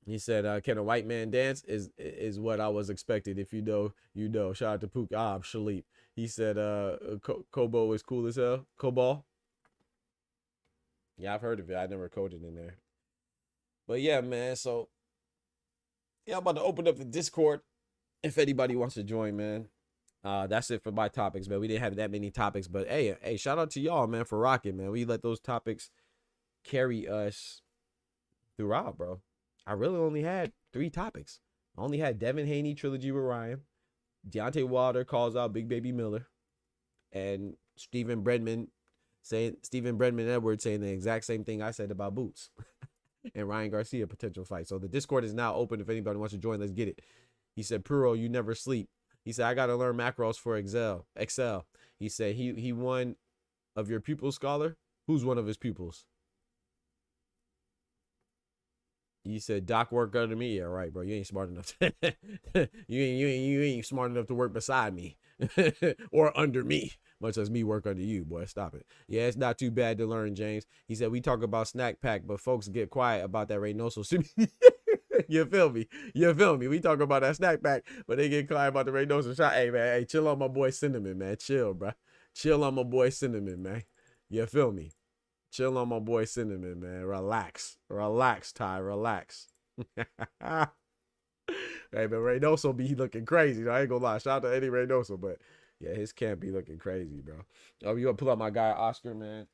He said, can a white man dance? Is what I was expecting. If you know, you know. Shout out to Pook. Shalip. He said, Kobo is cool as hell. Cobol. Yeah, I've heard of it. I never coded in there. But yeah, man. So, yeah, I'm about to open up the Discord if anybody wants to join, man. That's it for my topics, man. We didn't have that many topics, but hey, shout out to y'all, man, for rocking, man. We let those topics carry us throughout, bro. I really only had 3 topics. I only had Devin Haney trilogy with Ryan, Deontay Wilder calls out Big Baby Miller, and Stephen Bredman Edwards saying the exact same thing I said about Boots and Ryan Garcia potential fight. So the Discord is now open. If anybody wants to join, let's get it. He said, Puro, you never sleep. He said, I got to learn macros for Excel. He said, he one of your pupils, scholar? Who's one of his pupils? You said Doc work under me. Yeah, right, bro. You ain't smart enough. You ain't smart enough to work beside me or under me, much as me work under you, boy. Stop it. Yeah, it's not too bad to learn, James. He said we talk about snack pack, but folks get quiet about that Reynoso. You feel me? You feel me? We talk about that snack pack, but they get quiet about the Reynoso shot. Hey, man, hey, chill on my boy Cinnamon, man. Chill, bro. Chill on my boy Cinnamon, man. You feel me? Chill on my boy Cinnamon, man. Relax. Relax, Ty. Relax. Hey, but Reynoso be looking crazy. I ain't gonna lie. Shout out to Eddie Reynoso, but yeah, his camp be looking crazy, bro. Oh, you gonna pull up my guy Oscar, man?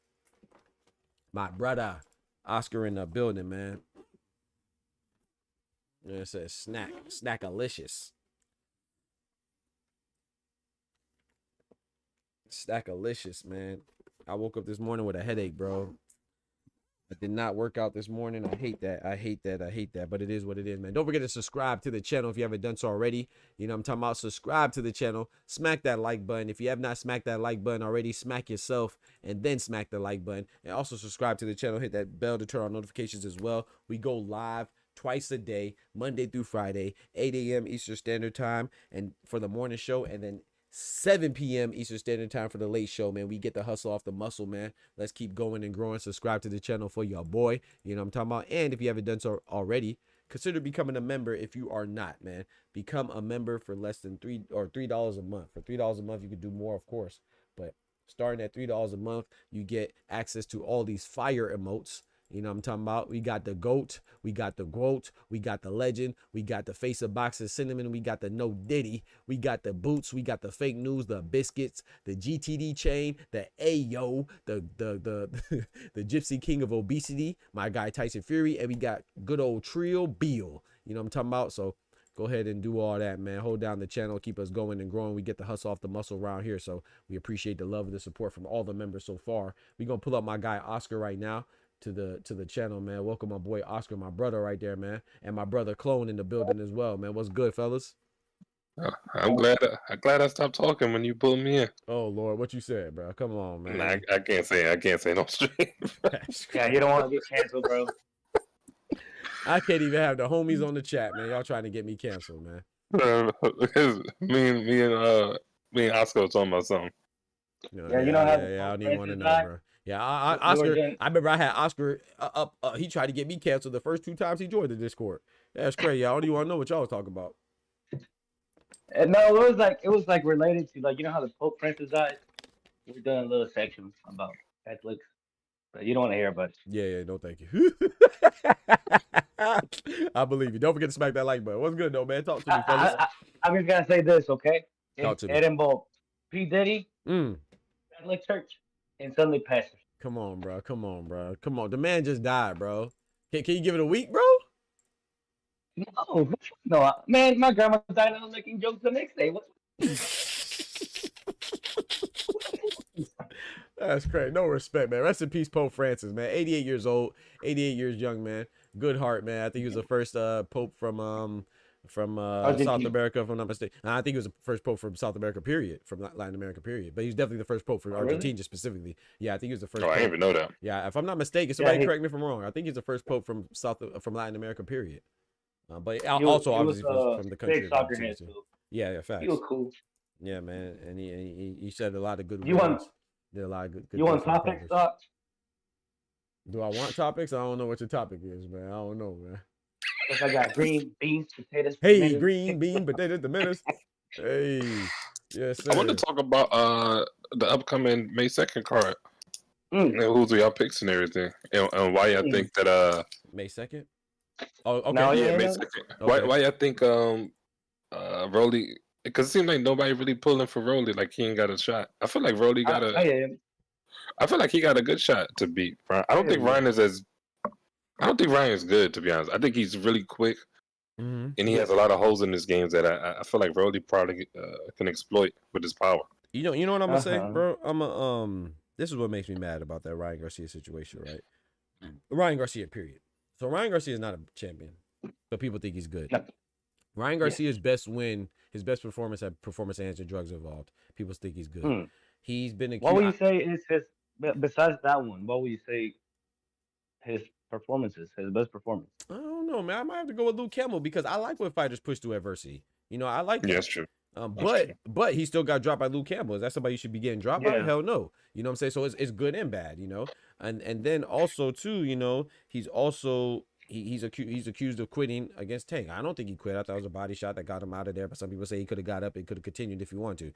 My brother Oscar in the building, man. Yeah, it says Snackalicious. Snackalicious, man. I woke up this morning with a headache, bro. I did not work out this morning. I hate that. I hate that. But it is what it is, man. Don't forget to subscribe to the channel if you haven't done so already. You know what I'm talking about? Subscribe to the channel. Smack that like button. If you have not smacked that like button already, smack yourself and then smack the like button. And also subscribe to the channel. Hit that bell to turn on notifications as well. We go live twice a day, Monday through Friday, 8 a.m. Eastern Standard Time, and for the morning show, and then 7 p.m. Eastern Standard Time for the late show, man. We get the hustle off the muscle, man. Let's keep going and growing. Subscribe to the channel for your boy. You know what I'm talking about? And if you haven't done so already, consider becoming a member if you are not, man. Become a member for less than $3 a month. For $3 a month, you can do more, of course. But starting at $3 a month, you get access to all these fire emotes. You know what I'm talking about? We got the GOAT, we got the GOAT, we got the Legend, we got the Face of Boxing Cinnamon, we got the No Diddy, we got the Boots, we got the Fake News, the Biscuits, the GTD Chain, the Ayo, the the Gypsy King of Obesity, my guy Tyson Fury, and we got good old Trio Beal. You know what I'm talking about? So go ahead and do all that, man. Hold down the channel, keep us going and growing. We get the hustle off the muscle around here, so we appreciate the love and the support from all the members so far. We're gonna pull up my guy Oscar right now to the channel, man. Welcome my boy Oscar, my brother right there, man, and my brother Clone in the building as well, man. What's good, fellas? I'm glad I stopped talking when you pulled me in. Oh Lord, what you said, bro? Come on, man. Nah, I can't say no straight. Yeah, you don't want to get canceled, bro. I can't even have the homies on the chat, man. Y'all trying to get me canceled, man. Me and Oscar was talking about something. Yeah, you know how. Yeah, I don't even want to know, bro. Yeah, Oscar. I remember I had Oscar up. He tried to get me canceled the first 2 times he joined the Discord. That's crazy. I don't even want to know what y'all was talking about. No, it was like related to, like, you know how the Pope Princess died. We're doing a little section about Catholics, but you don't want to hear about it. Yeah, no, thank you. I believe you. Don't forget to smack that like button. What's good though, man? Talk to me, fellas. I'm just gonna say this, okay? Talk to me. It involved P. Diddy, Catholic Church, and Sunday pastors. Come on, bro. Come on. The man just died, bro. Can you give it a week, bro? No, man, my grandma died and I was making jokes the next day. What? That's crazy. No respect, man. Rest in peace, Pope Francis, man. 88 years old, 88 years young, man. Good heart, man. I think he was the first pope from South America, if I'm not mistaken. I think he was the first pope from South America, period, from Latin America, period. But he's definitely the first pope from Argentina, specifically. Yeah, I think he was the first. Oh, I didn't even know that. Yeah, if I'm not mistaken, somebody correct me if I'm wrong. I think he's the first pope from Latin America, period. But also obviously from the country. Big soccer head, yeah, facts. He was cool. Yeah, man, and he said a lot of good. You want? Did a lot of good. You want topics, Doc? Do I want topics? I don't know what your topic is, man. I don't know, man. Because I got green beans, potatoes. Hey, tomatoes. green bean, potatoes, tomatoes. Hey, yes, sir. I want to talk about the upcoming May 2nd card. And who's y'all picks and everything, and why I think that May 2nd. Oh, okay. No, yeah, May 2nd. Okay. Why I think Rolly? Because it seems like nobody really pulling for Rolly. Like he ain't got a shot. I feel like Rolly got I feel like he got a good shot to beat Ryan. I don't think Ryan is as. I don't think Ryan is good, to be honest. I think he's really quick, and he has a lot of holes in his games that I feel like Rolly probably can exploit with his power. You know what I'm gonna say, bro? This is what makes me mad about that Ryan Garcia situation, right? Ryan Garcia, period. So Ryan Garcia is not a champion, but people think he's good. No. Ryan Garcia's best win, his best performance had performance enhancing drugs involved. People think he's good. He's been accused. What would you say is his, besides that one, what would you say his performances, his best performance? I don't know, man. I might have to go with Luke Campbell because I like when fighters push through adversity. You know, I like that. Yeah, that's true. But he still got dropped by Luke Campbell. Is that somebody you should be getting dropped by? Hell no. You know what I'm saying? So it's good and bad, you know? And then also too, you know, he's also he's accused of quitting against Tank. I don't think he quit. I thought it was a body shot that got him out of there. But some people say he could have got up and could have continued if he wanted to.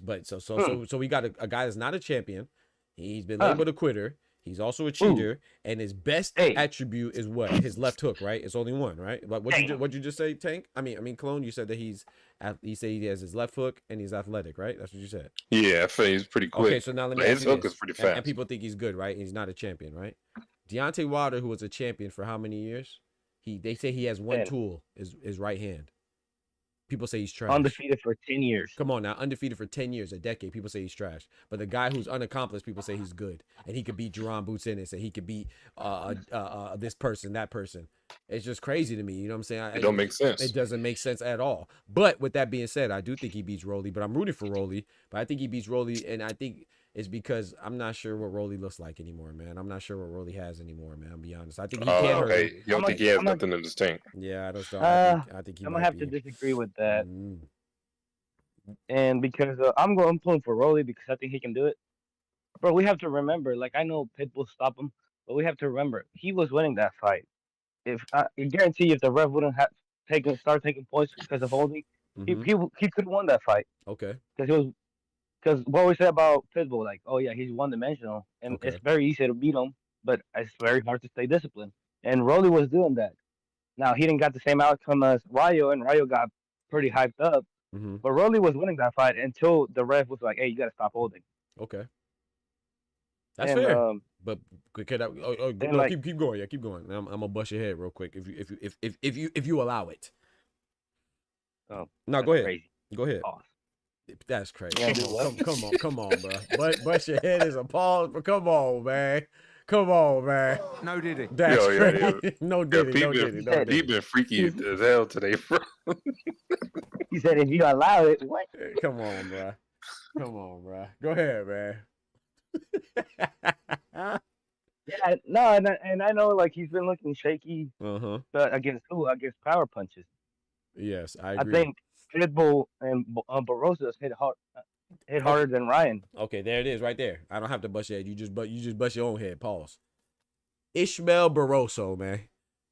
But so we got a guy that's not a champion. He's been labeled a quitter. He's also a cheater, and his best attribute is what? His left hook, right? It's only one, right? But what you just say, Tank? I mean, Clone. You said that he has his left hook and he's athletic, right? That's what you said. Yeah, I feel he's pretty quick. Okay, so now let me his hook is pretty fast, and people think he's good, right? He's not a champion, right? Deontay Wilder, who was a champion for how many years? They say he has one tool, his right hand. People say he's trash. Undefeated for 10 years. Come on now, undefeated for 10 years, a decade. People say he's trash. But the guy who's unaccomplished, people say he's good. And he could beat Jerron Boots Ennis, and he could beat this person, that person. It's just crazy to me. You know what I'm saying? It don't make sense. It doesn't make sense at all. But with that being said, I do think he beats Rolly, but I'm rooting for Rolly. But I think he beats Rolly, and I think it's because I'm not sure what Rolly looks like anymore, man. I'm not sure what Rolly has anymore, man. I'll be honest. I think he can't hurt. You don't think he has nothing in his tank? Yeah, I don't. I think he I'm gonna have to disagree with that. And because I'm pulling for Rolly because I think he can do it. Bro, we have to remember, like, I know Pitbull stop him, but we have to remember he was winning that fight. If I guarantee, if the ref wouldn't have start taking points because of holding, he could have won that fight. Okay. Because what we say about Pitbull, like, oh yeah, he's one-dimensional, and it's very easy to beat him, but it's very hard to stay disciplined. And Rolly was doing that. Now he didn't got the same outcome as Rayo, and Rayo got pretty hyped up. But Rolly was winning that fight until the ref was like, "Hey, you gotta stop holding." Okay, that's fair. But keep going. Yeah, keep going. I'm gonna bust your head real quick if you allow it. Oh no, go ahead. Crazy. Go ahead. Pause. That's crazy. Come on, bro. Bust your head is a pause. But come on, man. No diddy. That's crazy. No diddy. He been freaky as hell today, bro. He said, "If you allow it, what?" Come on, bro. Go ahead, man. Yeah, no, and I know, like, he's been looking shaky. But against power punches. Yes, I agree. I think Pitbull and Barroso's hit harder than Ryan. Okay, there it is, right there. I don't have to bust your head. You just bust your own head. Pause. Ishmael Barroso, man,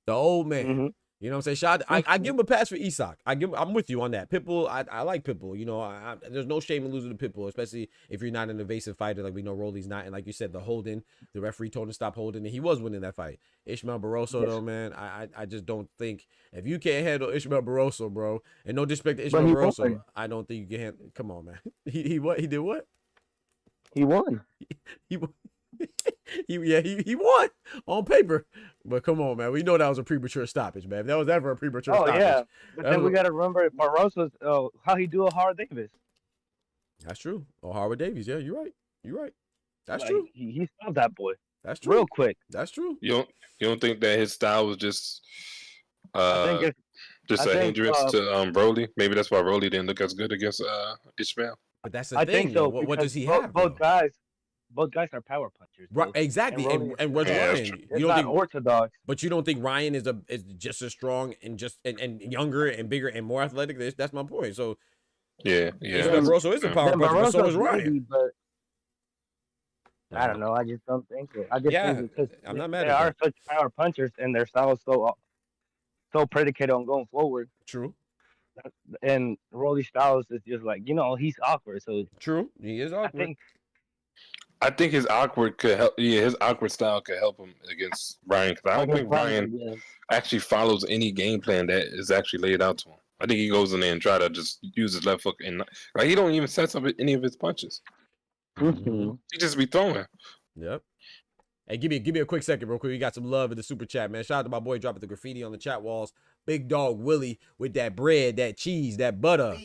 the old man. You know what I'm saying? I give him a pass for Isak. I'm with you on that. Pitbull, I like Pitbull. You know, there's no shame in losing to Pitbull, especially if you're not an evasive fighter like we know Rolly's not. And like you said, the referee told him to stop holding, and he was winning that fight. Ishmael Barroso, though, man, I just don't think if you can't handle Ishmael Barroso, bro, and no disrespect to Ishmael Barroso, I don't think you can handle. Come on, man. He what? He did what? He won. He won. he won on paper. But come on, man. We know that was a premature stoppage, man. If that was ever a premature stoppage. Yeah. But then we got to remember Moroso's, how he do a Howard Davis. That's true. Oh, Howard Davies. Yeah, you're right. You're right. That's true. He stopped that boy. That's true. Real quick. That's true. You don't think that his style was just a hindrance to Broly? Maybe that's why Broly didn't look as good against Ishmael. But that's the thing. Think so, what does he have? Both guys are power punchers. Right, exactly. And where's Ryan? You don't think orthodox, but you don't think Ryan is just as strong and younger and bigger and more athletic? That's my point. So yeah. Barroso is a power puncher, but so is Ryan. But I don't know. I just don't think it. I just think because I'm not mad they are such power punchers and their style is so predicated on going forward. True. And Rolly Styles is just like, he's awkward. So true, he is awkward. I think his awkward could help. Yeah, his awkward style could help him against Ryan. Because I don't think Ryan actually follows any game plan that is actually laid out to him. I think he goes in there and try to just use his left hook and he don't even set up any of his punches. Mm-hmm. He just be throwing. Yep. Hey, give me a quick second, real quick. We got some love in the super chat, man. Shout out to my boy dropping the graffiti on the chat walls. Big Dog Willie with that bread, that cheese, that butter.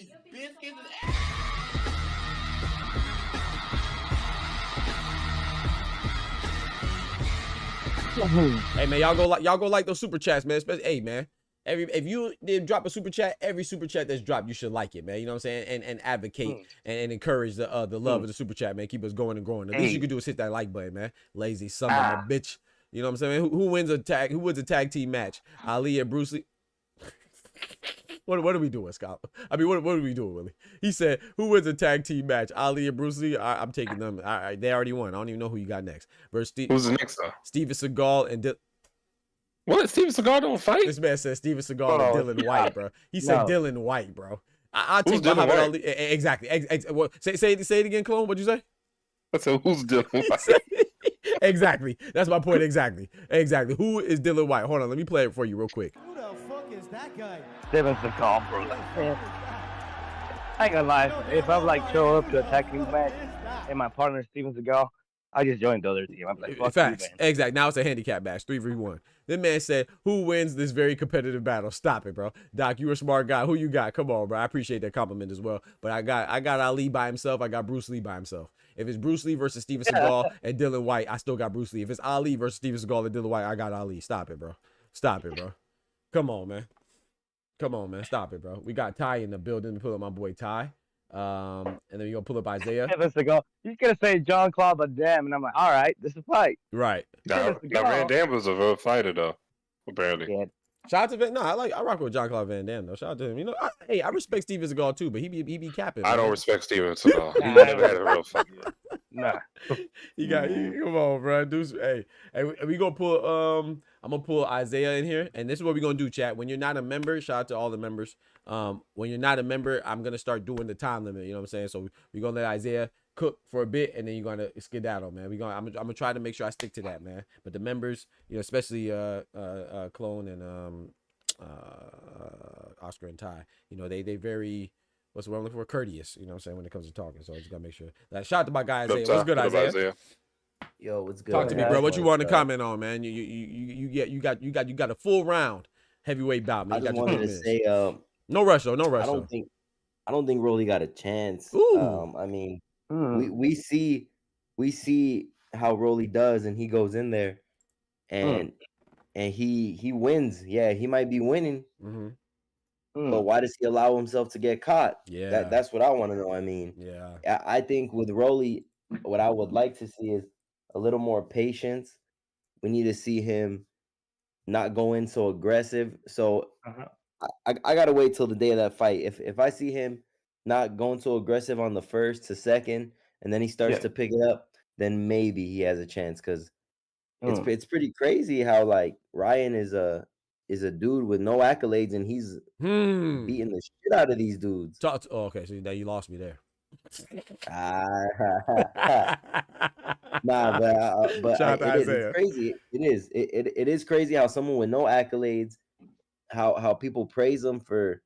Hey man, y'all go like those super chats, man. Especially, hey man, if you did drop a super chat, every super chat that's dropped, you should like it, man. You know what I'm saying? And advocate and encourage the love of the super chat, man. Keep us going and growing. The least you can do is hit that like button, man. Lazy son of a bitch. You know what I'm saying? Who wins a tag team match? Ali and Bruce Lee. What are we doing, Scott? I mean, what are we doing, Willie? He said, who wins a tag team match? Ali and Bruce Lee? I'm taking them. All right, they already won. I don't even know who you got next. Who's the next, though? Steven Seagal and what? Steven Seagal don't fight? This man said Steven Seagal and Dylan White, bro. He said Dylan White, bro. I'll take Muhammad Ali. Exactly. Say it again, Clone. What'd you say? I said, who's Dylan White? Exactly. That's my point. Exactly. Who is Dylan White? Hold on. Let me play it for you real quick. Who the fuck is that guy? Steven Seagal, bro. I ain't gonna lie. If I'm like show up to a tag team match and my partner is Steven Seagal, I just joined the other team. I'm like, fuck facts. You, exactly. Now it's a handicap match, 3v1. This man said, who wins this very competitive battle? Stop it, bro. Doc, you a smart guy. Who you got? Come on, bro. I appreciate that compliment as well. But I got Ali by himself. I got Bruce Lee by himself. If it's Bruce Lee versus Steven Seagal and Dylan White, I still got Bruce Lee. If it's Ali versus Steven Seagal and Dylan White, I got Ali. Stop it, bro. Come on, man. Stop it, bro. We got Ty in the building. Pull up my boy Ty. And then you gonna pull up Isaiah. Steven Seagal. He's gonna say John Claude Van Damme, and I'm like, all right, this is a fight. Right. Now Van Damme was a real fighter, though. Apparently. Yeah. Shout out to Van. No, I rock with John Claude Van Damme though. Shout out to him. You know, I respect Steven Seagal too, but he be capping. I don't respect Steven Seagal. He never had a real fight. Nah. Come on, bro. Hey, we gonna pull. I'm gonna pull Isaiah in here, and this is what we're gonna do, chat. When you're not a member, shout out to all the members. When you're not a member, I'm gonna start doing the time limit. You know what I'm saying? So we're gonna let Isaiah cook for a bit, and then you're gonna skedaddle, man. I'm gonna try to make sure I stick to that, man. But the members, you know, especially Clone and Oscar and Ty, you know, they very, what's the word I'm looking for? Courteous, you know what I'm saying, when it comes to talking. So I just gotta make sure. Shout out to my guy Isaiah. What's good, Isaiah? Yo, what's good? Talk to me, bro. What you want to comment on, man? You got a full round heavyweight bout, man. I just wanted to say, no rush though, no rush. I don't think Rolly got a chance. I mean, we see how Rolly does, and he goes in there, and he wins. Yeah, he might be winning, but why does he allow himself to get caught? Yeah, that's what I want to know. I mean, I think with Rolly, what I would like to see is a little more patience. We need to see him not go in so aggressive. So I gotta wait till the day of that fight. If I see him not going so aggressive on the first to second, and then he starts to pick it up, then maybe he has a chance. Because it's pretty crazy how like Ryan is a dude with no accolades, and he's beating the shit out of these dudes. Okay, so now you lost me there. Nah, but it's crazy. It is crazy how someone with no accolades, how people praise them for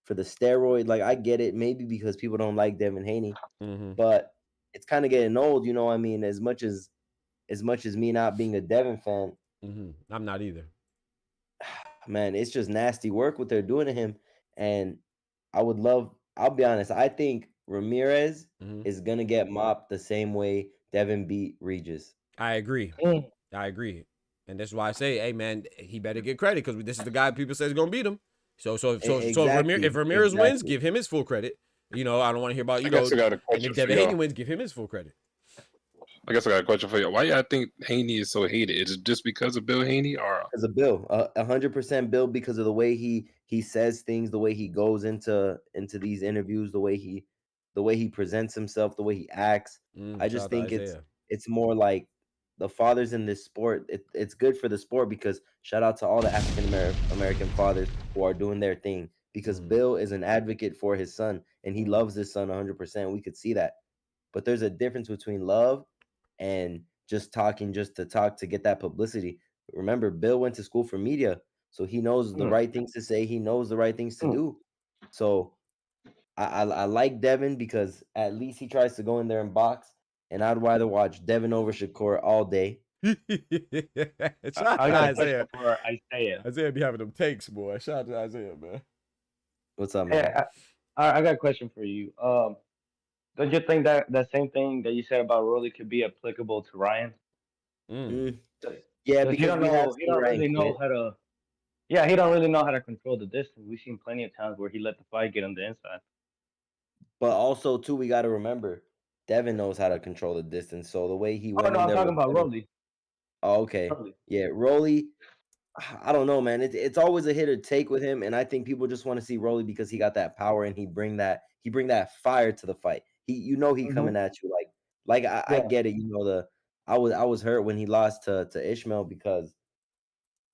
the steroid. Like, I get it, maybe because people don't like Devin Haney, but it's kind of getting old, you know. I mean, as much as as much as me not being a Devin fan, I'm not either. Man, it's just nasty work what they're doing to him. And I'll be honest, I think Ramirez is gonna get mopped the same way Devin beat Regis. I agree. I agree. And that's why I say, hey man, he better get credit because this is the guy people say is gonna beat him. So if Ramirez wins, give him his full credit. You know, I don't want to hear about, and if Devin Haney wins, give him his full credit. I guess I got a question for you. Why y'all think Haney is so hated? Is it just because of Bill Haney, or because of Bill? 100% Bill, because of the way he says things, the way he goes into these interviews, the way he presents himself, the way he acts. I just think it's more like the fathers in this sport. It's good for the sport because shout out to all the African American fathers who are doing their thing. Because Bill is an advocate for his son and he loves his son 100%. We could see that, but there's a difference between love and just talking just to talk to get that publicity. Remember, Bill went to school for media, so he knows the right things to say. He knows the right things to do. So I like Devin because at least he tries to go in there and box. And I'd rather watch Devin over Shakur all day. Shout out to Isaiah. Isaiah be having them takes, boy. Shout out to Isaiah, man. What's up, man? Yeah, I got a question for you. Don't you think that same thing that you said about Rolly could be applicable to Ryan? Yeah, because he don't really know how to. Yeah, he don't really know how to control the distance. We've seen plenty of times where he let the fight get on the inside. But also, too, we got to remember, Devin knows how to control the distance. So the way he went I'm talking about Rolly. Oh, okay. Yeah, Rolly. I don't know, man. It's always a hit or take with him, and I think people just want to see Rolly because he got that power and he bring that fire to the fight. He coming at you like I get it. I was hurt when he lost to Ishmael because,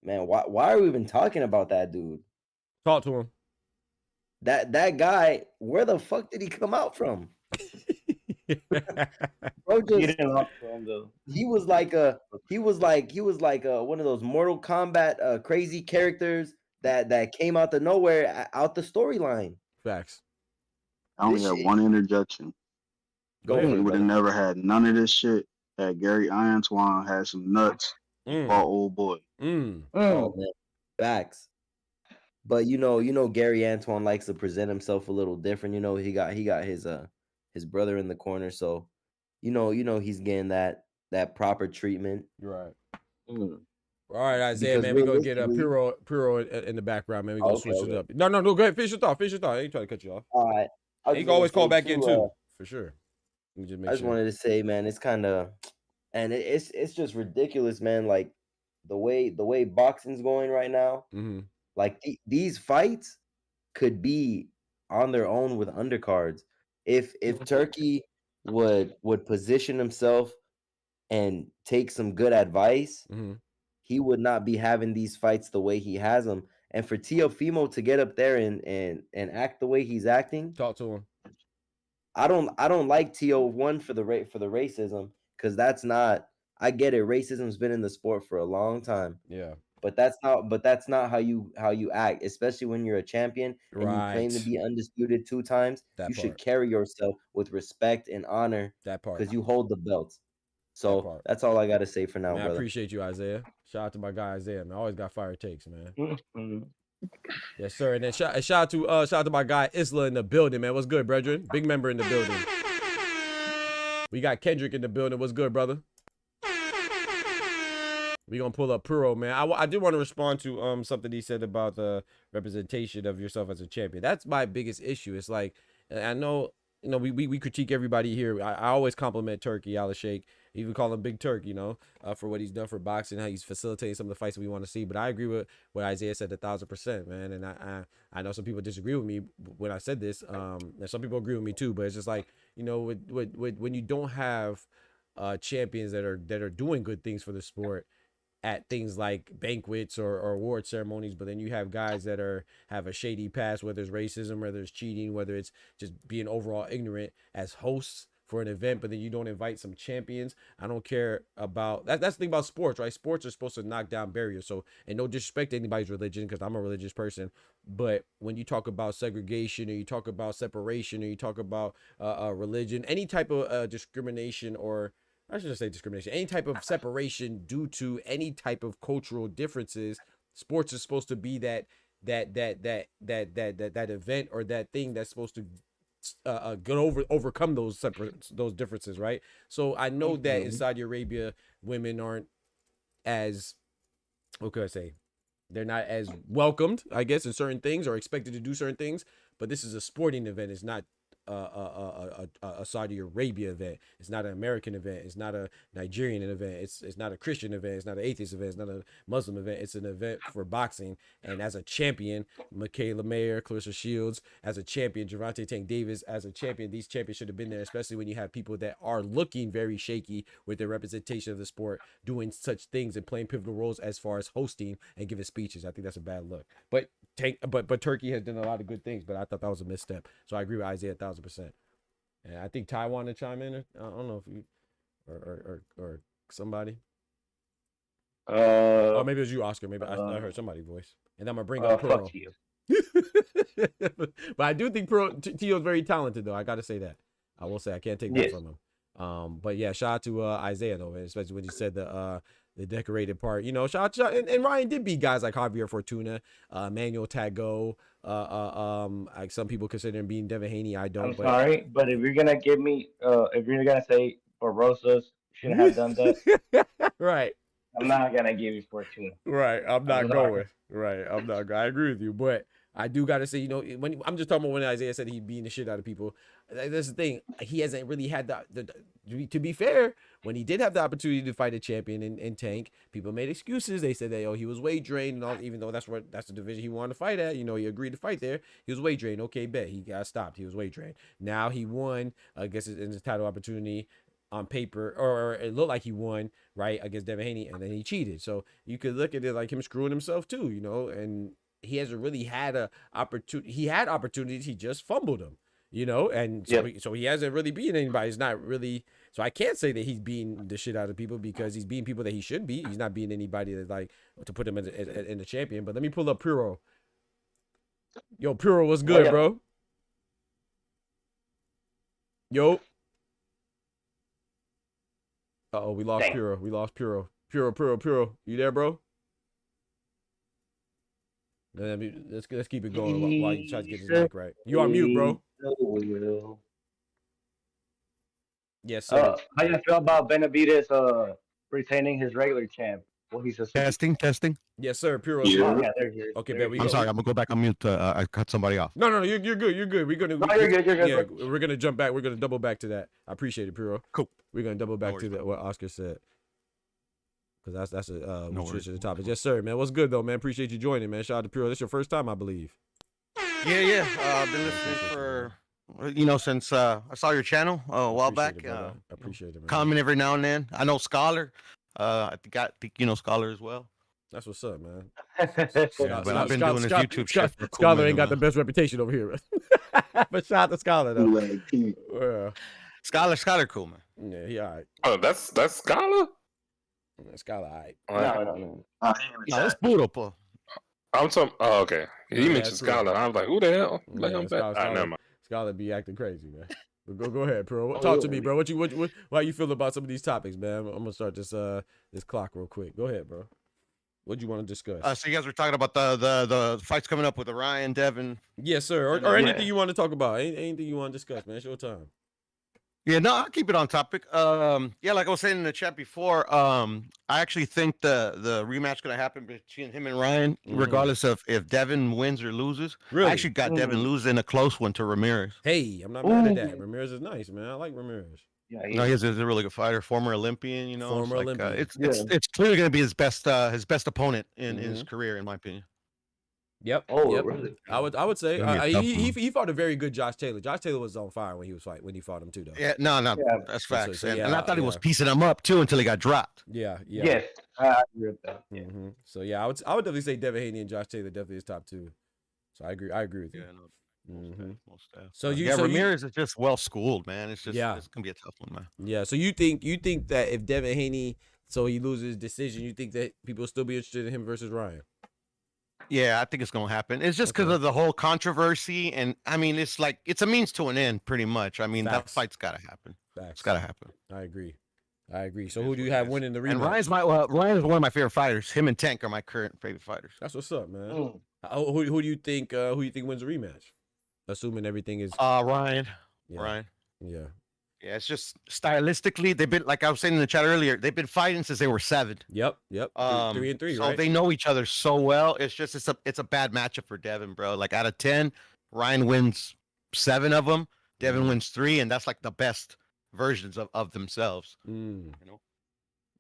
man, why are we even talking about that dude? Talk to him. That guy, where the fuck did he come out from? Bro, he was like one of those Mortal Kombat crazy characters that came out of nowhere, out the storyline. Facts. I only had one interjection. We would have never had none of this shit. That Gary Antoine had some nuts. Our old boy. Oh man, facts. But you know, Gary Antoine likes to present himself a little different. You know, he got his brother in the corner, so you know he's getting that proper treatment. Right. All right, Isaiah, man, we gonna get a Puro in the background, man. We gonna switch it up. No, go ahead. Finish your thought. I ain't trying to cut you off. All right. You can always call back in too, for sure. I just wanted to say, man, it's kind of, and it's just ridiculous, man. Like the way boxing's going right now. Like these fights could be on their own with undercards. If Turkey would position himself and take some good advice, he would not be having these fights the way he has them. And for Teofimo to get up there and act the way he's acting, talk to him. I don't like T01 for the racism, because that's not, I get it, racism's been in the sport for a long time. Yeah. But that's not how you act, especially when you're a champion and you claim to be undisputed 2 times. Should carry yourself with respect and honor. That part. Because you hold the belts. So that's all I got to say for now, man, brother. I appreciate you, Isaiah. Shout out to my guy Isaiah, man. Always got fire takes, man. Yes, sir. And then shout out to my guy Isla in the building, man. What's good, brethren? Big member in the building. We got Kendrick in the building. What's good, brother? We gonna pull up Puro, man. I do want to respond to something he said about the representation of yourself as a champion. That's my biggest issue. It's like, I know, we critique everybody here. I always compliment Turkey, Al-Sheikh, even call him Big Turk, for what he's done for boxing, how he's facilitating some of the fights that we want to see. But I agree with what Isaiah said 1,000%, man. And I know some people disagree with me when I said this. And some people agree with me too. But it's just like, when you don't have champions that are doing good things for the sport at things like banquets or award ceremonies, but then you have guys that have a shady past, whether it's racism, whether it's cheating, whether it's just being overall ignorant as hosts for an event, but then you don't invite some champions. I don't care about that. That's the thing about sports, right? Sports are supposed to knock down barriers. So, and no disrespect to anybody's religion, because I'm a religious person, but when you talk about segregation, or you talk about separation, or you talk about religion, any type of discrimination or I shouldn't say discrimination, any type of separation due to any type of cultural differences. Sports is supposed to be that event or that thing that's supposed to overcome those differences, right? So I know that in Saudi Arabia, women aren't as, what could I say? They're not as welcomed, I guess, in certain things or expected to do certain things. But this is a sporting event. It's not a Saudi Arabia event. It's not an American event. It's not a Nigerian event. It's not a Christian event. It's not an atheist event. It's not a Muslim event. It's an event for boxing. And as a champion, Michaela Mayer, Clarissa Shields, as a champion, Gervonta Tank Davis, as a champion, these champions should have been there, especially when you have people that are looking very shaky with their representation of the sport, doing such things and playing pivotal roles as far as hosting and giving speeches. I think that's a bad look. But Turkey has done a lot of good things, but I thought that was a misstep. So I agree with Isaiah 1,000%. And I think Taiwan to chime in. I don't know if you or somebody. Or maybe it was you, Oscar. Maybe I heard somebody's voice. And I'm gonna bring up Pearl. Fuck you. But I do think Pearl Tio is very talented, though. I gotta say that. I will say I can't take that from him. But yeah, shout out to Isaiah though, especially when he said the decorated part. You know, shout and Ryan did beat guys like Javier Fortuna, Manuel Tago. Like some people consider him being Devin Haney. I don't. I'm sorry, but if you're gonna give me, if you're gonna say Barbosa shouldn't have done that, right? I'm not gonna give you Fortuna. Right, I'm not going. Right, I'm not. I agree with you, but I do gotta say, you know, when I'm just talking about when Isaiah said he'd beating the shit out of people. That's the thing. He hasn't really had to be fair, when he did have the opportunity to fight a champion in Tank, people made excuses. They said that he was weight drained and all, even though that's the division he wanted to fight at. You know, he agreed to fight there. He was weight drained. Okay, bet he got stopped. He was weight drained. Now he won. I guess in his title opportunity on paper, or it looked like he won right against Devin Haney, and then he cheated. So you could look at it like him screwing himself too. You know, and he hasn't really had a opportunity. He had opportunities. He just fumbled them. You know, and so he hasn't really beaten anybody. He's not really. So I can't say that he's beating the shit out of people because he's beating people that he should beat. He's not beating anybody that's like to put him in the champion. But let me pull up Puro. Yo, Puro, what's good, bro? Yo. Uh-oh, we lost Puro. We lost Puro. Puro. You there, bro? Let's keep it going while you try to get his mic right. You on mute, bro. Yes, sir. How you feel about Benavidez retaining his regular champ? Well, he's a testing. Yes, sir. Puro. Yeah, they're here. Okay, I'm sorry. I'm gonna go back on mute. I cut somebody off. No, you're good. You're good. You're good. Yeah, we're gonna jump back. We're gonna double back to that. I appreciate it, Puro. Cool. We're gonna double back to what Oscar said. Because that's we switch to the topic. Yes, sir, man. What's good though, man? Appreciate you joining, man. Shout out to Puro. This your first time, I believe. Yeah. I've been listening for since I saw your channel a while back. I appreciate it, man. Comment every now and then. I know Scholar. I think you know Scholar as well. That's what's up, man. But I've been doing this YouTube shit. Scholar ain't got the best reputation over here, but shout out to Scholar though. Scholar, cool, man. Yeah, he all right. Oh, that's Scholar. Scholar, all right. No. No, it's Puro, po. I'm talking. Oh, okay. He mentioned Scholar. I was like, who the hell? Let him bet. Never mind. Scholar be acting crazy, man. But go ahead, Puro. Talk to me, bro. How you feel about some of these topics, man? I'm gonna start this clock real quick. Go ahead, bro. What do you want to discuss? So you guys were talking about the fights coming up with Ryan, Devin. Yes, sir. Or anything you want to talk about. Anything you want to discuss, man. It's your time. Yeah, no, I'll keep it on topic. Yeah, like I was saying in the chat before, I actually think the rematch gonna happen between him and Ryan, regardless of if Devin wins or loses. Really? I actually got Devin losing a close one to Ramirez. Hey, I'm not mad at that. Ramirez is nice, man. I like Ramirez. Yeah, he's a really good fighter, former Olympian. You know, former Olympian. It's clearly gonna be his best opponent in his career, in my opinion. Yep. Oh, yep. Really? I would say he fought a very good Josh Taylor. Josh Taylor was on fire when he fought him too, though. Yeah, no, that's facts. And I thought he was piecing him up too until he got dropped. Yeah. Yes, I agree with that. Yeah. So yeah, I would definitely say Devin Haney and Josh Taylor definitely is top two. So I agree with you. Most So Ramirez is just well schooled, man. It's gonna be a tough one, man. Yeah. So you think that if Devin Haney, so he loses his decision, you think that people will still be interested in him versus Ryan? Yeah, I think it's gonna happen. It's just because of the whole controversy, and I mean, it's like it's a means to an end, pretty much. I mean, that fight's gotta happen. Facts. It's gotta happen. I agree. I agree. So who do you have winning the rematch? And Ryan's Ryan's one of my favorite fighters. Him and Tank are my current favorite fighters. That's what's up, man. Who do you think wins the rematch? Assuming everything is Ryan. Yeah. Ryan. Yeah. Yeah, it's just stylistically, they've been, like I was saying in the chat earlier, they've been fighting since they were 7. Yep. 3-3, so right? they know each other so well. It's just it's a bad matchup for Devin, bro. Like out of 10, Ryan wins 7 of them. Devin wins 3, and that's like the best versions of themselves. You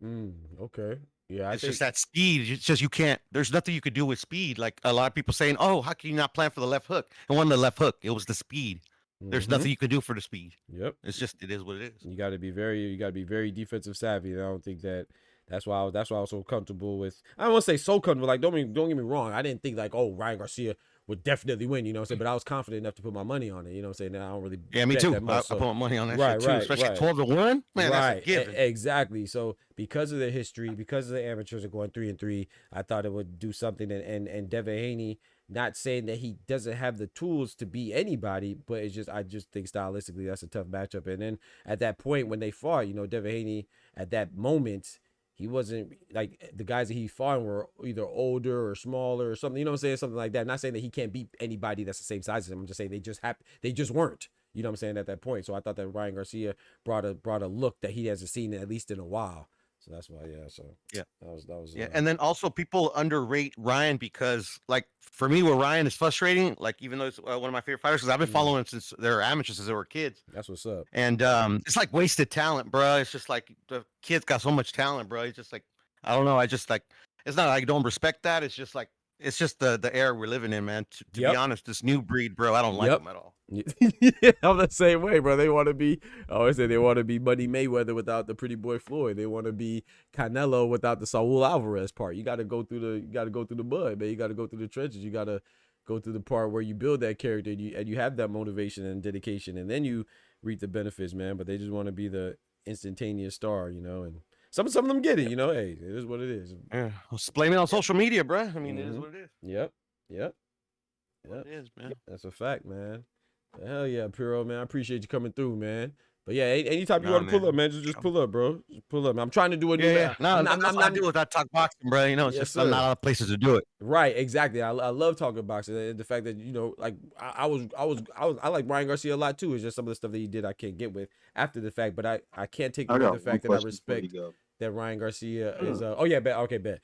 know? Okay. Yeah, it's just that speed. It's just you can't. There's nothing you could do with speed. Like a lot of people saying, "Oh, how can you not plan for the left hook?" And one of the left hook, it was the speed. There's nothing you could do for the speed. Yep. It's just it is what it is. You got to be very defensive savvy. And I don't think that's why I was so comfortable with. I don't want to say so comfortable. Like don't get me wrong. I didn't think like, oh, Ryan Garcia would definitely win. You know what I'm saying? But I was confident enough to put my money on it. You know what I'm saying? Now I don't really. Yeah, me bet too. That much, I put my money on that right, shit too. Especially 12-1. Man, that's a given. Exactly. So because of the history, because of the amateurs are going 3-3, I thought it would do something. And Devin Haney. Not saying that he doesn't have the tools to beat anybody, but I just think stylistically that's a tough matchup. And then at that point when they fought, you know, Devin Haney at that moment, he wasn't like the guys that he fought were either older or smaller or something. You know what I'm saying? Something like that. I'm not saying that he can't beat anybody that's the same size as him. I'm just saying they just weren't. You know what I'm saying at that point. So I thought that Ryan Garcia brought a look that he hasn't seen at least in a while. So that's why, that was and then also people underrate Ryan because, like, for me, where Ryan is frustrating, like, even though it's one of my favorite fighters, because I've been following him since they were amateurs, since they were kids. That's what's up. And it's like wasted talent, bro. It's just like the kid's got so much talent, bro. He's just like, I don't know. I just like, it's not like I don't respect that. It's just like, it's just the era we're living in, man. To be honest, this new breed, bro, I don't like them at all. Yeah, I'm the same way, bro. They want to be, I always say they want to be Money Mayweather without the pretty boy Floyd. They want to be Canelo without the Saul Alvarez part. You got to go through the mud, man. You got to go through the trenches. You got to go through the part where you build that character and you have that motivation and dedication, and then you reap the benefits, man. But they just want to be the instantaneous star, you know, and some of them get it, you know. Hey, it is what it is. Yeah, let's blame it on social media, bro. I mean, it is what it is. Yep. It is, man. That's a fact, man. Hell yeah, Piro, man. I appreciate you coming through, man. But yeah, anytime you want to pull up, man, just pull up, bro. Just pull up, man. I'm trying to do a new. I'm not doing that talk boxing, bro. You know, it's just not a lot of places to do it. Right, exactly. I love talking boxing. And the fact that, you know, like I like Ryan Garcia a lot too. It's just some of the stuff that he did I can't get with after the fact. But I can't take away the fact that I respect that Ryan Garcia is. Bet.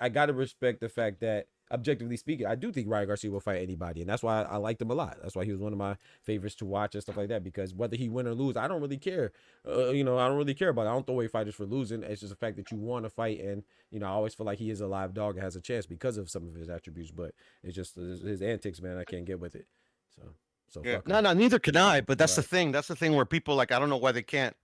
I gotta respect the fact that, objectively speaking, I do think Ryan Garcia will fight anybody, and that's why I liked him a lot. That's why he was one of my favorites to watch and stuff like that, because whether he win or lose, I don't really care. You know, I don't really care about it. I don't throw away fighters for losing. It's just the fact that you want to fight, and, you know, I always feel like he is a live dog and has a chance because of some of his attributes, but it's just his antics, man. I can't get with it. So yeah. No, neither can I, but that's the thing. That's the thing where people, like, I don't know why they can't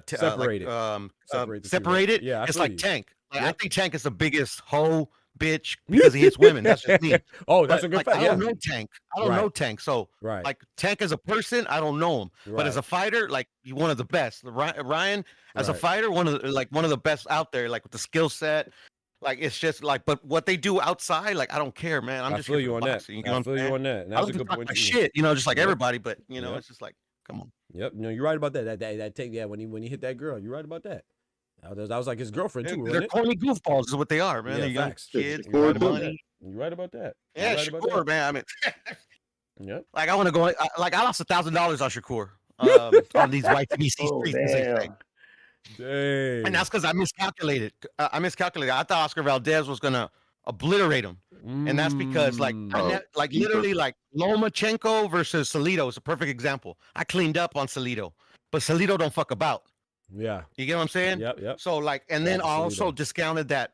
separate it. Yeah, it's like Tank. Like, I think Tank is the biggest hoe bitch because he hits women. That's just me. Oh, that's a good fact. I don't know Tank. I don't know Tank. So, like, Tank as a person, I don't know him. But as a fighter, like, he's one of the best. Ryan, as a fighter, one of the best out there. Like, with the skill set, like, it's just like. But what they do outside, like, I don't care, man. I'm just feel you on that. You know I feel you on that. That's a good point. Shit, you know, just like everybody. But you know, it's just like, come on. Yep. No, you're right about that. That Tank. Yeah, when he hit that girl, you're right about that. That was like his girlfriend too. They're corny goofballs, is what they are, man. Yeah, they're kids. You're right about that. Yeah, Shakur, man. I mean, yep. Like, I want to go. Like, I lost $1,000 on Shakur on these YTBC streets. Dang. And that's because I miscalculated. I thought Oscar Valdez was gonna obliterate him, and that's because literally like Lomachenko versus Salido is a perfect example. I cleaned up on Salido, but Salido don't fuck about. Yeah. You get what I'm saying? Yep. So, like, and then I also discounted that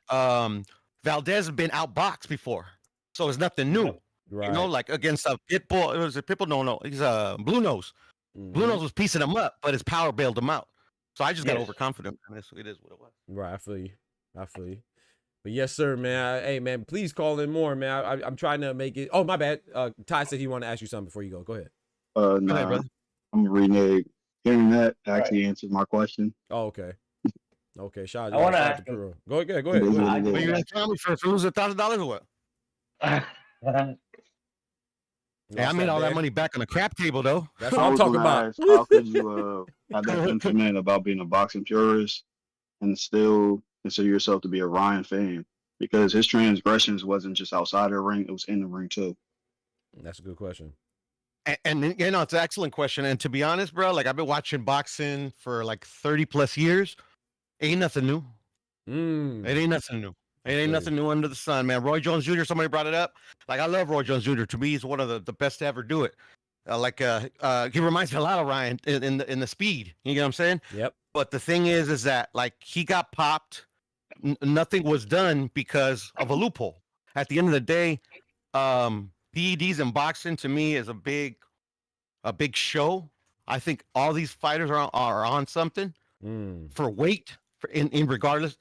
Valdez has been outboxed before. So it's nothing new. Right. You know, like against a Pitbull. It was a Pitbull. No. He's a Blue Nose. Blue Nose was piecing him up, but his power bailed him out. So I just got overconfident. And it is what it was. Right. I feel you. But yes, sir, man. Hey, man, please call in more, man. I'm trying to make it. Oh, my bad. Ty said he wanted to ask you something before you go. Go ahead. No, go ahead, brother. I'm a renege. Hearing that actually answered my question. Oh, okay. Okay, Shad. I want to ask him. Go ahead. Are you going to tell me for losing $1,000 or what? Hey, I made all that money back on the crap table, though. That's what I'm talking about. How could you have that sentiment about being a boxing purist and still consider yourself to be a Ryan fan? Because his transgressions wasn't just outside the ring; it was in the ring too. That's a good question. And you know, it's an excellent question. And to be honest, bro, like I've been watching boxing for like 30 plus years. Ain't nothing new. It ain't nothing new. It ain't nothing new under the sun, man. Roy Jones Jr., somebody brought it up. Like, I love Roy Jones Jr. To me, he's one of the best to ever do it. He reminds me a lot of Ryan in the speed. You know what I'm saying? Yep. But the thing is that, like, he got popped. Nothing was done because of a loophole. At the end of the day, PEDs in boxing, to me, is a big show. I think all these fighters are on something for weight. In regards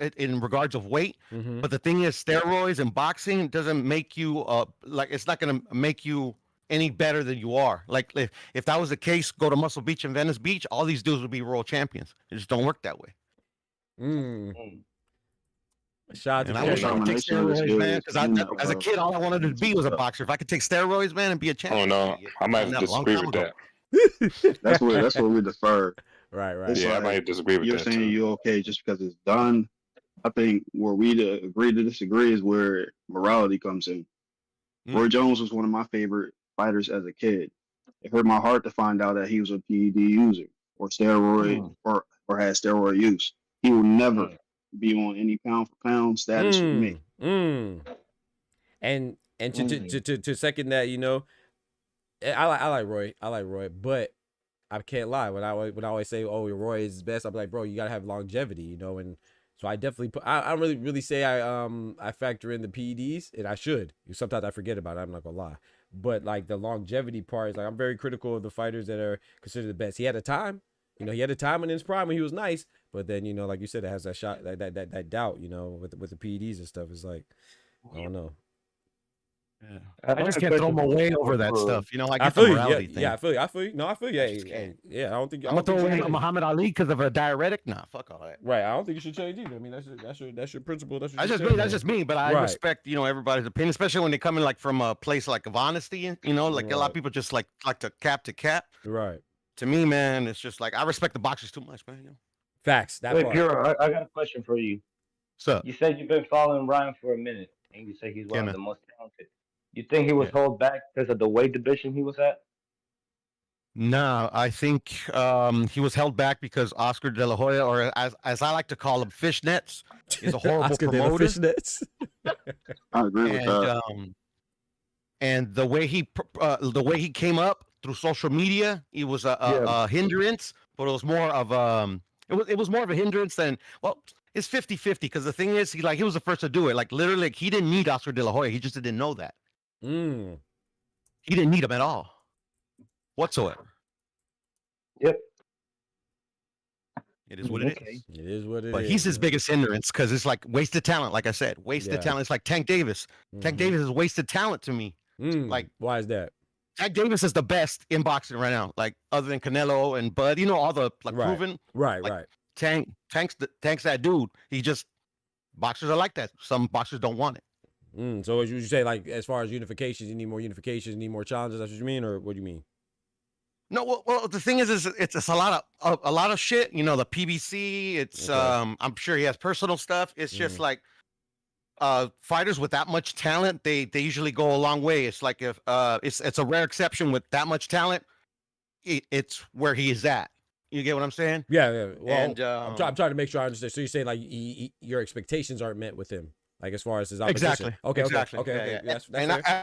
of weight, but the thing is, steroids and boxing doesn't make you it's not going to make you any better than you are. Like if that was the case, go to Muscle Beach and Venice Beach, all these dudes would be world champions. It just don't work that way. Shout out to I wish I could take steroids, man. Because as a kid, all I wanted to be was a boxer. If I could take steroids, man, and be a champion. Oh no, I might disagree with that. That's where we defer. Right. It's I might disagree with you're that. You're saying you're okay just because it's done. I think where we agree to disagree is where morality comes in. Roy Jones was one of my favorite fighters as a kid. It hurt my heart to find out that he was a PED user or steroid or had steroid use. He will never be on any pound for pound status with me. And to second that, you know, I like Roy, but I can't lie. When I always say, "Oh, Roy is best," I'm like, bro, you gotta have longevity, you know. And so I definitely put. I don't really say I factor in the PEDs, and I should. Sometimes I forget about it. I'm not gonna lie, but like the longevity part is like I'm very critical of the fighters that are considered the best. He had a time, you know, he had a time in his prime when he was nice, but then you know, like you said, it has that shot, that doubt, you know, with the PEDs and stuff. It's like I don't know. Yeah. I just can't throw them away over that stuff. You know, I get feel the you. morality thing. Yeah, I feel you. No, I feel you. Yeah, I don't think I'm gonna throw away Muhammad Ali because of a diuretic. Nah, fuck all that. Right. I don't think you should change either. I mean, that's your principle. That's just me. But I respect, you know, everybody's opinion, especially when they come in like from a place like of honesty. You know, like a lot of people just like to cap. Right. To me, man, it's just like I respect the boxers too much, man. You know? Facts. That Wait, part. Pure, I got a question for you. So you said you've been following Ryan for a minute, and you say he's one of the most talented. You think he was held back because of the weight division he was at? No, I think he was held back because Oscar De La Hoya, or as I like to call him, Fishnets, is a horrible promoter. Fishnets. I agree with that. And the way he came up through social media, it was a hindrance, but it was more of it was more of a hindrance than it's 50-50 because the thing is he was the first to do it. Like literally, like, he didn't need Oscar De La Hoya. He just didn't know that. He didn't need him at all, whatsoever. Yep. It is what it is. It is what it is. But he's his biggest hindrance because it's like wasted talent. Like I said, wasted talent. It's like Tank Davis. Tank Davis is wasted talent to me. Like, why is that? Tank Davis is the best in boxing right now. Like other than Canelo and Bud, you know, all the proven. Right. Tank's that dude. He just boxers are like that. Some boxers don't want it. So as you say, like as far as unifications, you need more unifications, you need more challenges. That's what you mean, or what do you mean? No, well, the thing is it's a lot of shit. You know, the PBC. It's I'm sure he has personal stuff. It's just like fighters with that much talent, they usually go a long way. It's like if it's a rare exception with that much talent. It's where he is at. You get what I'm saying? Yeah. Well, and I'm trying to make sure I understand. So you're saying like your expectations aren't met with him. Like as far as his opposition. Exactly. Okay. Yeah.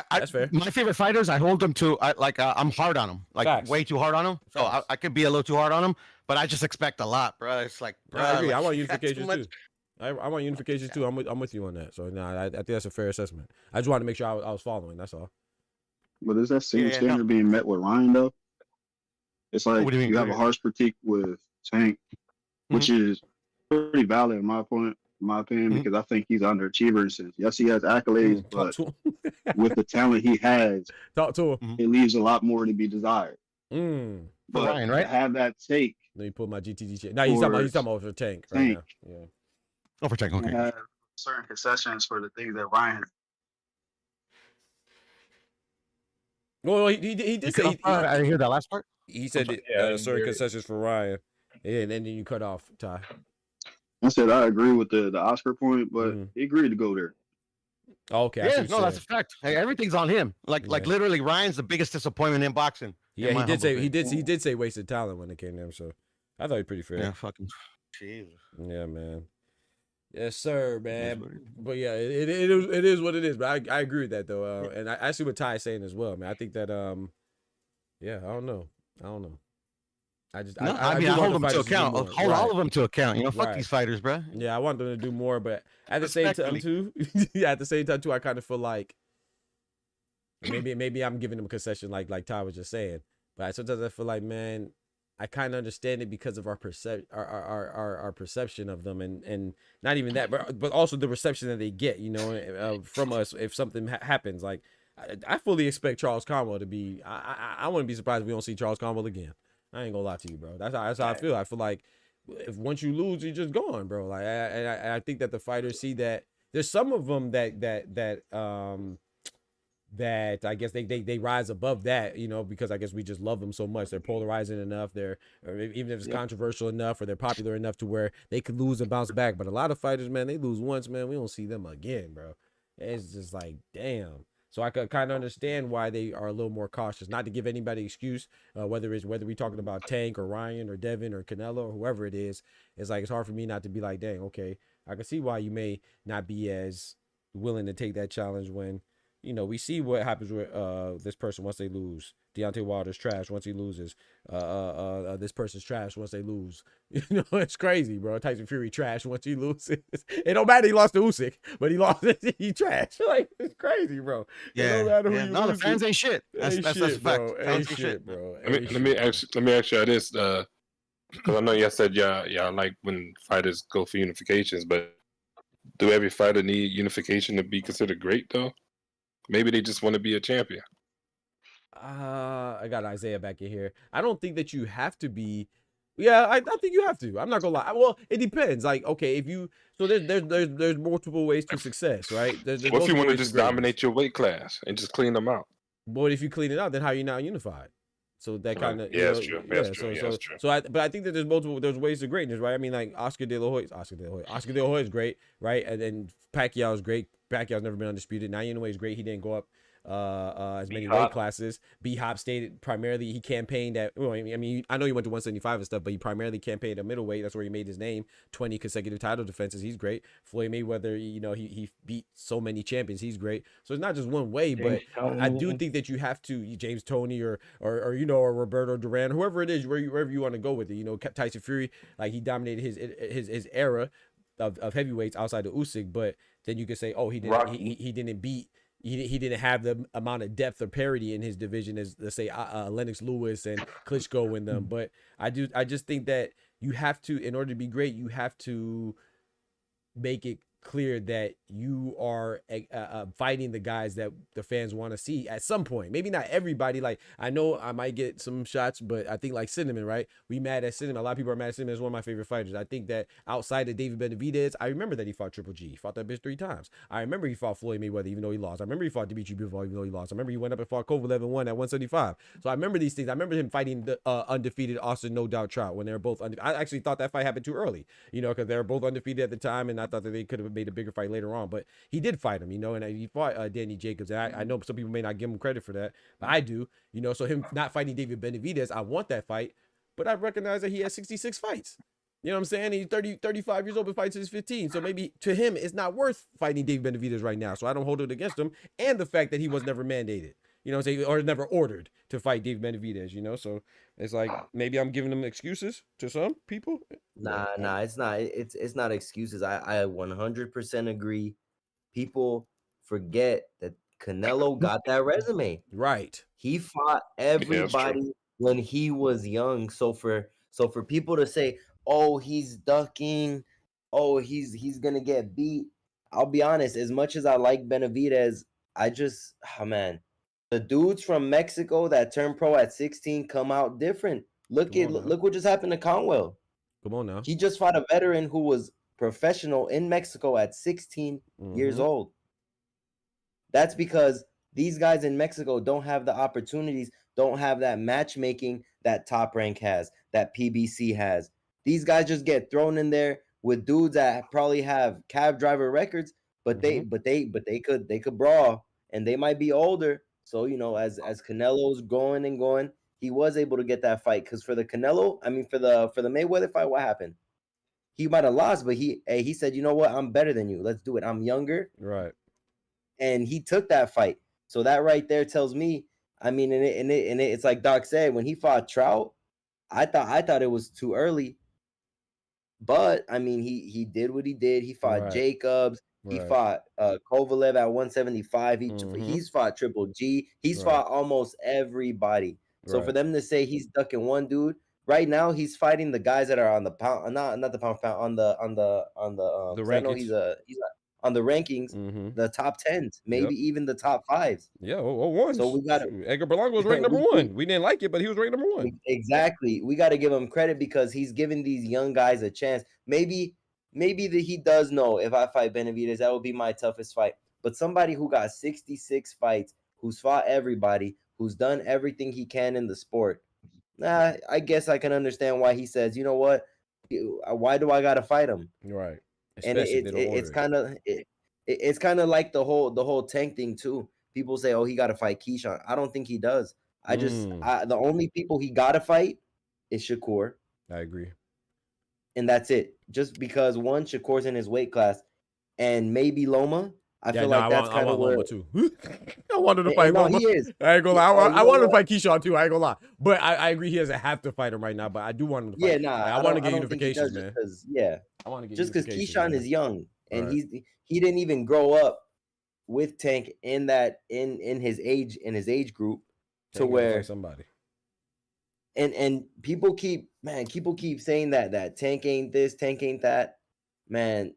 That's fair. My favorite fighters, I hold them to I'm hard on them, like Facts. way too hard on them. So I could be a little too hard on them, but I just expect a lot, bro. It's like, bro, I agree. like, I want unifications too. I want unifications too. I'm with you on that. So I think that's a fair assessment. I just wanted to make sure I was following. That's all. But is that same standard being met with Ryan though? It's like you have a harsh critique with Tank, which is pretty valid in my opinion, because I think he's an underachiever in a sense. Yes, he has accolades, but with the talent he has, it leaves a lot more to be desired. But Ryan, right? To have that take. Let me pull my GTG chair. No, he's talking about for Tank. Right now. Yeah. Oh, for Tank. Okay. Have certain concessions for the things that Ryan. Well, he did say. I didn't hear that last part. He said certain concessions for Ryan, and then you cut off Ty. I said I agree with the Oscar point, but he agreed to go there. Okay. Yeah, no, that's a fact. Hey, everything's on him. Like literally, Ryan's the biggest disappointment in boxing. Yeah, he did say wasted talent when it came to him. So I thought he was pretty fair. Yeah, fucking Jesus. Yeah, man. Yes, sir, man. But yeah, it is what it is. But I agree with that though. And I see what Ty is saying as well, man. I think that yeah, I don't know. I hold them to account. Hold all of them to account. You know, fuck these fighters, bro. Yeah, I want them to do more, but at the same time too, I kind of feel like maybe I'm giving them a concession, like Ty was just saying. But sometimes I feel like, man, I kind of understand it because of our perception of them, and not even that, but also the reception that they get, you know, from us if something happens. Like I fully expect Charles Conwell to be. I wouldn't be surprised if we don't see Charles Conwell again. I ain't gonna lie to you, bro. That's how I feel. I feel like if once you lose, you're just gone, bro. Like I think that the fighters see that. There's some of them that I guess they rise above that, you know, because I guess we just love them so much. They're polarizing enough. Or even if it's controversial enough, or they're popular enough to where they could lose and bounce back. But a lot of fighters, man, they lose once, man, we don't see them again, bro. It's just like, damn. So I could kind of understand why they are a little more cautious. Not to give anybody excuse, whether we're talking about Tank or Ryan or Devin or Canelo or whoever it is. It's like it's hard for me not to be like, dang, okay, I can see why you may not be as willing to take that challenge when, you know, we see what happens with this person once they lose. Deontay Wilder's trash once he loses. This person's trash once they lose. You know, it's crazy, bro. Tyson Fury trash once he loses. It don't matter he lost to Usyk, but he lost. He trash. Like, it's crazy, bro. Yeah. No, the fans ain't shit. That's a fact. Ain't shit, bro. Let me ask you this, because I know y'all said y'all like when fighters go for unifications, but do every fighter need unification to be considered great though? Maybe they just want to be a champion. I got Isaiah back in here. I don't think that you have to be. Yeah, I think you have to. I'm not gonna lie. Well, it depends. Like, okay, if you there's multiple ways to success, right? There's what if you want to just dominate your weight class and just clean them out? But if you clean it out, then how are you not unified? So that kind of that's true. That's true. But I think that there's ways to greatness, right? I mean, like Oscar De La Hoya is great, right? And then Pacquiao is great. Pacquiao's never been undisputed. Now Inoue is great. He didn't go up as many weight classes. B-Hop stated primarily he campaigned at. Well, I mean, I know he went to 175 and stuff, but he primarily campaigned at middleweight. That's where he made his name. 20 consecutive title defenses. He's great. Floyd Mayweather, you know, he beat so many champions. He's great. So it's not just one way, but I do think that you have to James Toney or you know, or Roberto Duran, whoever it is, wherever you want to go with it. You know, Tyson Fury, like he dominated his era of heavyweights outside of Usyk, but then you could say, oh, he didn't beat. He didn't have the amount of depth or parity in his division as, let's say, Lennox Lewis and Klitschko in them. But I just think that you have to, in order to be great, you have to make it clear that you are fighting the guys that the fans want to see at some point. Maybe not everybody. Like, I know I might get some shots, but I think like Cinnamon, right? We mad at Cinnamon. A lot of people are mad at Cinnamon as one of my favorite fighters. I think that outside of David Benavidez, I remember that he fought Triple G. He fought that bitch 3 times. I remember he fought Floyd Mayweather even though he lost. I remember he fought Dimitri Bivol even though he lost. I remember he went up and fought Kovalev and won at 175. So I remember these things. I remember him fighting the undefeated Austin No Doubt Trout when they were both undefeated. I actually thought that fight happened too early, you know, because they were both undefeated at the time, and I thought that they could have made a bigger fight later on. But he did fight him, you know, and he fought Danny Jacobs. And I know some people may not give him credit for that, but I do, you know. So him not fighting David Benavidez, I want that fight, but I recognize that he has 66 fights. You know what I'm saying? He's 35 years old, but fights since 15. So maybe to him, it's not worth fighting David Benavidez right now. So I don't hold it against him. And the fact that he was never mandated, you know what I'm saying, or never ordered to fight David Benavidez, you know. So it's like maybe I'm giving them excuses to some people. Nah, it's not. It's not excuses. I 100% agree. People forget that Canelo got that resume. Right. He fought everybody when he was young. So for people to say, "Oh, he's ducking," "Oh, he's gonna get beat," I'll be honest. As much as I like Benavidez, man, the dudes from Mexico that turned pro at 16 come out different. Look what just happened to Conwell. Come on now. He just fought a veteran who was professional in Mexico at 16 years old. That's because these guys in Mexico don't have the opportunities, don't have that matchmaking that Top Rank has, that PBC has. These guys just get thrown in there with dudes that probably have cab driver records, but they could brawl, and they might be older. So as Canelo's going and going, he was able to get that fight. Because for the Canelo, I mean for the Mayweather fight, what happened? He might have lost, but he said, you know what, I'm better than you. Let's do it. I'm younger. Right. And he took that fight. So that right there tells me, I mean, it's like Doc said, when he fought Trout, I thought it was too early. But I mean, he did what he did. He fought Jacobs. He fought Kovalev at 175. He's fought Triple G. He's fought almost everybody. So for them to say he's ducking one dude, right now he's fighting the guys that are on the pound, not the pound for pound, on the rankings. I know he's on the rankings, the top 10s, maybe even the top 5s. Yeah, one. So we got Edgar Berlanga was ranked number 1. We didn't like it, but he was ranked number 1. Exactly. We got to give him credit because he's giving these young guys a chance. Maybe that he does know, if I fight Benavidez, that would be my toughest fight. But somebody who got 66 fights, who's fought everybody, who's done everything he can in the sport, I guess I can understand why he says, you know what, why do I got to fight him? Right. And it's kind of like the whole Tank thing too. People say, oh, he got to fight Keyshawn. I don't think he does. The only people he got to fight is Shakur. I agree. And that's it. Just because one, Shakur's in his weight class, and maybe Loma. I feel like that's kind of where. Loma too. I wanted to fight Loma. He is. I ain't gonna lie. I wanted to fight Keyshawn too. I ain't gonna lie. But I agree he doesn't have to fight him right now. But I do want him to fight. Yeah, I want to get unifications, man. I want to get just because Keyshawn is young and he didn't even grow up with Tank in his age group to where somebody. And people keep saying that Tank ain't this, Tank ain't that. Man,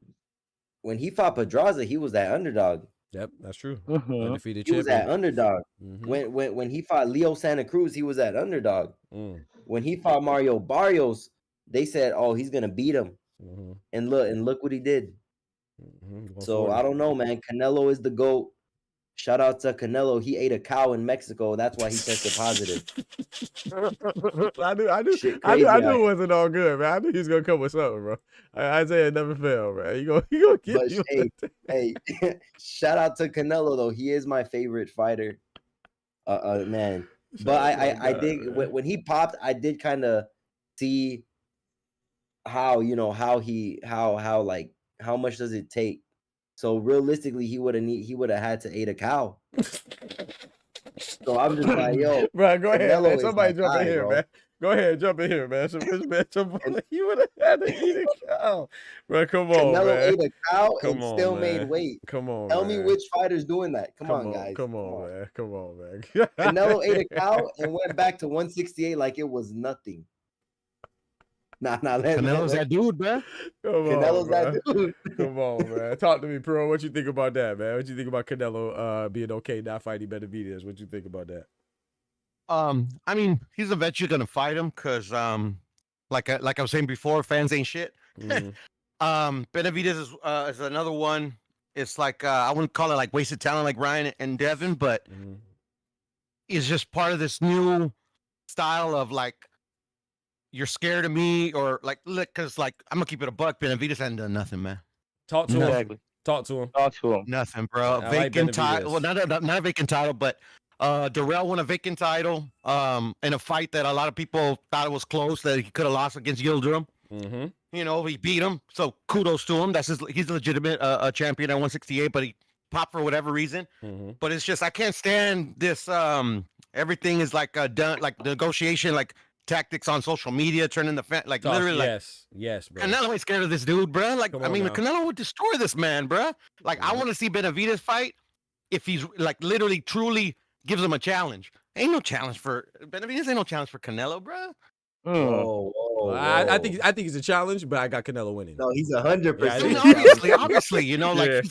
when he fought Pedraza, he was that underdog. Yep, that's true. Undefeated champion. He was that underdog. When he fought Leo Santa Cruz, he was that underdog. When he fought Mario Barrios, they said, "Oh, he's gonna beat him." And look what he did. So I don't know, man. Canelo is the GOAT. Shout out to Canelo. He ate a cow in Mexico. That's why he tested positive. I knew it wasn't all good, man. I knew he was gonna come with something, bro. Isaiah never failed, man. He gonna get you. Hey, shout out to Canelo though. He is my favorite fighter. Man. But I did when he popped, I did kind of see how much does it take. So realistically, he would have had to eat a cow. So I'm just like, yo, bro, go ahead, man. Somebody jump in here, man. Go ahead, jump in here, man. He would have had to eat a cow, bro. Come on, Canelo man. ate a cow and still made weight. Come on, tell me which fighter's doing that. Come on, guys. Come on, man. Come on, man. Canelo ate a cow and went back to 168 like it was nothing. Canelo's that dude, man. Canelo's that dude. Come on, man. Talk to me, Pro. What you think about that, man? What you think about Canelo being okay not fighting Benavidez? What you think about that? I mean, he's eventually gonna fight him because, like I was saying before, fans ain't shit. Benavidez is another one. It's like I wouldn't call it like wasted talent like Ryan and Devin, but it's just part of this new style of like, you're scared of me, or like, look, because like I'm gonna keep it a buck. Benavidez hasn't done nothing, man. Talk to him. Talk to him. Nothing, bro. Vacant title. Well, not a vacant title, but Jarrell won a vacant title in a fight that a lot of people thought it was close, that he could have lost against Yildirim. You know, he beat him, so kudos to him. He's a legitimate champion at 168, but he popped for whatever reason. But it's just I can't stand this. Everything is like done, like negotiation, like tactics on social media, turning the like literally like yes, bro. Canelo ain't scared of this dude, bro. Like I mean, Canelo would destroy this man, bro. Like I want to see Benavidez fight if he's like literally truly gives him a challenge. Ain't no challenge for Benavidez. Ain't no challenge for Canelo, bro. I think it's a challenge, but I got Canelo winning. No, he's 100%. Obviously, you know, like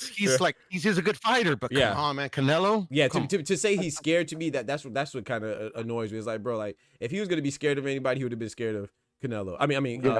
he's a good fighter, but come on, man, Canelo. Yeah, to say he's scared to me, that's what kind of annoys me. It's like, bro, like if he was gonna be scared of anybody, he would have been scared of Canelo.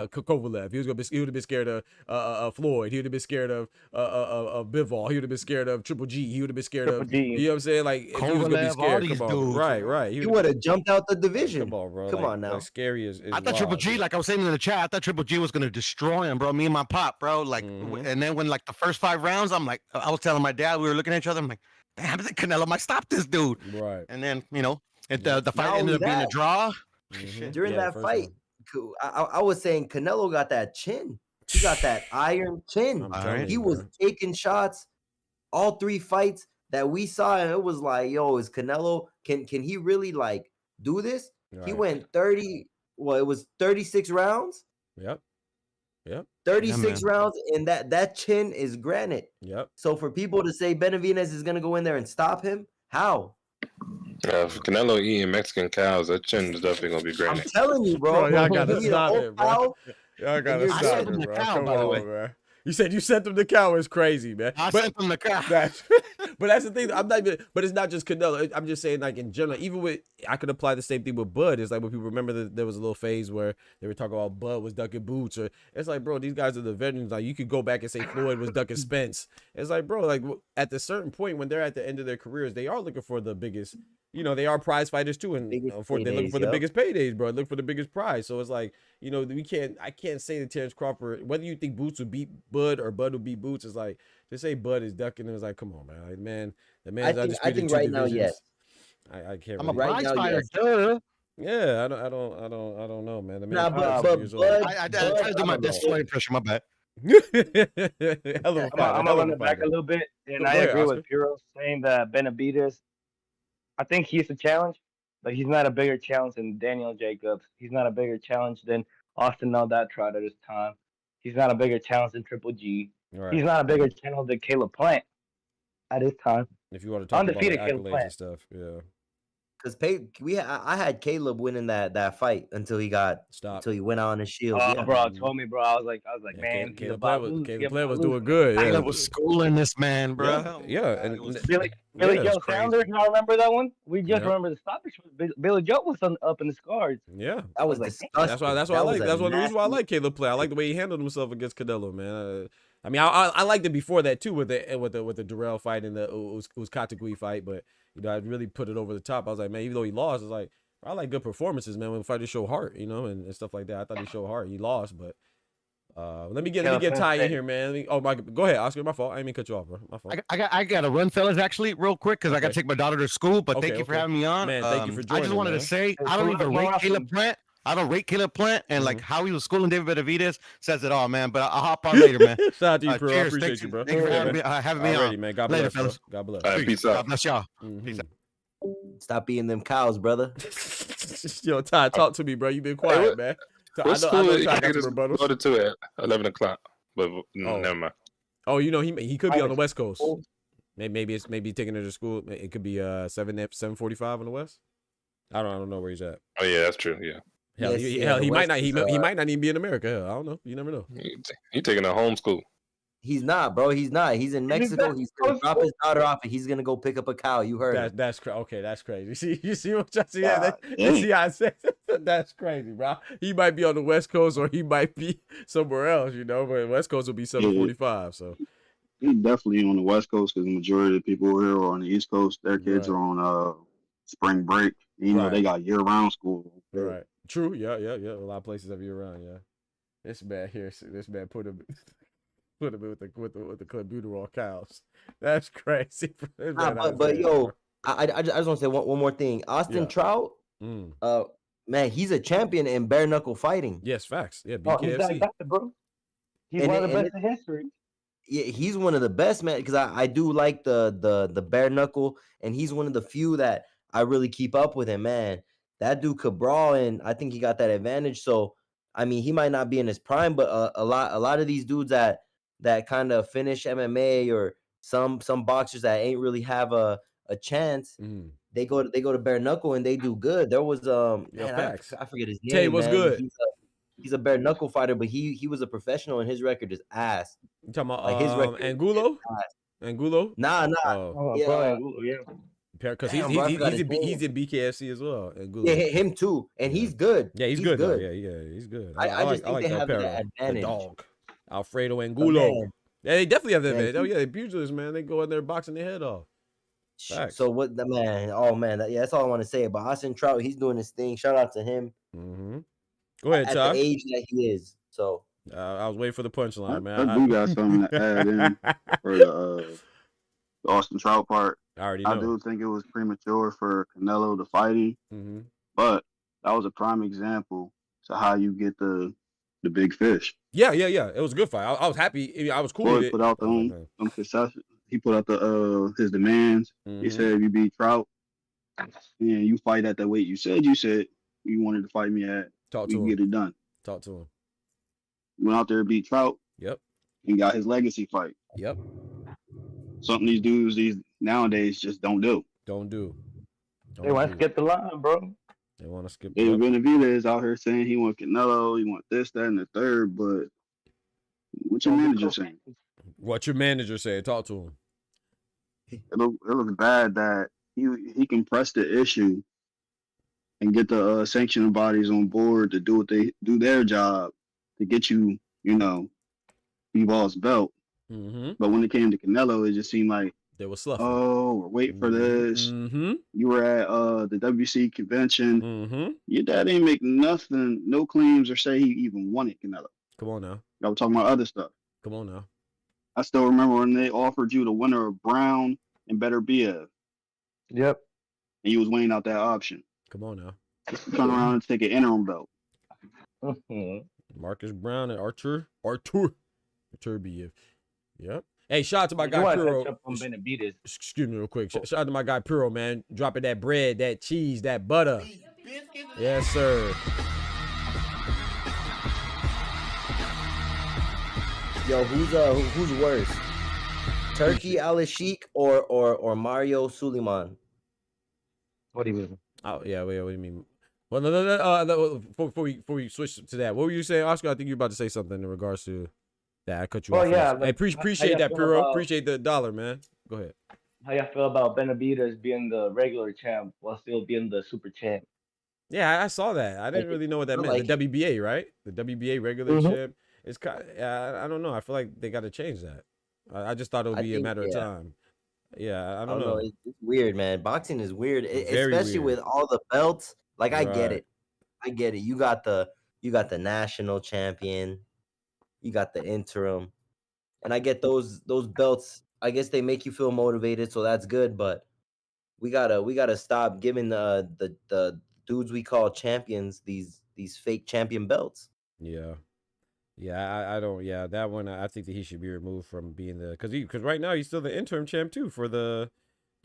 Kovalev. He would have been scared of Floyd. He would have been scared of Bivol. He would have been scared of Triple G. He would have been scared of G. You know what I'm saying? Like if he was gonna be scared, come on, right. He would have jumped out the division. Come on, bro. Come like, on now. Like scary is I thought Triple G, like I was saying in the chat, I thought Triple G was gonna destroy him, bro. Me and my pop, bro. Like, and then when like the first 5 rounds, I'm like, I was telling my dad, we were looking at each other. I'm like, damn, I think Canelo might stop this dude. Right. And then the fight ended up being a draw. During that fight, I was saying Canelo got that chin. He got that iron chin. He was taking shots all 3 fights that we saw, and it was like, yo, is Canelo, can he really like do this? Right. He went 36 rounds. Yep. 36 rounds, and that chin is granite. Yep. So for people to say Benavidez is gonna go in there and stop him, how? For Canelo eating Mexican cows, that chin is definitely gonna be granite. I'm telling you, bro. Y'all gotta stop it, bro. Y'all gotta stop it, bro. Come on, man. You said you sent them the cow. It's crazy, man. I sent them the cow. But that's the thing. I'm not even. But it's not just Canelo. I'm just saying, like in general. Even with, I could apply the same thing with Bud. It's like when people remember that there was a little phase where they were talking about Bud was ducking Boots, or it's like, bro, these guys are the veterans. Like you could go back and say Floyd was ducking Spence. It's like, bro, like at a certain point when they're at the end of their careers, they are looking for the biggest. They are prize fighters too, and they're looking for the biggest paydays, bro. Look for the biggest prize. So it's like, I can't say that Terrence Crawford, whether you think Boots would beat Bud or Bud would beat Boots, is like to say Bud is ducking. It's like, come on, man, like, man, the man's I think right now, yes. I can't. I'm a really, prize fighter, duh. Yeah, I don't know, man. The nah, man's but Bud, I tried to do my best flow impression. My bad. I'm gonna run it back a little bit, and I agree with Puro saying that Benavidez. I think he's a challenge, but he's not a bigger challenge than Daniel Jacobs. He's not a bigger challenge than Austin Naldat at his time. He's not a bigger challenge than Triple G. Right. He's not a bigger challenge than Caleb Plant at his time. If you want to talk undefeated about accolades and stuff, yeah. Because I had Caleb winning that fight until he went out on his shield. Oh, yeah. Bro, told me, bro. I was like, man, Caleb Plant was doing good. Yeah. Caleb was schooling this man, bro. Yeah, and Billy Joe Sanders. You remember that one? We just remember the stoppage. Billy Joe was up in the scars. Yeah, that was disgusting. That's why I like. That's one of the reasons why I like Caleb Plant. I like the way he handled himself against Canelo, man. I mean, I liked it before that too with the Jarrell fight and the Uzcategui fight, but I really put it over the top. I was like, man, even though he lost, it's like I like good performances, man. When fighters show heart, and stuff like that. I thought he showed heart. He lost, but let me get Ty in here, man. Go ahead, Oscar. My fault. I didn't mean to cut you off, bro. My fault. I got to run, fellas. Actually, real quick, because I got to take my daughter to school. But thank you for having me on, man. Thank you for joining. I just wanted to say I don't even rate Caleb Plant. I don't rate Caleb Plant, and like how he was schooling David Benavidez says it all, man. But I'll hop on later, man. Shout out to you, bro. I appreciate you, bro. Thank you for having me on. Man. God bless, later, fellas. God bless. All right, peace out. God bless y'all. Peace out. Stop eating them cows, brother. Yo, Ty, talk to me, bro. You been quiet, man. What school you go to at 11 o'clock? But never mind. Oh, he could be on the West Coast. Maybe it's taking her to school. It could be 7:45 on the West. I don't know where he's at. Oh yeah, that's true. Yeah. He might not. He might not even be in America. Hell, I don't know. You never know. He taking a homeschool. He's not, bro. He's not. He's in Mexico. He's gonna drop his daughter off, and he's gonna go pick up a cow. You heard that's okay. That's crazy. You see what I see? You see how I said that's crazy, bro. He might be on the West Coast, or he might be somewhere else. But West Coast will be 7:45. So he's definitely on the West Coast because the majority of the people here are on the East Coast. Their kids are on spring break. They got year-round school. Right. True. Yeah. A lot of places have year-round. Yeah. This man put him with the clenbuterol cows. That's crazy. But yo, I just want to say one more thing. Austin Trout, man, he's a champion in bare knuckle fighting. Yes, facts. Yeah, BKFC. He's bro. He's one of the best in history. Yeah, he's one of the best, man. Because I do like the bare knuckle, and he's one of the few that I really keep up with him, man. That dude could brawl, and I think he got that advantage. So, I mean, he might not be in his prime, but a lot of these dudes that kind of finish MMA or some boxers that ain't really have a chance, they go to bare knuckle and they do good. There was I forget his name. Tay was good. He's a bare knuckle fighter, but he was a professional and his record is ass. You talking about his record? Angulo? Angulo? Nah. Angulo, yeah. Because he's in BKFC as well. Yeah, him too, and he's good. Yeah, he's good. Though. Yeah, he's good. I just think they have that advantage. The dog, Alfredo Angulo. Yeah, they definitely have that advantage. Oh yeah, they pugilists, man. They go in there boxing their head off. Facts. So what the man? Oh man, that's all I want to say about Austin Trout. He's doing his thing. Shout out to him. Mm-hmm. Go ahead, at Todd. the age that he is. So I was waiting for the punchline, man. I do got something to add in for the Austin Trout part. I already know. I do think it was premature for Canelo to fight him, but that was a prime example to how you get the big fish. Yeah. It was a good fight. I was happy. I was cool with it. Put out he put out his demands. He said, if you beat Trout and you fight at that weight you said you wanted to fight me at, we can get it done. Talk to him. Went out there and beat Trout. Yep. And got his legacy fight. Yep. Something these dudes nowadays just don't do. They want to skip the line, bro. They want to skip. Benavidez is out here saying he want Canelo, he want this, that, and the third, but what your manager saying? What your manager saying? Talk to him. It looks bad that he can press the issue and get the sanctioning bodies on board to do their job to get you, Bivall's belt. But when it came to Canelo, it just seemed like they were sluffing. Oh, we're waiting for this. You were at the WC convention. Your dad ain't make nothing, no claims or say he even wanted Canelo. Come on now. I was talking about other stuff. Come on now. I still remember when they offered you the winner of Brown and Better Biev. Yep. And you was weighing out that option. Come on now. Turn around and take an interim belt. Marcus Brown and Artur Biev. Yep. Hey, shout out to my guy Puro. Excuse me real quick. Shout out to my guy Puro, man. Dropping that bread, that cheese, that butter. Yes, sir. Yo, who's worse? Turkey Al-Sheikh or Mario Suleiman? What do you mean? Oh yeah, wait, what do you mean? Well, no. Before we switch to that, what were you saying, Oscar? I think you were about to say something in regards to that. I cut you off. Yeah, hey, appreciate that, Puro. Appreciate the $1, man. Go ahead. How y'all feel about Benavidez being the regular champ while still being the super champ? Yeah, I saw that. I didn't really know what that meant. The WBA, right? The WBA regular champ. It's kind. I don't know. I feel like they got to change that. I just thought it would be a matter of time. Yeah, I don't know. It's weird, man. Boxing is weird, especially with all the belts. Like I get it. You got the national champion, you got the interim, and I get those belts. I guess they make you feel motivated, so that's good. But we gotta stop giving the dudes we call champions these fake champion belts. Yeah, I don't. Yeah, that one. I think that he should be removed from being because right now he's still the interim champ too for the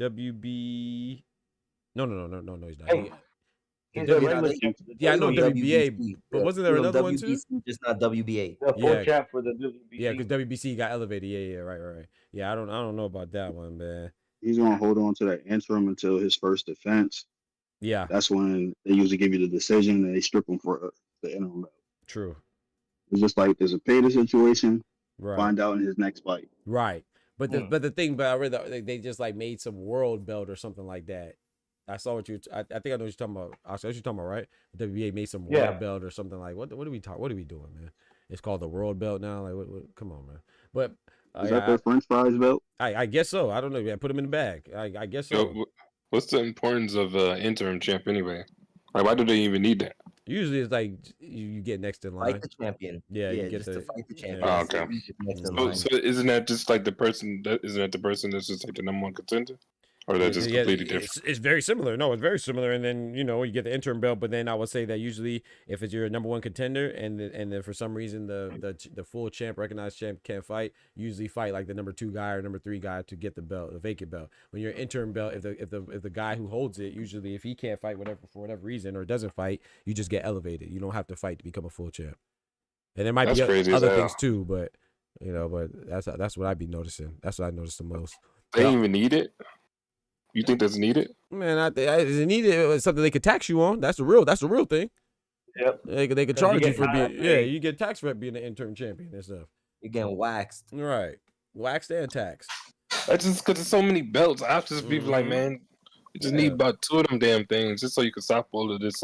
WB. No, he's not. He's the regular champ. Yeah, I know WBA, but wasn't there another one too? Just not WBA. The full champ for the WBC. Yeah, because WBC got elevated. Yeah, right. Yeah, I don't know about that one, man. He's gonna hold on to that interim until his first defense. Yeah, that's when they usually give you the decision and they strip him for the interim. True. It's just like there's a pay situation. Right. Find out in his next fight. Right. But the thing, I read that they just like made some world belt or something like that. I saw what I think I know what you're talking about. That's what you're talking about, right? The WBA made some world belt or something like. What are we What are we doing, man? It's called the world belt now. Like, what come on, man. But is that their French fries belt? I guess so. I don't know. Yeah, put them in the bag. I guess so. What's the importance of interim champ anyway? Like, why do they even need that? Usually it's like you get next in line. Fight the champion. Yeah, you get to fight the champion. Oh, okay. So isn't that just like the person? Isn't that the person that's just like the #1 contender? Or that's just completely different? It's very similar. No, it's very similar. And then, you get the interim belt. But then I would say that usually if it's your #1 contender and then for some reason the full champ, recognized champ can't fight, usually fight like the #2 guy or #3 guy to get the belt, the vacant belt. When you're interim belt, if the guy who holds it, usually if he can't fight for whatever reason or doesn't fight, you just get elevated. You don't have to fight to become a full champ. And there might be other things too, but that's what I'd be noticing. That's what I noticed the most. They don't even need it. You think that's needed? Man, is it needed? It's something they could tax you on. That's the real thing. Yep. They could charge you for being. Yeah, you get taxed for being an interim champion and stuff. You're getting waxed. Right, waxed and taxed. That's just because there's so many belts. I just be like, man, You just need about 2 of them damn things just so you can stop all of this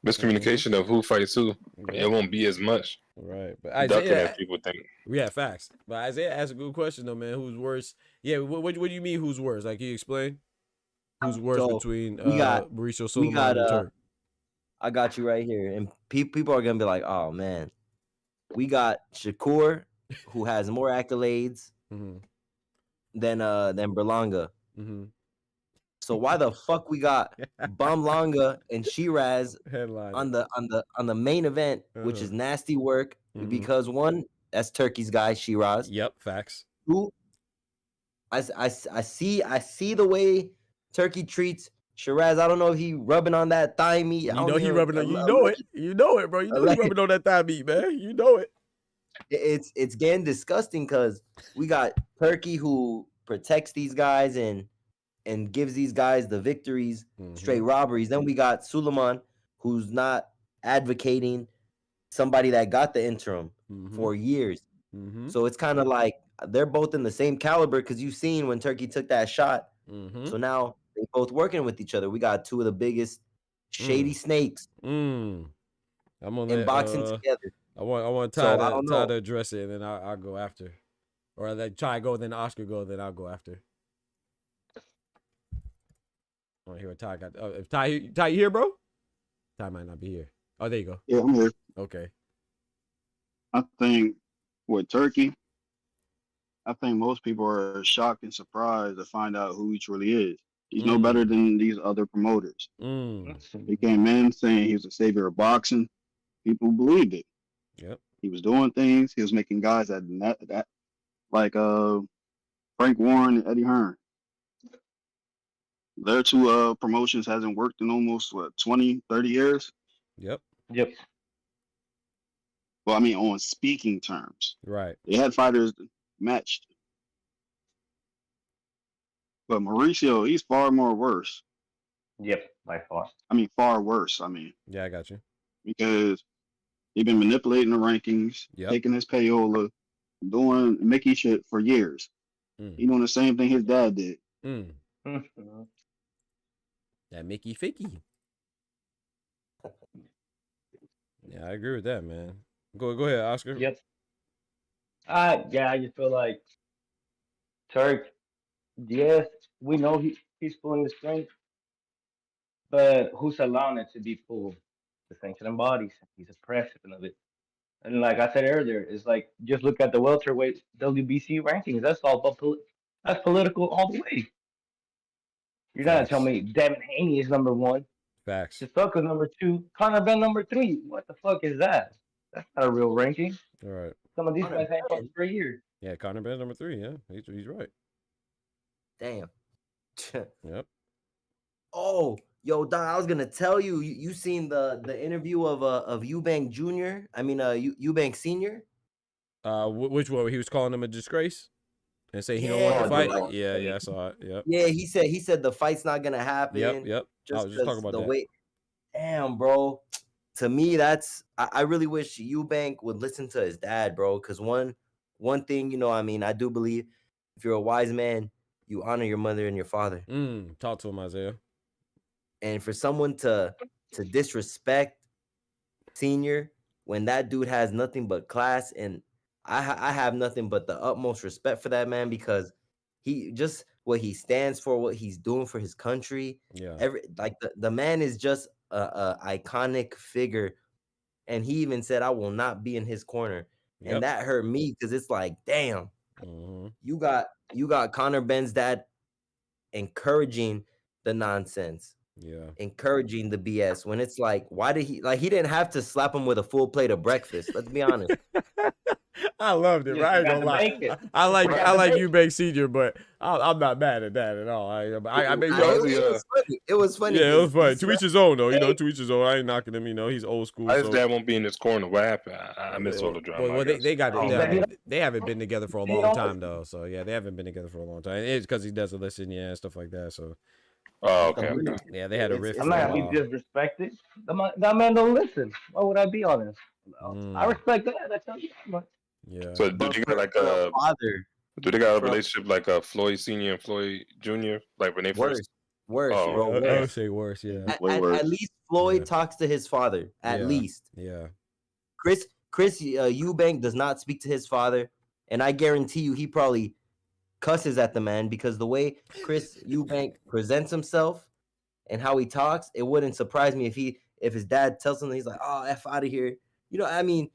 miscommunication of who fights who. It won't be as much. Right, but ducking Isaiah, as people think. Yeah, facts. But Isaiah asked a good question though, man. Who's worse? Yeah, what do you mean? Who's worse? Like, can you explain? Who's worse between Mauricio Sulaiman and Turk? I got you right here, and people are gonna be like, "Oh man, we got Shakur, who has more accolades than Berlanga." So why the fuck we got Bamlanga and Shiraz on the main event, which is nasty work? Because one, that's Turkey's guy, Shiraz. Yep, facts. Two, I see the way Turkey treats Shiraz. I don't know if he rubbing on that thigh meat. He rubbing on. You know it, bro. You know he rubbing on that thigh meat, man. You know it. It's getting disgusting because we got Turkey who protects these guys and gives these guys the victories, straight robberies. Then we got Sulaiman, who's not advocating somebody that got the interim for years. So it's kind of like they're both in the same caliber because you've seen when Turkey took that shot. So now they're both working with each other. We got two of the biggest shady snakes I'm on in boxing together. I want Ty to address it, and then I'll go after. Or let Ty go, then Oscar go, then I'll go after. I want to hear what Ty got. If Ty, you here, bro? Ty might not be here. Oh, there you go. Yeah, I'm here. Okay. I think with Turkey, I think most people are shocked and surprised to find out who he truly is. He's no better than these other promoters. He came in saying he was the savior of boxing. People believed it. Yep. He was doing things. He was making guys that like Frank Warren and Eddie Hearn. Their two promotions hasn't worked in almost 20, 30 years. Yep. Well, I mean, on speaking terms. Right. They had fighters matched. But Mauricio, he's far more worse. Yep, by far. I mean, far worse. I mean. Yeah, I got you. Because he's been manipulating the rankings, taking his payola, doing Mickey shit for years. He doing the same thing his dad did. That Mickey Ficky. Yeah, I agree with that, man. Go ahead, Oscar. Yep. Yeah, I just feel like Turk, yes, we know he's pulling the strings, but who's allowing it to be pulled? The sanctioning bodies. He's a precedent of it. And like I said earlier, it's like just look at the welterweight WBC rankings. That's all that's political all the way. You're not gonna tell me Devin Haney is number 1. Facts. Sissoko number 2. Conor Ben number 3. What the fuck is that? That's not a real ranking. All right. Some of these guys had for 3 years. Yeah, Conor Ben's number 3. Yeah, he's right. Damn. Yep. Oh, yo, Don, I was gonna tell you. You seen the interview of Eubank Jr. I mean, Eubank Senior. Which one? He was calling him a disgrace and saying he don't want to fight. Yeah, I saw it. Yep. Yeah, he said the fight's not gonna happen. Yep. I was just talking about that. Way. Damn, bro. To me, I really wish Eubank would listen to his dad, bro. Because one thing, I mean, I do believe if you're a wise man, you honor your mother and your father. Talk to him, Isaiah. And for someone to disrespect Senior when that dude has nothing but class, and I have nothing but the utmost respect for that man because he just what he stands for, what he's doing for his country. Yeah. The man is just a iconic figure, and he even said, "I will not be in his corner," and that hurt me because it's like, damn, you got Conor Ben's dad encouraging the nonsense. Yeah. Encouraging the BS when it's like, why did he didn't have to slap him with a full plate of breakfast. Let's be honest. I loved it. Right? I ain't gonna lie. I like Eubank Senior, but I'm not mad at that at all. I mean, it was funny. Yeah, it was funny. To each his own, though. To each his own. I ain't knocking him. He's old school. His dad won't be in his corner. What happened? I miss all the drama. Well, they got it. They haven't been together for a long time, though. So yeah, they haven't been together for a long time. It's because he doesn't listen, and stuff like that. So. Oh, okay. Yeah, they had a riff. I'm not gonna be disrespected. That man don't listen. Why would I be honest? I respect that. I tell you that much. Yeah. So do they got like a relationship like Floyd Senior and Floyd Junior? Like when they first Worse, Oh, bro. I Worse. would say worse. Yeah. At least Floyd talks to his father. At least. Yeah. Chris Eubank does not speak to his father, and I guarantee you he probably cusses at the man because the way Chris Eubank presents himself and how he talks, it wouldn't surprise me if his dad tells him he's like, "Oh, F out of here." You know, I mean,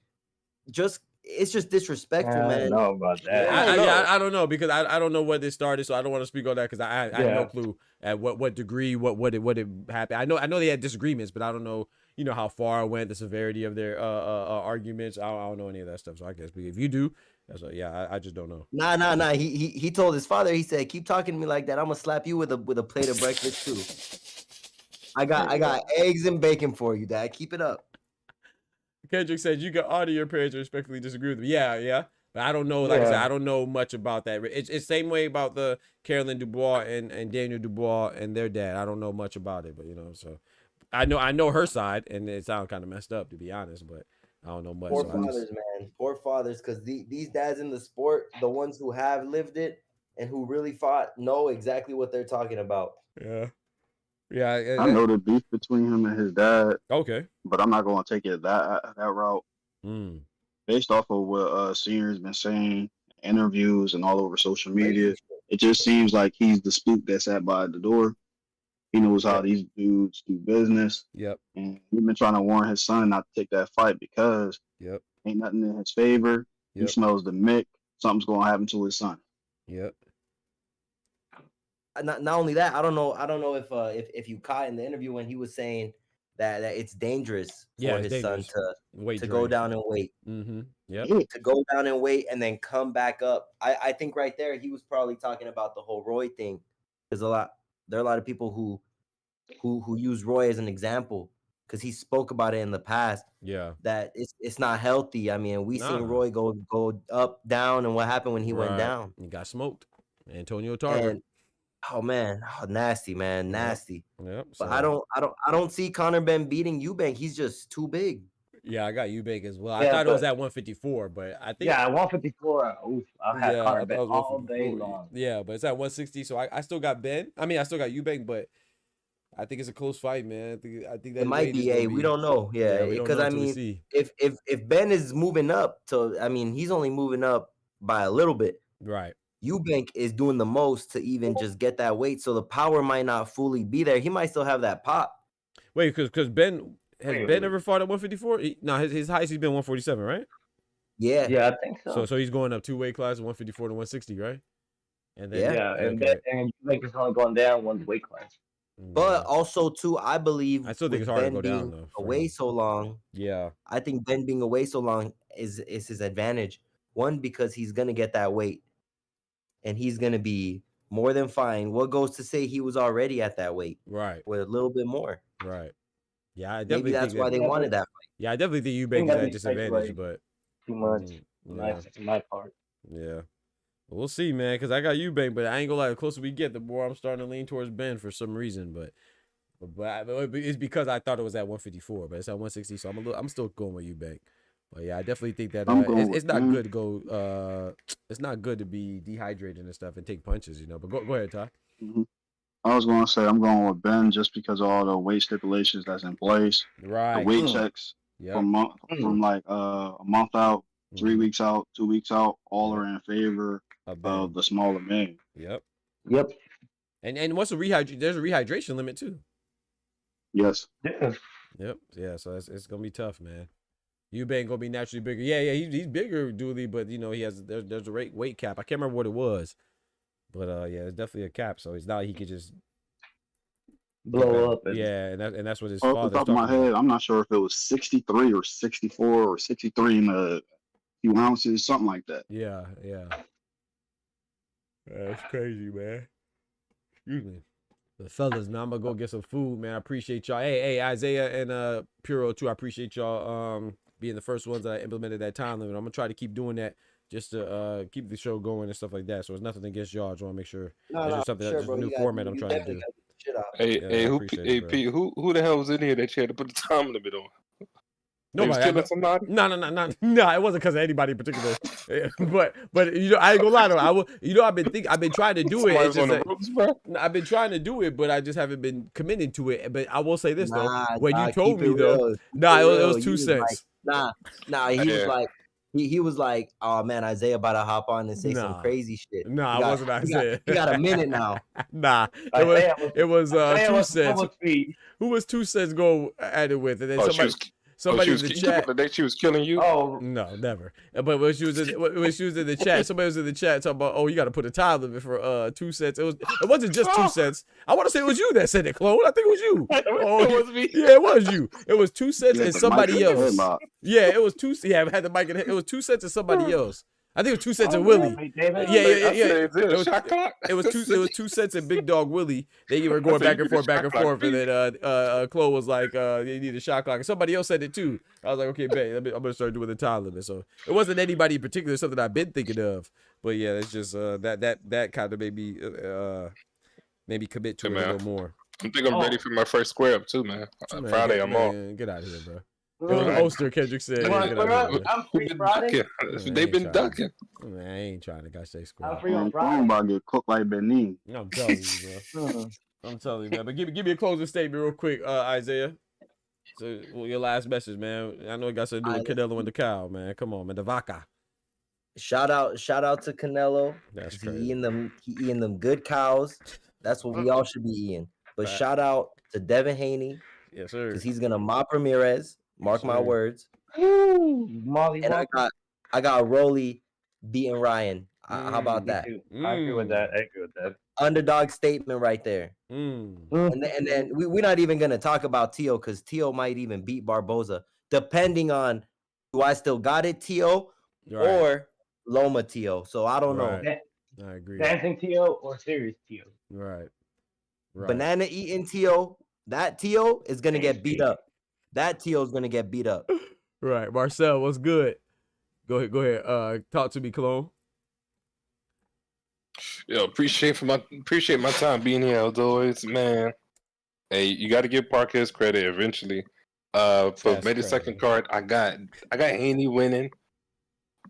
it's just disrespectful, man. I don't know about that. I don't know because I don't know what this started, so I don't want to speak on that because I have no clue at what degree what it happened. I know they had disagreements, but I don't know how far it went, the severity of their arguments. I don't know any of that stuff, so I guess if you do, I just don't know. Nah. He told his father. He said, "Keep talking to me like that. I'm gonna slap you with a plate of breakfast too. I got eggs and bacon for you, Dad. Keep it up." Kendrick said you can honor your parents and respectfully disagree with them. Yeah. But I don't know. Like I said, I don't know much about that. It's same way about the Carolyn Dubois and Daniel Dubois and their dad. I don't know much about it, but so I know her side, and it sounds kind of messed up to be honest, but I don't know much. Poor fathers, man. Poor fathers, because these dads in the sport, the ones who have lived it and who really fought, know exactly what they're talking about. Yeah. I know the beef between him and his dad. Okay. But I'm not going to take it that route. Based off of what Senior's been saying, interviews and all over social media, it just seems like he's the spook that sat by the door. He knows how these dudes do business. Yep. And he's been trying to warn his son not to take that fight because ain't nothing in his favor. He smells the mick. Something's going to happen to his son. Yep. Not only that, I don't know if you caught in the interview when he was saying that it's dangerous for his son to go down and wait. Mm-hmm. Yeah. To go down and wait and then come back up. I think right there he was probably talking about the whole Roy thing. There are a lot of people who use Roy as an example because he spoke about it in the past. Yeah. That it's not healthy. I mean, seen Roy go up, down, and what happened when he went down. He got smoked. Antonio Tarver. Oh man, nasty, man, nasty. Yep. But I don't see Conor Ben beating Eubank. He's just too big. Yeah, I got Eubank as well. I thought it was at 154, but I think 154. I had Conor Ben all day long. Yeah, but it's at 160, so I still got Ben. I mean, I still got Eubank, but I think it's a close fight, man. I think that it might be. We don't know. Yeah, because I mean, if Ben is moving up he's only moving up by a little bit. Right. Eubank is doing the most to even just get that weight, so the power might not fully be there. He might still have that pop. Wait, because Ben Ben ever fought at 154? No, his highest he's been 147, right? Yeah, I think so. So he's going up 2 weight classes, 154 to 160, right? And then and Eubank is only going down 1 weight class. But also too, I believe I still think it's hard to go down though. Away so long. Yeah, I think Ben being away so long is his advantage. One, because he's gonna get that weight. And he's going to be more than fine. What goes to say he was already at that weight? Right. With a little bit more. Right. Yeah, I definitely maybe that's think why they wanted that fight. Yeah, I definitely think Eubank is at a disadvantage, but too much. My part. Yeah. We'll see, man, because I got Eubank, but I ain't gonna lie, the closer we get, the more I'm starting to lean towards Ben for some reason. But it's because I thought it was at 154, but it's at 160, so I'm still going with Eubank. But yeah, I definitely think that it's not good to go. It's not good to be dehydrated and stuff and take punches, But go ahead, Ty. Mm-hmm. I was going to say I'm going with Ben just because of all the weight stipulations that's in place. Right. The weight checks from like a month out, 3 weeks out, 2 weeks out, all are in favor of the smaller man. Yep. And what's there's a rehydration limit too. Yes. Yep. Yeah. So it's gonna be tough, man. Eubank gonna be naturally bigger. Yeah. He's bigger, Dooley, but he has there's a weight cap. I can't remember what it was, but yeah, it's definitely a cap. So it's not like he could just blow up. And that's what his off father's the top of my head, I'm not sure if it was 63 or 64 or 63 in a few ounces, something like that. Yeah. That's crazy, man. Excuse me. The fellas, man, I'm gonna go get some food, man. I appreciate y'all. Hey, Isaiah and Puro too. I appreciate y'all being the first ones that implemented that time limit. I'm gonna try to keep doing that just to keep the show going and stuff like that. So it's nothing against y'all. I just want to make sure that's just something that's just a new format I'm trying to do. Hey, Pete, who the hell was in here that you had to put the time limit on? Nobody killing somebody? No. It wasn't because of anybody in particular. but you know, I ain't gonna lie though. I've been trying to do it. It's just I've been trying to do it, but I just haven't been committing to it. But I will say this though, when you told me though, it was 2 cents. Like, he was like, oh man, Isaiah about to hop on and say some crazy shit. It wasn't Isaiah. He got a minute now. It was 2 cents. Who was 2 cents go at it with? And then somebody in the chat. The day she was killing you? Oh no, never. But when she was in the chat, somebody was in the chat talking about, oh, you got to put a time limit for 2 cents. It wasn't just 2 cents. I want to say it was you that said it, Chloe. I think it was you. It was me. Yeah, it was you. It was 2 cents and somebody else. Yeah, it was 2. Yeah, I had the mic in it. It was 2 cents and somebody else. I think it was 2 cents and Willie. Yeah. It was 2 cents and Big Dog Willie. They were going back and forth, and then Chloe was like, "They need a shot clock." And somebody else said it too. I was like, "Okay, babe, I'm gonna start doing the time limit." So it wasn't anybody in particular. Something I've been thinking of, but yeah, it's just that kind of made me maybe commit to it a little more. I think I'm ready for my first square up too, man. Friday, I'm off. Get out of here, bro. It was an Ulster, Kendrick said. I'm free Friday. They've been ducking. Man, I ain't trying to stay square. I'm free on Friday. I'm about to get cooked like Benin. I'm telling you, bro. I'm telling you, man. But give me a closing statement real quick, Isaiah. So your last message, man. I know it got something to do with Canelo and the cow, man. Come on, man. The vaca. Shout out to Canelo. That's crazy. He eating them good cows. That's what we all should be eating. But shout out to Devin Haney. Yes, sir. Because he's gonna mop Ramirez. Mark my words. Molly, and I got Rolly beating Ryan. How about that? I agree with that. Underdog statement right there. And then we're not even gonna talk about Tio because Tio might even beat Barboza, depending on do I still got it, Tio, or Loma Tio. So I don't know. I agree. Dancing Tio or serious Tio. Right. Banana eating Tio. That Tio is gonna get beat up. That Tio is gonna get beat up. Right, Marcel, what's good? Go ahead. Talk to me, Cologne. Yo, appreciate my time being here, as always, man. Hey, you got to give Parquez credit eventually. For made the second card, I got Haney winning,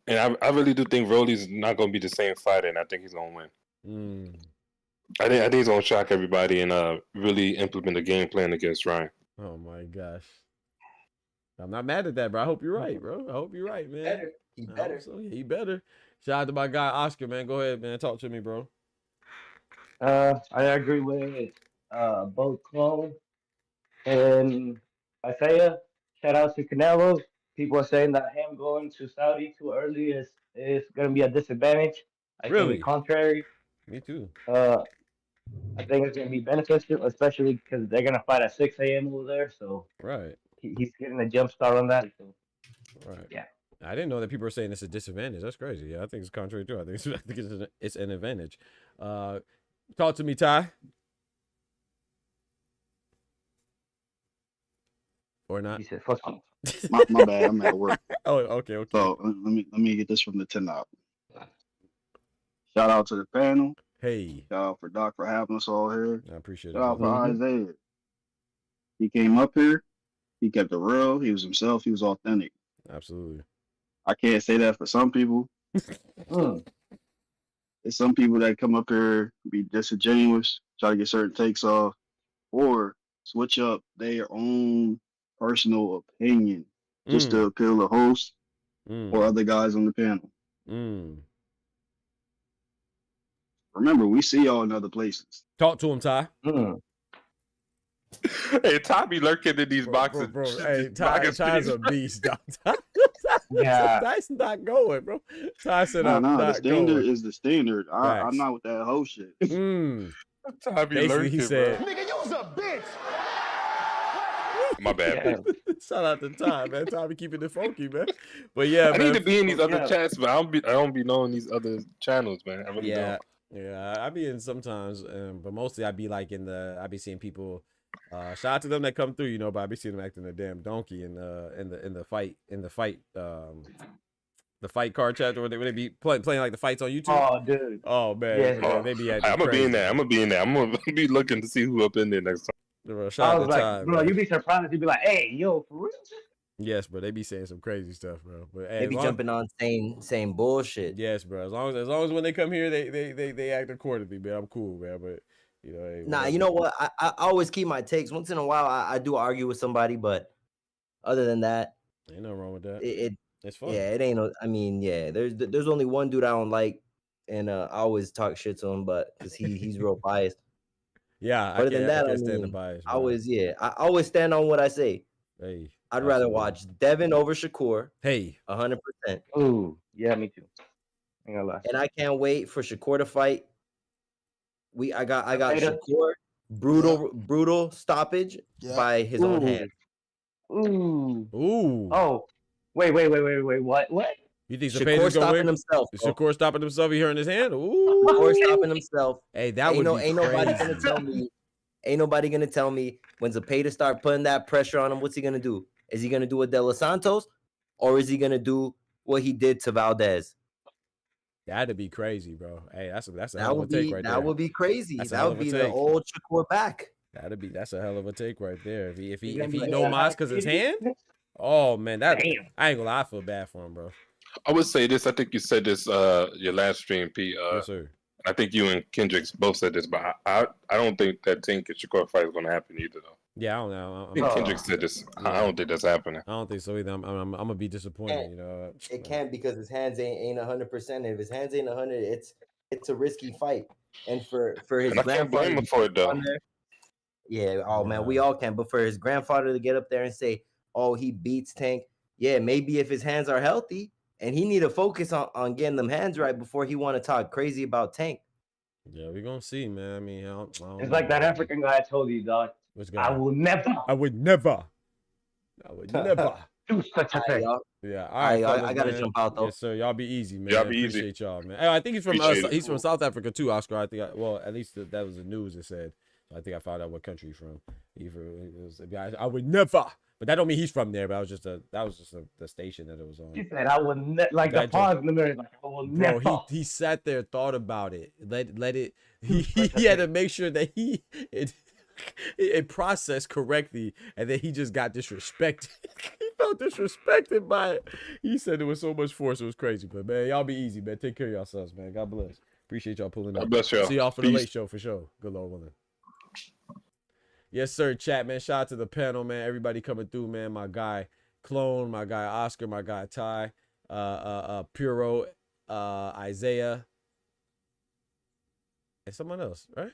and I really do think Rolly's not gonna be the same fighter, and I think he's gonna win. I think he's gonna shock everybody and really implement a game plan against Ryan. Oh my gosh. I'm not mad at that, bro. I hope you're right, bro. I hope you're right, man. He better. So, yeah, he better. Shout out to my guy Oscar, man. Go ahead, man. Talk to me, bro. I agree with both Chloe and Isaiah. Shout out to Canelo. People are saying that him going to Saudi too early is going to be a disadvantage. I think the contrary. Me too. I think it's going to be beneficial, especially because they're going to fight at 6 a.m. over there. So he's getting a jump start on that. So. Right. Yeah. I didn't know that people are saying it's a disadvantage. That's crazy. Yeah, I think it's contrary too. I think it's an advantage. Talk to me, Ty. Or not? He said, "Fuck you." My bad. I'm at work. Oh, okay. So let me get this from the 10 out. Shout out to the panel. Hey. Shout out for Doc for having us all here. I appreciate it. Shout out for Isaiah. He came up here. He kept it real. He was himself. He was authentic. Absolutely. I can't say that for some people. There's some people that come up here, be disingenuous, try to get certain takes off, or switch up their own personal opinion just to appeal the host or other guys on the panel. Remember, we see y'all in other places. Talk to him, Ty. Hey, Ty be lurking in these boxes. Bro. Hey, Ty's a beast, dog. Yeah. Ty's not going, bro. Ty said, no, not the standard going. is the standard. I'm not with that whole shit. Ty be Basically, lurking, he said, bro. Nigga, you's a bitch. My bad. Shout out to Ty, man. Ty be keeping it funky, man. But yeah, I man. need to be in these other chats, but I don't be knowing these other channels, man. I really don't. Yeah, I be in sometimes, but mostly I be like I be seeing people. Shout out to them that come through, you know, but I be seeing them acting a damn donkey in the fight card chat where they be playing like the fights on YouTube. Oh, dude. Oh man, Yeah. they be I'm gonna be in there. I'm gonna be looking to see who up in there next time. Shout out to Ty, bro, you'd be surprised. You'd be like, "Hey, yo, for real?" Yes, bro. They be saying some crazy stuff, bro. But hey, They be jumping on same bullshit. Yes, bro. As long as when they come here, they act accordingly, man. I'm cool, man. But hey, Nah, you know what? I always keep my takes. Once in a while, I do argue with somebody, but other than that, ain't nothing wrong with that. It's fun. Yeah, it ain't no. I mean, yeah, there's only one dude I don't like, and I always talk shit to him, but because he's real biased. Yeah, Other than that, I can't stand the mean, bias. I always stand on what I say. Hey, I'd rather watch Devin over Shakur. Hey, 100%. Ooh, yeah, me too. Ain't gonna lie. And I can't wait for Shakur to fight. I got Later. Shakur brutal stoppage by his own hand. Ooh. Oh. Wait. What? You think Shakur stopping himself? Is Shakur stopping himself? He hurting his hand? Ooh. Shakur stopping himself. Hey, that would be ain't nobody gonna tell me. Ain't nobody gonna tell me when Zepeda start putting that pressure on him. What's he gonna do? Is he gonna do a De Los Santos, or is he gonna do what he did to Valdez? That'd be crazy, bro. Hey, that's a that hell of a take right there. That would be crazy. That's that would be the old Shakur back. That's a hell of a take right there. If he like, no mas because his hand. Oh man, I ain't gonna lie. I feel bad for him, bro. I would say this. I think you said this your last stream, P. Yes, sir. I think you and Kendricks both said this, but I don't think that Tank and Shakur fight is going to happen either, though. Yeah, I don't know. I think Kendricks said this. Yeah. I don't think that's happening. I don't think so either. I'm gonna be disappointed. It can't because his hands ain't 100%. If his hands ain't 100, it's a risky fight. And for his and I can't blame him for it though. Yeah. Oh man, we all can. But for his grandfather to get up there and say, "Oh, he beats Tank," yeah, maybe if his hands are healthy. And he need to focus on getting them hands right before he want to talk crazy about Tank. Yeah, we're going to see, man. I mean, I don't it's know. like that African guy I told you, dog. Which guy? I would never do such a thing. Yeah, all right. I got to jump out, though. Yes, sir. Y'all be easy, man. Y'all be Appreciate easy. y'all, man. Hey, I think he's from he's from South Africa, too, Oscar. I think, well, at least that was the news it said. I think I found out what country he's from. I would never. But that don't mean he's from there. But that was just the station that it was on. He said, "I would like the pause in the mirror." Like, I will never. Bro, he sat there, thought about it, let it. He had to make sure that it processed correctly, and then he just got disrespected. He felt disrespected by it. He said there was so much force, it was crazy. But man, y'all be easy, man. Take care of yourselves, man. God bless. Appreciate y'all pulling up. God bless y'all. See y'all for the late show for sure. Good Lord willing. Yes, sir, chat, man. Shout out to the panel, man. Everybody coming through, man. My guy Clone, my guy Oscar, my guy Ty, Puro, Isaiah, and someone else, right?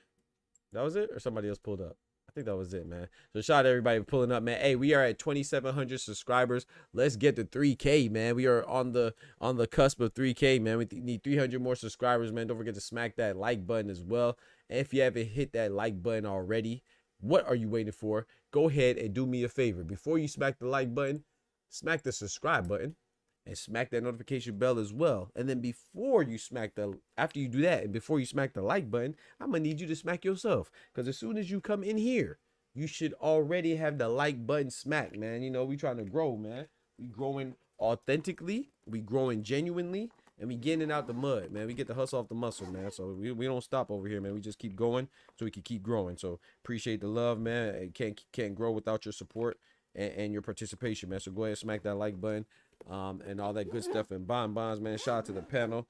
That was it? Or somebody else pulled up? I think that was it, man. So shout out to everybody for pulling up, man. Hey, we are at 2,700 subscribers. Let's get to 3K, man. We are on the cusp of 3K, man. We need 300 more subscribers, man. Don't forget to smack that like button as well. And if you haven't hit that like button already, what are you waiting for? Go ahead and do me a favor. Before you smack the like button, smack the subscribe button and smack that notification bell as well. And then after you do that and before you smack the like button, I'm going to need you to smack yourself. Because as soon as you come in here, you should already have the like button smacked, man. You know, we trying to grow, man. We growing authentically. We growing genuinely. And we getting it out the mud, man. We get the hustle off the muscle, man. So we don't stop over here, man. We just keep going so we can keep growing. So appreciate the love, man. It can't grow without your support and your participation, man. So go ahead and smack that like button and all that good stuff. And bonds, man. Shout out to the panel.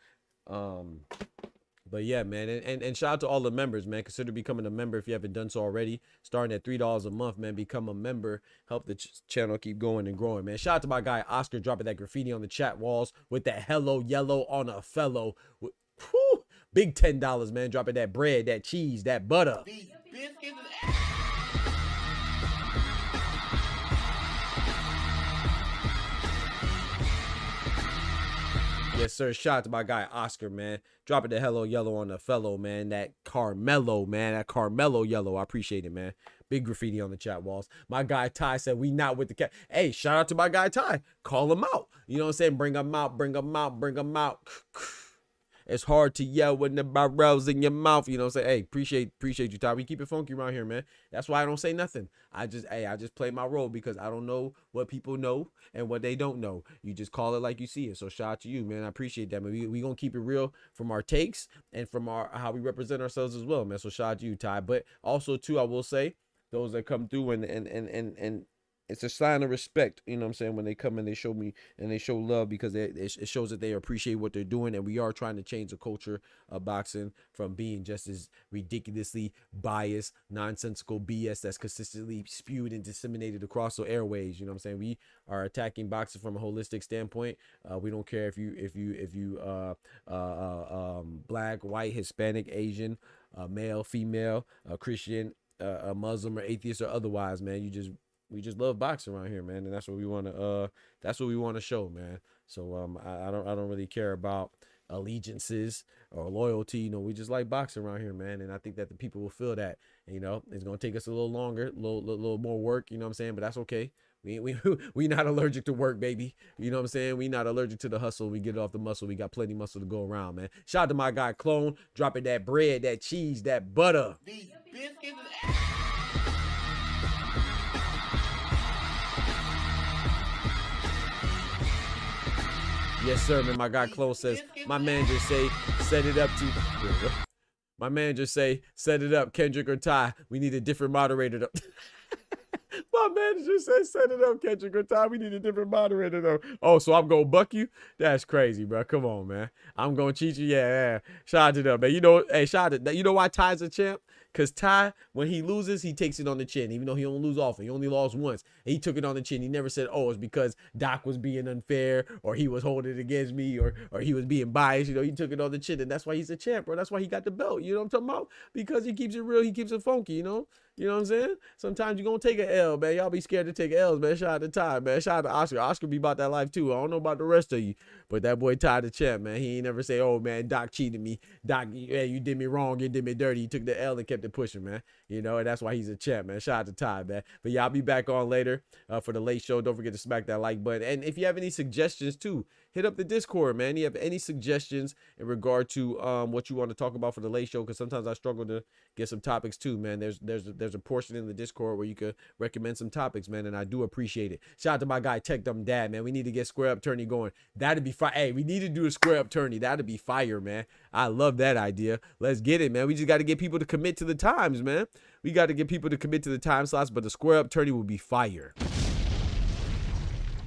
But yeah, man, and shout out to all the members, man. Consider becoming a member if you haven't done so already. Starting at $3 a month, man. Become a member. Help the channel keep going and growing, man. Shout out to my guy Oscar dropping that graffiti on the chat walls with that hello yellow on a fellow. Whew, big $10, man. Dropping that bread, that cheese, that butter. Yes, sir. Shout out to my guy Oscar, man. Dropping the hello yellow on the fellow, man. That Carmelo, man. That Carmelo yellow. I appreciate it, man. Big graffiti on the chat walls. My guy Ty said, we not with the cat. Hey, shout out to my guy Ty. Call him out. You know what I'm saying? Bring him out, bring him out, bring him out. It's hard to yell when the barrel's in your mouth. You know what I'm saying? Hey, appreciate you, Ty. We keep it funky around here, man. That's why I don't say nothing. I just play my role because I don't know what people know and what they don't know. You just call it like you see it. So shout out to you, man. I appreciate that, man. We gonna keep it real from our takes and from how we represent ourselves as well, man. So shout out to you, Ty. But also too, I will say, those that come through and it's a sign of respect, you know what I'm saying, when they come and they show me and they show love, because it shows that they appreciate what they're doing. And we are trying to change the culture of boxing from being just as ridiculously biased, nonsensical BS that's consistently spewed and disseminated across the airways. You know what I'm saying? We are attacking boxing from a holistic standpoint. We don't care if you black, white, Hispanic, Asian, male, female, Christian, a Muslim or atheist or otherwise, man. We just love boxing around here, man, and that's what we want to show, man. So I don't really care about allegiances or loyalty. You know, we just like boxing around here, man, and I think that the people will feel that. And, you know, it's gonna take us a little longer, a little more work, you know what I'm saying, but that's okay. We not allergic to work, baby. You know what I'm saying? We not allergic to the hustle. We get it off the muscle. We got plenty of muscle to go around, man. Shout out to my guy Clone, dropping that bread, that cheese, that butter. These biscuits. Yes, sir, man. My guy Clone says, my man just say, set it up to. My man just say, set it up, Kendrick or Ty. We need a different moderator. My man just said, set it up, Kendrick or Ty. We need a different moderator, though. Oh, so I'm going to buck you? That's crazy, bro. Come on, man. I'm going to cheat you? Yeah. Shout out to them, man. You know, hey, shout out to, you know why Ty's a champ? Because Ty, when he loses, he takes it on the chin, even though he don't lose often. He only lost once. He took it on the chin. He never said, oh, it's because Doc was being unfair, or he was holding it against me, or he was being biased. You know, he took it on the chin, and that's why he's a champ, bro. That's why he got the belt. You know what I'm talking about? Because he keeps it real. He keeps it funky, you know? You know what I'm saying? Sometimes you're going to take an L, man. Y'all be scared to take L's, man. Shout out to Ty, man. Shout out to Oscar. Oscar be about that life, too. I don't know about the rest of you, but that boy Ty the champ, man. He ain't never say, oh, man, Doc cheated me. Doc, hey, you did me wrong. You did me dirty. He took the L and kept it pushing, man. You know, and that's why he's a champ, man. Shout out to Ty, man. But yeah, I'll be back on later for the late show. Don't forget to smack that like button. And if you have any suggestions, too, hit up the Discord, man. You have any suggestions in regard to what you want to talk about for the late show? Because sometimes I struggle to get some topics, too, man. There's a portion in the Discord where you could recommend some topics, man, and I do appreciate it. Shout out to my guy Tech Dumb Dad, man. We need to get Square Up Tourney going. That'd be fire. Hey, we need to do a Square Up Tourney. That'd be fire, man. I love that idea. Let's get it, man. We just got to get people to commit to the times, man. We got to get people to commit to the time slots, but the Square Up Tourney will be fire.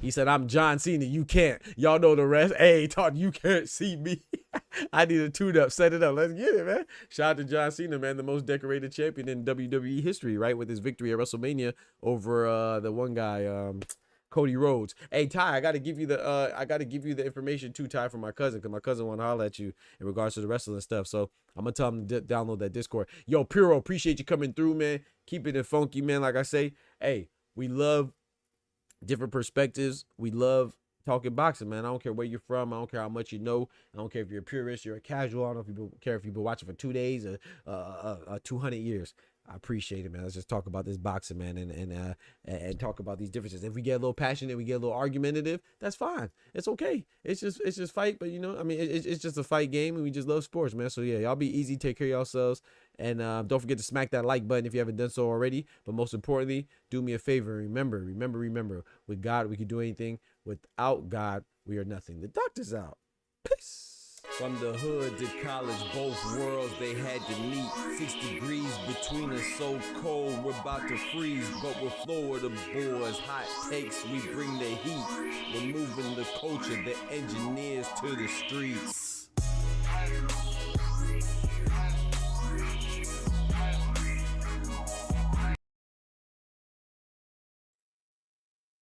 He said, I'm John Cena. You can't. Y'all know the rest. Hey, Todd, you can't see me. I need a tune-up. Set it up. Let's get it, man. Shout out to John Cena, man, the most decorated champion in WWE history, right? With his victory at WrestleMania over the one guy, Cody Rhodes. Hey, Ty, I gotta give you the information too, Ty, from my cousin, because my cousin want to holler at you in regards to the wrestling stuff. So I'm gonna tell him to download that Discord. Yo, Puro, appreciate you coming through, man. Keeping it funky, man. Like I say, hey, we love different perspectives. We love talking boxing, man. I don't care where you're from. I don't care how much you know. I don't care if you're a purist, you're a casual. I don't care if you've been watching for 2 days or 200 years. I appreciate it, man. Let's just talk about this boxing, man, and talk about these differences. If we get a little passionate, we get a little argumentative, that's fine. It's okay. It's just fight, but you know, I mean, it's just a fight game, and we just love sports, man. So yeah, y'all be easy, take care of yourselves, and don't forget to smack that like button if you haven't done so already. But most importantly, do me a favor. Remember, with God, we can do anything. Without God, we are nothing. The doctor's out. Peace. From the hood to college, both worlds they had to meet. 6 degrees between us, so cold, we're about to freeze. But we're Florida boys, hot takes, we bring the heat. We're moving the culture, the engineers to the streets.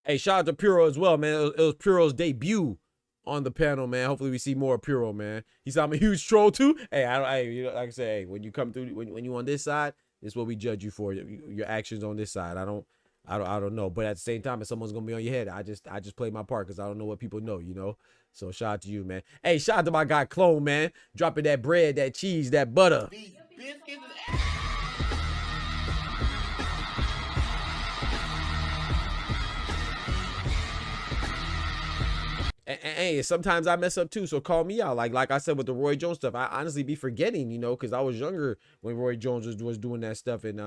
Hey, shout out to Puro as well, man. It was Puro's debut on the panel, man. Hopefully we see more of Puro, man. He said I'm a huge troll too. Hey, you know, like I say, hey, when you come through, when you on this side, this is what we judge you for. Your actions on this side. I don't know. But at the same time, if someone's gonna be on your head, I just play my part because I don't know what people know, you know. So shout out to you, man. Hey, shout out to my guy Clone, man, dropping that bread, that cheese, that butter. These biscuits. Hey, sometimes I mess up too, so call me out. Like I said with the Roy Jones stuff, I honestly be forgetting, you know, because I was younger when Roy Jones was doing that stuff and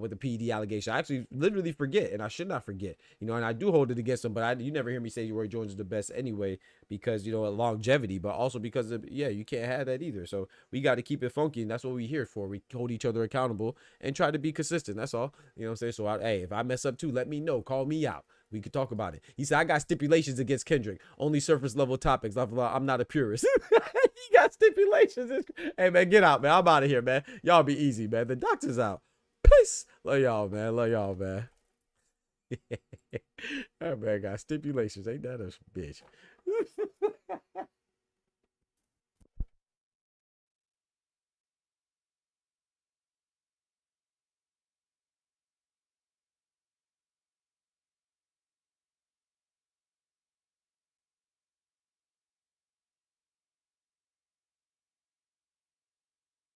with the PED allegation. I actually literally forget, and I should not forget, you know, and I do hold it against him, but you never hear me say Roy Jones is the best anyway, because, you know, longevity, but also because of, yeah, you can't have that either. So we got to keep it funky, and that's what we're here for. We hold each other accountable and try to be consistent. That's all, you know what I'm saying? So hey, if I mess up too, let me know. Call me out. We could talk about it. He said, I got stipulations against Kendrick. Only surface level topics. I'm not a purist. He got stipulations. Hey, man, get out, man. I'm out of here, man. Y'all be easy, man. The doctor's out. Peace. Love y'all, man. Love y'all, man. That man got stipulations. Ain't that a bitch?